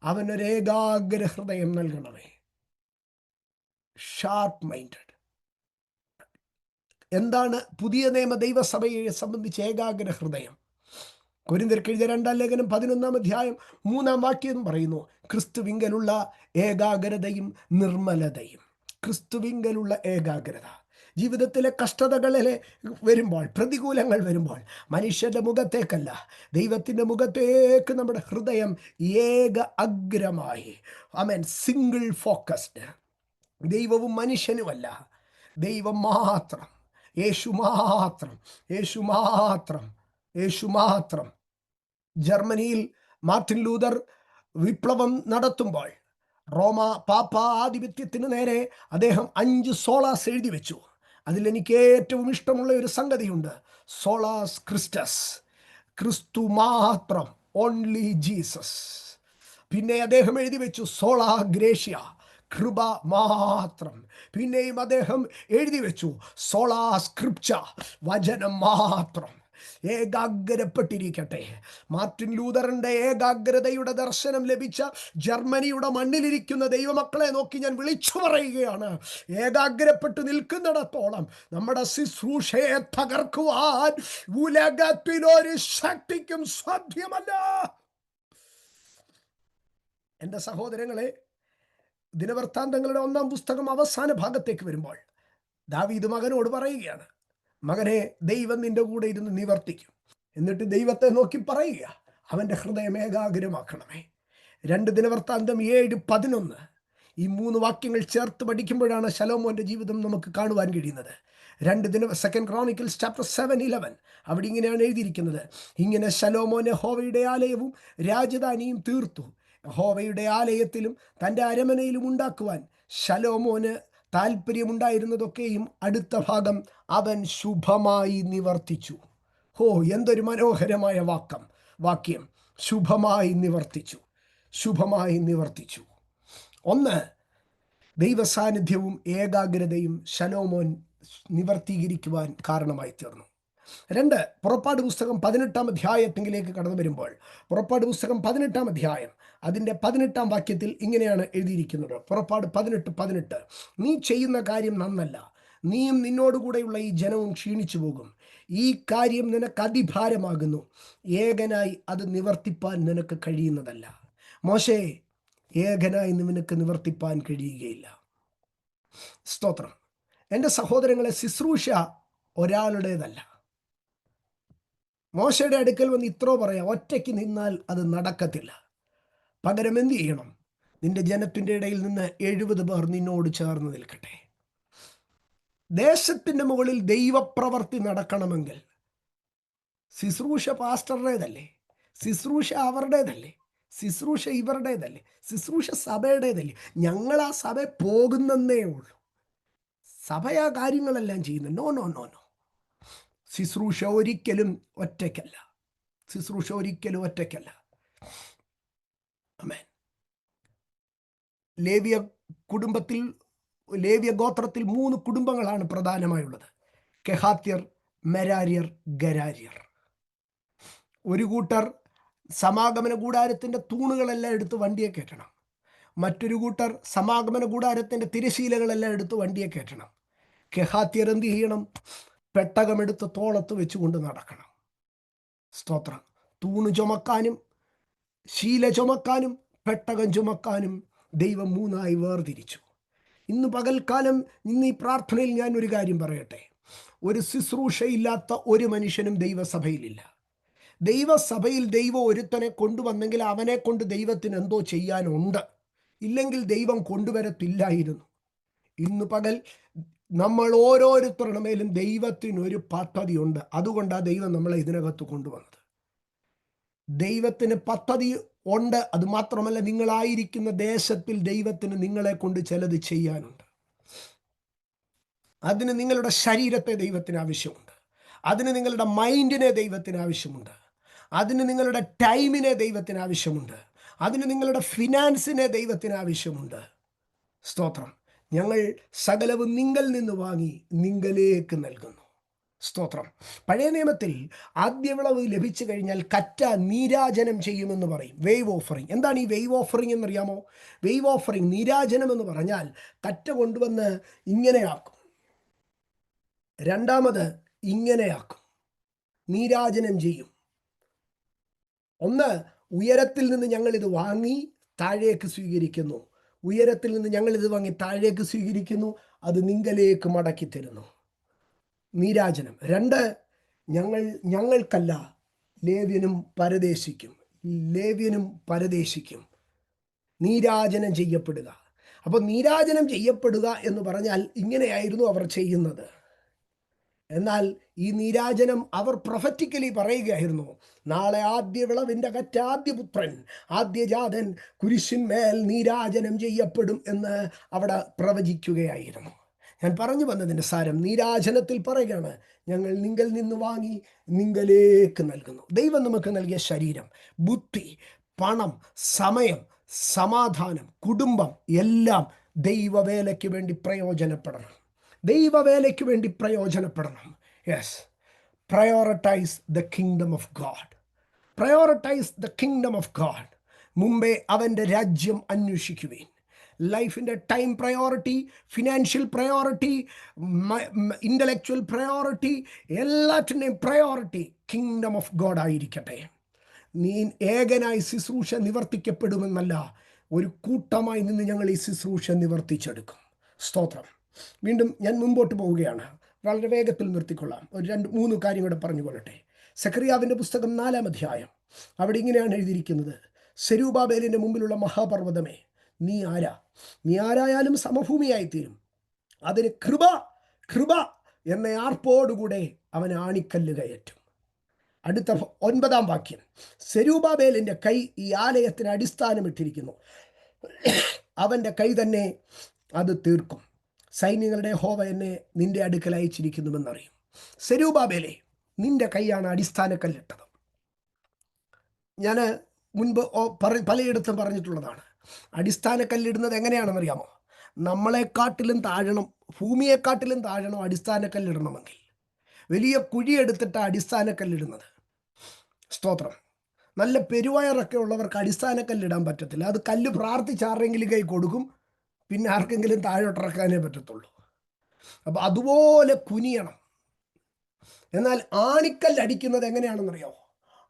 അവനൊരേകാഗ്ര ഹൃദയം നൽകണമേ. Sharp minded. എന്താണ് പുതിയ നിയമ ദൈവസഭയെ സംബന്ധിച്ച് ഏകാഗ്ര ഹൃദയം? കൊരിന്ത്യർക്ക് എഴുതിയ 2-ാം ലേഖനം 11-ാം അധ്യായം 3-ാം വാക്യം പറയുന്നു, ക്രിസ്തുവിങ്കലുള്ള ഏകാഗ്രതയും നിർമ്മലതയും. ക്രിസ്തുവിങ്കലുള്ള ഏകാഗ്രത. ജീവിതത്തിലെ കഷ്ടതകളിൽ വരുമ്പോൾ, പ്രതികൂലങ്ങൾ വരുമ്പോൾ മനുഷ്യൻ്റെ മുഖത്തേക്കല്ല, ദൈവത്തിൻ്റെ മുഖത്തേക്ക് നമ്മുടെ ഹൃദയം ഏക അഗ്രമായി, സിംഗിൾ ഫോക്കസ്ഡ്. ദൈവവും മനുഷ്യനുമല്ല, ദൈവം മാത്രം, യേശു മാത്രം, യേശു മാത്രം, യേശു മാത്രം. ജർമ്മനിയിൽ മാർട്ടിൻ ലൂതർ വിപ്ലവം നടത്തുമ്പോൾ റോമ പാപ്പ ആധിപത്യത്തിന് നേരെ അദ്ദേഹം 5 സോളാസ് എഴുതി വെച്ചു. അതിലെനിക്ക് ഏറ്റവും ഇഷ്ടമുള്ള ഒരു സംഗതിയുണ്ട്, സോളാസ് ക്രിസ്റ്റസ്, ക്രിസ്തു മാത്രം, ഓൺലി ജീസസ്. പിന്നെ അദ്ദേഹം എഴുതി വെച്ചു സോളാ ഗ്രേഷ്യ, കൃപ മാത്രം. പിന്നെയും അദ്ദേഹം എഴുതി വെച്ചു സോളാ സ്ക്രിപ്ചർ, വചനം മാത്രം. ഏകാഗ്രപ്പെട്ടിരിക്കട്ടെ. മാർട്ടിൻ ലൂതറിന്റെ ഏകാഗ്രതയുടെ ദർശനം ലഭിച്ച ജർമ്മനിയുടെ മണ്ണിലിരിക്കുന്ന ദൈവമക്കളെ നോക്കി ഞാൻ വിളിച്ചു പറയുകയാണ്, ഏകാഗ്രപ്പെട്ട് നിൽക്കുന്നിടത്തോളം നമ്മുടെ ശുശ്രൂഷയെ തകർക്കുവാൻ ഉലകത്തിലൊരു ശക്തിക്കും സാധ്യമല്ല. എൻ്റെ സഹോദരങ്ങളെ, ദിനവൃത്താന്തങ്ങളുടെ 1-ാം പുസ്തകം അവസാന ഭാഗത്തേക്ക് വരുമ്പോൾ ദാവീദ് മകനോട് പറയുകയാണ്, മകനെ, ദൈവം നിന്റെ കൂടെ ഇരുന്ന് നിവർത്തിക്കും. എന്നിട്ട് ദൈവത്തെ നോക്കി പറയുക, അവൻ്റെ ഹൃദയം ഏകാഗ്രമാക്കണമേ. 2 ദിനവൃത്താന്തം 7:11, ഈ 3 വാക്യങ്ങൾ ചേർത്ത് പഠിക്കുമ്പോഴാണ് ശലോമോന്റെ ജീവിതം നമുക്ക് കാണുവാൻ കഴിയുന്നത്. 2 ക്രോണിക്കിൾസ് ചാപ്റ്റർ 7:11, അവിടെ ഇങ്ങനെയാണ് എഴുതിയിരിക്കുന്നത്, ഇങ്ങനെ ശലോമോൻ യഹോവയുടെ ആലയവും രാജധാനിയും തീർത്തു. യഹോവയുടെ ആലയത്തിലും തൻ്റെ അരമനയിലും ഉണ്ടാക്കുവാൻ ശലോമോന് താല്പര്യമുണ്ടായിരുന്നതൊക്കെയും അടുത്ത ഭാഗം അവൻ ശുഭമായി നിവർത്തിച്ചു. എന്തൊരു മനോഹരമായ വാക്യം, ശുഭമായി നിവർത്തിച്ചു, ശുഭമായി നിവർത്തിച്ചു. 1, ദൈവസാന്നിധ്യവും ഏകാഗ്രതയും ശലോമോൻ നിവർത്തീകരിക്കുവാൻ കാരണമായി തീർന്നു. 2 പുറപ്പാട് പുസ്തകം 18-ാം അധ്യായത്തിലേക്ക് കടന്നു വരുമ്പോൾ, പുറപ്പാട് പുസ്തകം 18-ാം അധ്യായം അതിൻ്റെ 18-ാം വാക്യത്തിൽ ഇങ്ങനെയാണ് എഴുതിയിരിക്കുന്നത്. പുറപ്പാട് 18:18, നീ ചെയ്യുന്ന കാര്യം നന്നല്ല, നീയും നിന്നോടുകൂടെയുള്ള ഈ ജനവും ക്ഷീണിച്ചു പോകും. ഈ കാര്യം നിനക്ക് അതിഭാരമാകുന്നു, ഏകനായി അത് നിവർത്തിപ്പാൻ നിനക്ക് കഴിയുന്നതല്ല. മോശേ, ഏകനായി നിനക്ക് നിവർത്തിപ്പാൻ കഴിയുകയില്ല. സ്തോത്രം. എൻ്റെ സഹോദരങ്ങളെ, ശുശ്രൂഷ ഒരാളുടേതല്ല. മോശയുടെ അടുക്കൽ വന്ന് ഇത്രോ പറയാം, ഒറ്റയ്ക്ക് നിന്നാൽ അത് നടക്കത്തില്ല. പകരം എന്ത് ചെയ്യണം? നിന്റെ ജനത്തിൻ്റെ ഇടയിൽ നിന്ന് 70 പേർ നിന്നോട് ചേർന്ന് നിൽക്കട്ടെ. ദേശത്തിൻ്റെ മുകളിൽ ദൈവപ്രവർത്തി നടക്കണമെങ്കിൽ ശുശ്രൂഷ പാസ്റ്ററുടേതല്ലേ, ശുശ്രൂഷ അവരുടേതല്ലേ, ശുശ്രൂഷ ഇവരുടേതല്ലേ, ശുശ്രൂഷ സഭയുടേതല്ലേ. ഞങ്ങൾ ആ സഭ പോകുന്നേ ഉള്ളൂ, സഭയാ കാര്യങ്ങളെല്ലാം ചെയ്യുന്നത്. No no no no. ശുശ്രൂഷ ഒരിക്കലും ഒറ്റയ്ക്കല്ല, ശുശ്രൂഷ ഒരിക്കലും ഒറ്റയ്ക്കല്ല. ആമേൻ. ലേവ്യ കുടുംബത്തിൽ, ലേവ്യ ഗോത്രത്തിൽ 3 കുടുംബങ്ങളാണ് പ്രധാനമായുള്ളത്: കെഹാത്യർ, മെരാര്യർ, ഗരാര്യർ. ഒരു കൂട്ടർ സമാഗമന കൂടാരത്തിൻ്റെ തൂണുകളെല്ലാം എടുത്ത് വണ്ടിയെ കയറ്റണം. മറ്റൊരു കൂട്ടർ സമാഗമന കൂടാരത്തിൻ്റെ തിരശീലകളെല്ലാം എടുത്ത് വണ്ടിയെ കയറ്റണം. കെഹാത്യർ എന്ത് ചെയ്യണം? പെട്ടകമെടുത്ത് തോളത്ത് വെച്ചുകൊണ്ട് നടക്കണം. സ്തോത്രം. തൂണ് ചുമക്കാനും ശീല ചുമക്കാനും പെട്ടകം ചുമക്കാനും ദൈവം 3ആയി വേർതിരിച്ചു. ഇന്ന് പകൽക്കാലം, ഇന്ന് ഈ പ്രാർത്ഥനയിൽ ഞാൻ ഒരു കാര്യം പറയട്ടെ. ഒരു ശുശ്രൂഷയില്ലാത്ത ഒരു മനുഷ്യനും ദൈവസഭയിലില്ല. ദൈവസഭയിൽ ദൈവം ഒരുത്തനെ കൊണ്ടുവന്നെങ്കിൽ അവനെ കൊണ്ട് ദൈവത്തിന് എന്തോ ചെയ്യാനുണ്ട്, ഇല്ലെങ്കിൽ ദൈവം കൊണ്ടുവരത്തില്ലായിരുന്നു. ഇന്ന് പകൽ നമ്മൾ ഓരോരുത്തരുടെ മേലും ദൈവത്തിനൊരു പദ്ധതിയുണ്ട്. അതുകൊണ്ടാണ് ദൈവം നമ്മളെ ഇതിനകത്ത് കൊണ്ടുവന്നത്. ദൈവത്തിന് പദ്ധതി ഉണ്ട്. അതുമാത്രമല്ല, നിങ്ങളായിരിക്കുന്ന ദേശത്തിൽ ദൈവത്തിന് നിങ്ങളെ കൊണ്ട് ചിലത് ചെയ്യാനുണ്ട്. അതിന് നിങ്ങളുടെ ശരീരത്തെ ദൈവത്തിന് ആവശ്യമുണ്ട്, അതിന് നിങ്ങളുടെ മൈൻഡിനെ ദൈവത്തിന് ആവശ്യമുണ്ട്, അതിന് നിങ്ങളുടെ ടൈമിനെ ദൈവത്തിന് ആവശ്യമുണ്ട്, അതിന് നിങ്ങളുടെ ഫിനാൻസിനെ ദൈവത്തിന് ആവശ്യമുണ്ട്. സ്തോത്രം. ഞങ്ങൾ സകലവും നിങ്കൽ നിന്ന് വാങ്ങി നിങ്കലേക്ക് നൽകുന്നു. സ്തോത്രം. പഴയ നിയമത്തിൽ ആദ്യ വിളവ് ലഭിച്ചു കഴിഞ്ഞാൽ കറ്റ നീരാജനം ചെയ്യുമെന്ന് പറയും. Wave offering. എന്താണ് ഈ വേവ് ഓഫറിങ് എന്നറിയാമോ? വേവ് ഓഫറിങ്, നീരാജനം എന്ന് പറഞ്ഞാൽ കറ്റ കൊണ്ടുവന്ന് ഇങ്ങനെയാക്കും, രണ്ടാമത് ഇങ്ങനെയാക്കും, നീരാജനം ചെയ്യും. ഒന്ന്, ഉയരത്തിൽ നിന്ന് ഞങ്ങളിത് വാങ്ങി താഴേക്ക് സ്വീകരിക്കുന്നു, ഉയരത്തിൽ നിന്ന് ഞങ്ങളിത് വാങ്ങി താഴേക്ക് സ്വീകരിക്കുന്നു, അത് നിങ്കലേക്ക് മടക്കി തരുന്നു. നീരാജനം. 2, ഞങ്ങൾക്കല്ല, ലേവ്യനും പരദേശിക്കും, ലേവ്യനും പരദേശിക്കും നീരാജനം ചെയ്യപ്പെടുക. അപ്പോൾ നീരാജനം ചെയ്യപ്പെടുക എന്ന് പറഞ്ഞാൽ ഇങ്ങനെയായിരുന്നു അവർ ചെയ്യുന്നത്. എന്നാൽ ഈ നീരാജനം അവർ പ്രൊഫറ്റിക്കലി പറയുകയായിരുന്നു, നാളെ ആദ്യ വിളവിൻ്റെ കറ്റ, ആദ്യപുത്രൻ, ആദ്യജാതൻ കുരിശിന്മേൽ നീരാജനം ചെയ്യപ്പെടും എന്ന് അവിടെ പ്രവചിക്കുകയായിരുന്നു. ഞാൻ പറഞ്ഞു വന്നതിൻ്റെ സാരം, നീരാജനത്തിൽ പറയുകയാണ്, ഞങ്ങൾ നിങ്കൽ നിന്ന് വാങ്ങി നിങ്കലേക്ക് നൽകുന്നു. ദൈവം നമുക്ക് നൽകിയ ശരീരം, ബുദ്ധി, പണം, സമയം, സമാധാനം, കുടുംബം എല്ലാം ദൈവവേലയ്ക്ക് വേണ്ടി പ്രയോജനപ്പെടണം. ദൈവവേലയ്ക്ക് വേണ്ടി പ്രയോജനപ്പെടണം. Yes, prioritise the kingdom of God. Prioritise the kingdom of God. മുമ്പേ അവൻ്റെ രാജ്യം അന്വേഷിക്കുവേൻ. ലൈഫിൻ്റെ time priority, financial priority, intellectual priority, എല്ലാറ്റിൻ്റെയും പ്രയോറിറ്റി കിങ്ഡം ഓഫ് ഗോഡ് ആയിരിക്കട്ടെ. നീ ഏകനായി ശുശ്രൂഷ നിവർത്തിക്കപ്പെടുമെന്നല്ല, ഒരു കൂട്ടമായി നിന്ന് ഞങ്ങൾ ഈ ശുശ്രൂഷ നിവർത്തിച്ചെടുക്കും. സ്തോത്രം. വീണ്ടും ഞാൻ മുമ്പോട്ട് പോവുകയാണ്, വളരെ വേഗത്തിൽ നിർത്തിക്കൊള്ളാം. ഒരു 2-3 കാര്യം കൂടെ പറഞ്ഞുകൊള്ളട്ടെ. സെഖറിയാവിൻ്റെ പുസ്തകം 4-ാം അധ്യായം, അവിടെ ഇങ്ങനെയാണ് എഴുതിയിരിക്കുന്നത്: സെരൂബാബേലിൻ്റെ മുമ്പിലുള്ള മഹാപർവ്വതമേ, നീ ആരാ? നീ ആരായാലും സമഭൂമിയായിത്തീരും. അതിന് കൃപ കൃപ എന്ന ആർപ്പോടുകൂടെ അവൻ ആണിക്കല്ല് കയറ്റും. അടുത്ത 9-ാം വാക്യം, സെരൂബാബേലിൻ്റെ കൈ ഈ ആലയത്തിന് അടിസ്ഥാനമിട്ടിരിക്കുന്നു, അവൻ്റെ കൈ തന്നെ അത് തീർക്കും. സൈന്യങ്ങളുടെ യഹോവ എന്നെ നിന്റെ അടുക്കൽ അയച്ചിരിക്കുന്നുവെന്നറിയും. സെരൂബാബേലെ, നിന്റെ കൈയാണ് അടിസ്ഥാനക്കല്ലിട്ടത്. ഞാൻ മുൻപ് പലയിടത്തും പറഞ്ഞിട്ടുള്ളതാണ്. അടിസ്ഥാനക്കല്ലിടുന്നത് എങ്ങനെയാണെന്നറിയാമോ? നമ്മളെക്കാട്ടിലും താഴണം, ഭൂമിയെക്കാട്ടിലും താഴണം അടിസ്ഥാനക്കല്ലിടണമെങ്കിൽ. വലിയ കുഴിയെടുത്തിട്ട് അടിസ്ഥാനക്കല്ലിടുന്നത്. സ്തോത്രം. നല്ല പെരുവയറൊക്കെ ഉള്ളവർക്ക് അടിസ്ഥാനക്കല്ലിടാൻ പറ്റത്തില്ല. അത് കല്ല് പ്രാർത്ഥിച്ചാരെങ്കിലും കൈ കൊടുക്കും, പിന്നെ ആർക്കെങ്കിലും താഴോട്ടിറക്കാനേ പറ്റത്തുള്ളൂ. അപ്പം അതുപോലെ കുനിയണം. എന്നാൽ ആണിക്കല്ലടിക്കുന്നത് എങ്ങനെയാണെന്നറിയാമോ?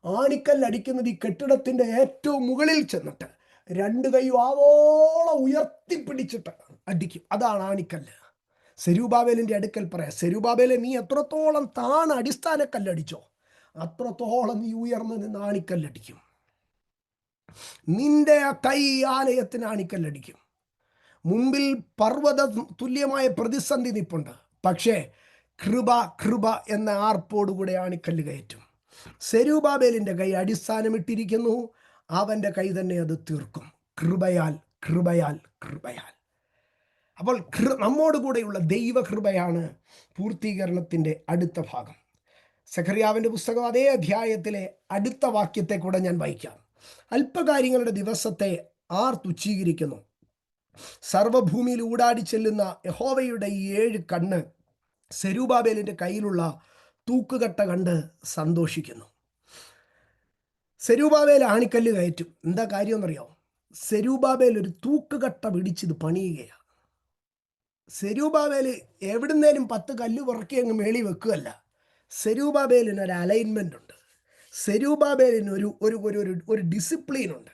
ആണിക്കല്ലടിക്കുന്നത് ഈ കെട്ടിടത്തിൻ്റെ ഏറ്റവും മുകളിൽ ചെന്നിട്ട് 2 കൈയും ആവോളം ഉയർത്തിപ്പിടിച്ചിട്ട് അടിക്കും. അതാണ് ആണിക്കല്ല്. സെരൂബാബേലിൻ്റെ അടുക്കൽ പറയാം, സെരൂബാബേലെ, നീ എത്രത്തോളം താണ് അടിസ്ഥാനക്കല്ലടിച്ചോ അത്രത്തോളം നീ ഉയർന്ന് നിന്ന് ആണിക്കല്ലടിക്കും. നിന്റെ ആ കൈ ആലയത്തിന് ആണിക്കല്ലടിക്കും. മുമ്പിൽ പർവ്വത തുല്യമായ പ്രതിസന്ധി നിപ്പുണ്ട്, പക്ഷേ കൃപ കൃപ എന്ന ആർപ്പോടുകൂടെ ആണിക്കല്ല് കയറ്റും. സെരൂബാബേലിൻ്റെ കൈ അടിസ്ഥാനമിട്ടിരിക്കുന്നു, അവൻ്റെ കൈ തന്നെ അത് തീർക്കും. കൃപയാൽ കൃപയാൽ കൃപയാൽ. അപ്പോൾ നമ്മോട് കൂടെയുള്ള ദൈവകൃപയാണ് പൂർത്തീകരണത്തിൻ്റെ അടുത്ത ഭാഗം. സെഖറിയാവിൻ്റെ പുസ്തകം അതേ അധ്യായത്തിലെ അടുത്ത വാക്യത്തെ കൂടെ ഞാൻ വായിക്കാം. അല്പകാര്യങ്ങളുടെ ദിവസത്തെ ആർ തുച്ഛീകരിക്കുന്നു? സർവഭൂമിയിൽ ഊടാടി ചെല്ലുന്ന യഹോവയുടെ ഈ 7 കണ്ണ് സെരൂബാബേലിൻ്റെ കയ്യിലുള്ള തൂക്കുകട്ട കണ്ട് സന്തോഷിക്കുന്നു. സെരൂബാബേൽ ആണിക്കല്ല് കയറ്റും. എന്താ കാര്യം എന്നറിയാമോ? സെരൂബാബേൽ ഒരു തൂക്കുകട്ട പിടിച്ചിത് പണിയുകയാണ്. സെരൂബാബേൽ എവിടുന്നേലും 10 കല്ല് പുറക്കി അങ്ങ് മേളി വെക്കുകയല്ല. സെരൂബാബേലിന് ഒരു അലൈൻമെൻ്റ് ഉണ്ട്. സെരൂബാബേലിന് ഒരു ഡിസിപ്ലിനുണ്ട്.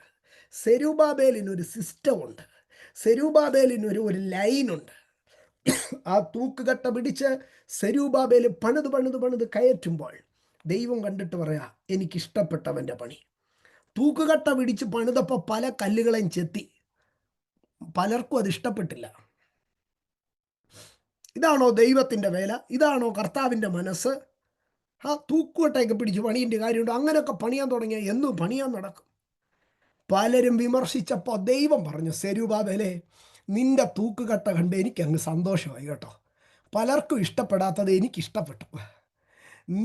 സെരൂബാബേലിനൊരു സിസ്റ്റമുണ്ട്. സെരൂബാബേലിനൊരു ലൈനുണ്ട്. ആ തൂക്കുകട്ട പിടിച്ച് സെരൂബാബേൽ പണിത് കയറ്റുമ്പോൾ ദൈവം കണ്ടിട്ട് പറയാ, എനിക്കിഷ്ടപ്പെട്ടവൻ്റെ പണി. തൂക്കുകട്ട പിടിച്ച് പണിതപ്പോൾ പല കല്ലുകളെയും ചെത്തി. പലർക്കും അത് ഇഷ്ടപ്പെട്ടില്ല. ഇതാണോ ദൈവത്തിൻ്റെ വേല? ഇതാണോ കർത്താവിൻ്റെ മനസ്സ്? ആ തൂക്കുകട്ടയൊക്കെ പിടിച്ച് പണിയേണ്ട കാര്യമുണ്ട്. അങ്ങനെയൊക്കെ പണിയാൻ തുടങ്ങിയാൽ എന്നും പണിയാൻ നടക്കും. പലരും വിമർശിച്ചപ്പോൾ ദൈവം പറഞ്ഞു, സെരൂബാബേലേ, നിന്റെ തൂക്കുകട്ട കണ്ട് എനിക്കങ്ങ് സന്തോഷമായി കേട്ടോ. പലർക്കും ഇഷ്ടപ്പെടാത്തത് എനിക്കിഷ്ടപ്പെട്ടു.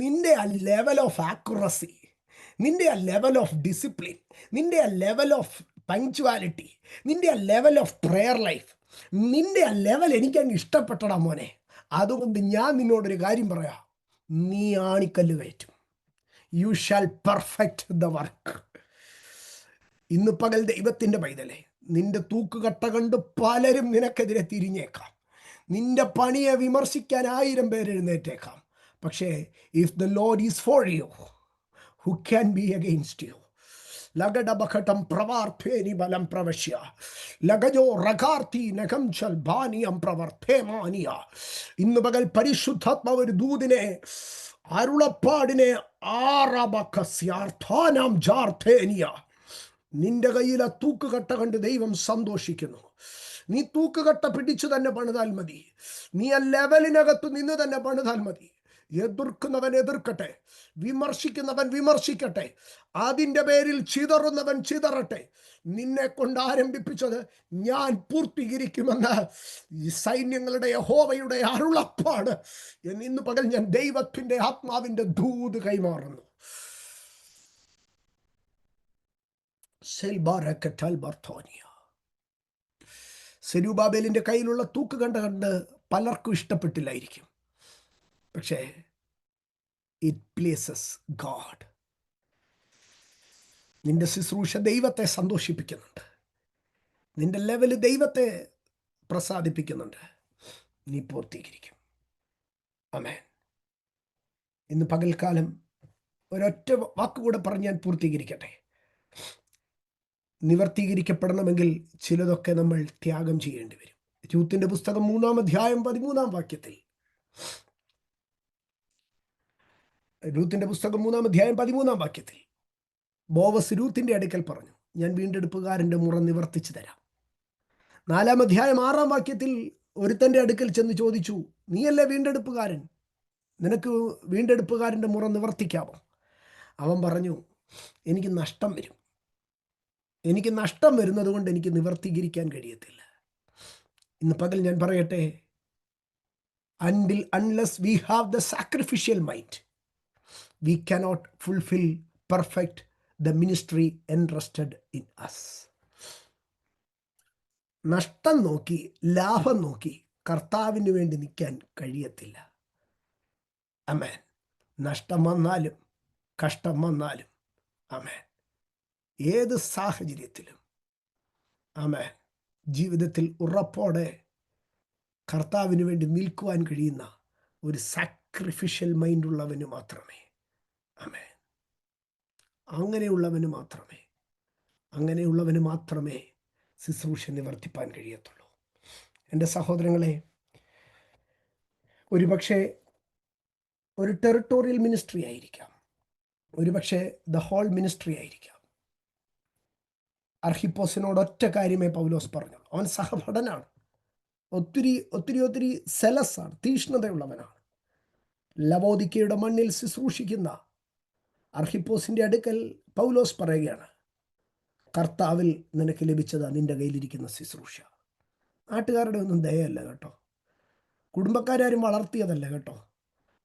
നിന്റെ ആ ലെവൽ ഓഫ് ആക്യുറസി, നിന്റെ ആ ലെവൽ ഓഫ് ഡിസിപ്ലിൻ, നിന്റെ ആ ലെവൽ ഓഫ് പങ്ക്ച്വാലിറ്റി, നിന്റെ ആ ലെവൽ ഓഫ് പ്രെയർ ലൈഫ്, നിന്റെ ആ ലെവൽ എനിക്കങ്ങ് ഇഷ്ടപ്പെട്ടടാ മോനെ. അതുകൊണ്ട് ഞാൻ നിന്നോടൊരു കാര്യം പറയാം, നീ ആണിക്കല്ല് കയറ്റും. You shall perfect the work. ഇന്ന് പകൽ ദൈവത്തിൻ്റെ പൈതലേ, നിന്റെ തൂക്കുകട്ട കണ്ട് പലരും നിനക്കെതിരെ തിരിഞ്ഞേക്കാം. നിന്റെ പണിയെ വിമർശിക്കാൻ 1000 പേര് എഴുന്നേറ്റേക്കാം. പക്ഷേ if the Lord is for you, who can be against you? ലഗഡബഘടം പ്രവാർത്തേനി ബലം പ്രവശ്യ ലഗജോ റഗാർത്തി നഖം ചൽബാനിയം പ്രവർത്തേമാനിയ. ഇന്ന് പകൽ പരിശുദ്ധാത്മാവ് ഒരു ദൂതിനെ, അരുളപ്പാടിനെ ആറബകസ്യാർത്ഥാനാം ജാർത്തേനിയ. നിന്റെ കയ്യിലെ തൂക്കുകട്ട കണ്ട് ദൈവം സന്തോഷിക്കുന്നു. നീ തൂക്കുകട്ട പിടിച്ചു തന്നെ പണിതാൽ മതി. നീ ആ ലെവലിനകത്ത് നിന്ന് തന്നെ പണിതാൽ മതി. എതിർക്കുന്നവൻ എതിർക്കട്ടെ, വിമർശിക്കുന്നവൻ വിമർശിക്കട്ടെ, അതിൻ്റെ പേരിൽ ചിതറുന്നവൻ ചിതറട്ടെ. നിന്നെ കൊണ്ട് ആരംഭിപ്പിച്ചത് ഞാൻ പൂർത്തീകരിക്കുമെന്ന് ഈ സൈന്യങ്ങളുടെ യഹോവയുടെ അരുളപ്പാട് എന്ന് ഇന്ന് പകൽ ഞാൻ ദൈവത്തിൻ്റെ ആത്മാവിൻ്റെ ദൂത് കൈമാറുന്നു. സെരൂബാബേലിൻ്റെ കയ്യിലുള്ള തൂക്ക് കണ്ട് പലർക്കും ഇഷ്ടപ്പെട്ടില്ലായിരിക്കും. പക്ഷേ ഇറ്റ് പ്ലീസസ് ഗോഡ്. നിന്റെ ശുശ്രൂഷ ദൈവത്തെ സന്തോഷിപ്പിക്കുന്നുണ്ട്. നിന്റെ ലെവല് ദൈവത്തെ പ്രസാദിപ്പിക്കുന്നുണ്ട്. നീ പൂർത്തീകരിക്കും. ആമേൻ. ഇന്ന് പകൽക്കാലം ഒരൊറ്റ വാക്കുകൂടെ പറഞ്ഞ് ഞാൻ പൂർത്തീകരിക്കട്ടെ. നിവർത്തീകരിക്കപ്പെടണമെങ്കിൽ ചിലതൊക്കെ നമ്മൾ ത്യാഗം ചെയ്യേണ്ടി വരും. രൂത്തിന്റെ പുസ്തകം 3-ാം അധ്യായം 13-ാം വാക്യത്തിൽ, രൂത്തിന്റെ പുസ്തകം 3-ാം അധ്യായം 13-ാം വാക്യത്തിൽ ബോവസ് രൂത്തിന്റെ അടുക്കൽ പറഞ്ഞു, ഞാൻ വീണ്ടെടുപ്പുകാരൻ്റെ മുറ നിവർത്തിച്ചു തരാം. 4-ാം അധ്യായം 6-ാം വാക്യത്തിൽ ഒരുത്തൻ്റെ അടുക്കൽ ചെന്ന് ചോദിച്ചു, നീയല്ലേ വീണ്ടെടുപ്പുകാരൻ, നിനക്ക് വീണ്ടെടുപ്പുകാരൻ്റെ മുറ നിവർത്തിക്കാമോ? അവൻ പറഞ്ഞു, എനിക്ക് നഷ്ടം വരും. എനിക്ക് നഷ്ടം വരുന്നത് കൊണ്ട് എനിക്ക് നിവർത്തീകരിക്കാൻ കഴിയത്തില്ല. ഇന്ന് പകൽ ഞാൻ പറയട്ടെ, unless we have the sacrificial mind, we cannot fulfill perfect the ministry entrusted in us. നഷ്ടം നോക്കി ലാഭം നോക്കി കർത്താവിന് വേണ്ടി നിൽക്കാൻ കഴിയത്തില്ല. ആമേൻ. നഷ്ടം വന്നാലും കഷ്ടം വന്നാലും, ആമേൻ, ഏത് സാഹചര്യത്തിലും, ആമേൻ, ജീവിതത്തിൽ ഉറപ്പോടെ കർത്താവിന് വേണ്ടി നിൽക്കുവാൻ കഴിയുന്ന ഒരു സാക്രിഫിഷ്യൽ മൈൻഡ് ഉള്ളവന് മാത്രമേ, ആമേൻ, അങ്ങനെയുള്ളവന് മാത്രമേ ശുശ്രൂഷ നിവർത്തിപ്പാൻ കഴിയത്തുള്ളൂ. എൻ്റെ സഹോദരങ്ങളെ, ഒരുപക്ഷെ ഒരു ടെറിട്ടോറിയൽ മിനിസ്ട്രി ആയിരിക്കാം, ഒരുപക്ഷെ ദ ഹോൾ മിനിസ്ട്രി ആയിരിക്കാം. അർഹിപ്പോസിനോട് ഒറ്റ കാര്യമേ പൗലോസ് പറഞ്ഞുള്ളൂ. അവൻ സഹഭടനാണ്, ഒത്തിരി സെലസാണ്, തീഷ്ണതയുള്ളവനാണ്. ലവോദിക്കയുടെ മണ്ണിൽ ശുശ്രൂഷിക്കുന്ന അർഹിപ്പോസിന്റെ അടുക്കൽ പൗലോസ് പറയുകയാണ്, കർത്താവിൽ നിനക്ക് ലഭിച്ചതാ നിന്റെ കയ്യിലിരിക്കുന്ന ശുശ്രൂഷ. നാട്ടുകാരുടെ ഒന്നും ദയയല്ല കേട്ടോ, കുടുംബക്കാരും വളർത്തിയതല്ല കേട്ടോ,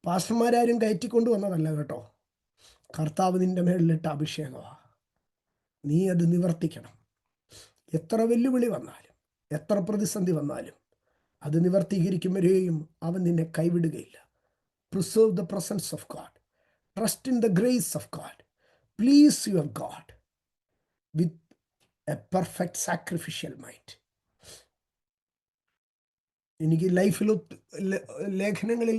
പാസ്റ്റർമാരും കയറ്റിക്കൊണ്ടു വന്നതല്ല കേട്ടോ. കർത്താവ് നിന്റെ മേളിലിട്ട അഭിഷേകമാണ്. നീ അത് നിവർത്തിക്കണം. എത്ര വെല്ലുവിളി വന്നാലും, എത്ര പ്രതിസന്ധി വന്നാലും അത് നിവർത്തീകരിക്കും വരെയും അവൻ നിന്നെ കൈവിടുകയില്ല. Preserve the presence of God, trust in the grace of God, please your God with a perfect sacrificial mind. എനിക്ക് ലൈഫിൽ ലേഖനങ്ങളിൽ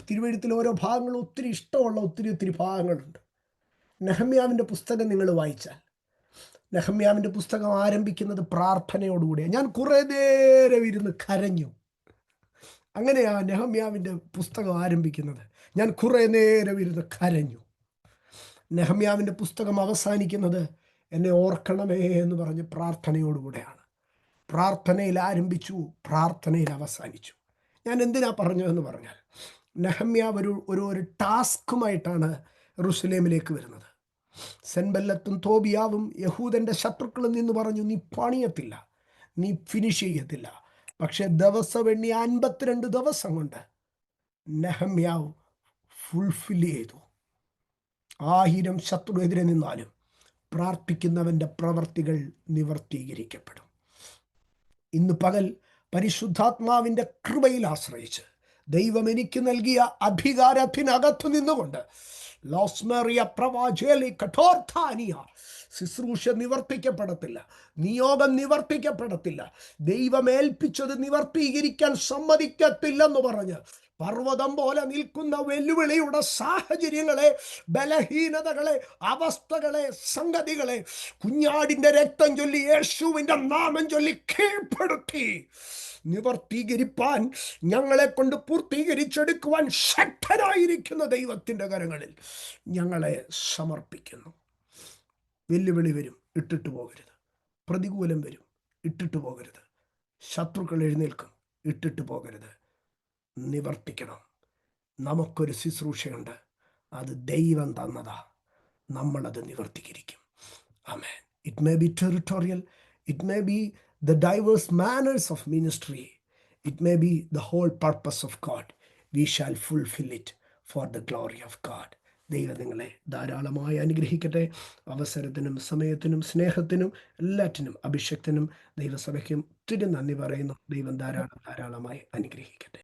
തിരുവെഴുത്തിൽ ഓരോ ഭാഗങ്ങളും ഒത്തിരി ഇഷ്ടമുള്ള ഒത്തിരി ഭാഗങ്ങളുണ്ട്. നെഹമ്യാവിൻ്റെ പുസ്തകം നിങ്ങൾ വായിച്ചാൽ, നെഹമ്യാവിൻ്റെ പുസ്തകം ആരംഭിക്കുന്നത് പ്രാർത്ഥനയോടുകൂടിയാണ്. ഞാൻ കുറേ നേരം ഇരുന്ന് കരഞ്ഞു. അങ്ങനെയാണ് നെഹമ്യാവിൻ്റെ പുസ്തകം ആരംഭിക്കുന്നത്. ഞാൻ കുറേ നേരം ഇരുന്ന് കരഞ്ഞു. നെഹമ്യാവിൻ്റെ പുസ്തകം അവസാനിക്കുന്നത് എന്നെ ഓർക്കണമേ എന്ന് പറഞ്ഞ് പ്രാർത്ഥനയോടുകൂടെയാണ്. പ്രാർത്ഥനയിൽ ആരംഭിച്ചു, പ്രാർത്ഥനയിൽ അവസാനിച്ചു. ഞാൻ എന്തിനാ പറഞ്ഞതെന്ന് പറഞ്ഞാൽ, നെഹമ്യാവ് ഒരു ടാസ്കുമായിട്ടാണ് യെരൂശലേമിലേക്ക് വരുന്നത്. സെൻബല്ലത്തും തോബിയാവും യഹൂദൻ്റെ ശത്രുക്കളിൽ നിന്ന് പറഞ്ഞു, നീ പണിയത്തില്ല, നീ ഫിനിഷ് ചെയ്യത്തില്ല. പക്ഷെ ദിവസം എണ്ണി 52 ദിവസം കൊണ്ട് നെഹമ്യാവ് ഫുൾഫിൽ ചെയ്തു. 1000 ശത്രു എതിരെ നിന്നാലും പ്രാർത്ഥിക്കുന്നവൻ്റെ പ്രവർത്തികൾ നിവർത്തീകരിക്കപ്പെടും. ഇന്ന് പകൽ പരിശുദ്ധാത്മാവിൻ്റെ കൃപയിൽ ആശ്രയിച്ച് ദൈവം എനിക്ക് നൽകിയ അധികാരത്തിനകത്തു നിന്നുകൊണ്ട് ശുശ്രൂഷ നിവർത്തിക്കപ്പെടത്തില്ല, നിയോഗം നിവർത്തിക്കപ്പെടത്തില്ല, ദൈവമേൽപ്പിച്ചത് നിവർത്തീകരിക്കാൻ സമ്മതിക്കത്തില്ലെന്ന് പറഞ്ഞ് പർവ്വതം പോലെ നിൽക്കുന്ന വെല്ലുവിളിയുടെ സാഹചര്യങ്ങളെ, ബലഹീനതകളെ, അവസ്ഥകളെ, സംഗതികളെ കുഞ്ഞാടിൻ്റെ രക്തം ചൊല്ലി, യേശുവിൻ്റെ നാമം ചൊല്ലി കീഴ്പ്പെടുത്തി നിവർത്തീകരിപ്പാൻ, ഞങ്ങളെ കൊണ്ട് പൂർത്തീകരിച്ചെടുക്കുവാൻ ശക്തനായിരിക്കുന്ന ദൈവത്തിൻ്റെ കരങ്ങളിൽ ഞങ്ങളെ സമർപ്പിക്കുന്നു. വെല്ലുവിളി വരും, ഇട്ടിട്ട് പോകരുത്. പ്രതികൂലം വരും, ഇട്ടിട്ട് പോകരുത്. ശത്രുക്കൾ എഴുന്നേൽക്കും, ഇട്ടിട്ട് പോകരുത്. നിവർത്തിക്കണം. നമുക്കൊരു ശുശ്രൂഷയുണ്ട്, അത് ദൈവം തന്നതാ, നമ്മളത് നിവർത്തീകരിക്കും. ആമേൻ. It may be territorial, it may be the diverse manners of ministry, it may be the whole purpose of God. We shall fulfill it for the glory of God. ദൈവം നിങ്ങളെ ധാരാളമായി അനുഗ്രഹിക്കട്ടെ. അവസരത്തിനും സമയത്തിനും സ്നേഹത്തിനും എല്ലാറ്റിനും അഭിഷക്തനും ദൈവസഭയ്ക്കും ഒത്തിരി നന്ദി പറയുന്നു. ദൈവം ധാരാളമായി അനുഗ്രഹിക്കട്ടെ.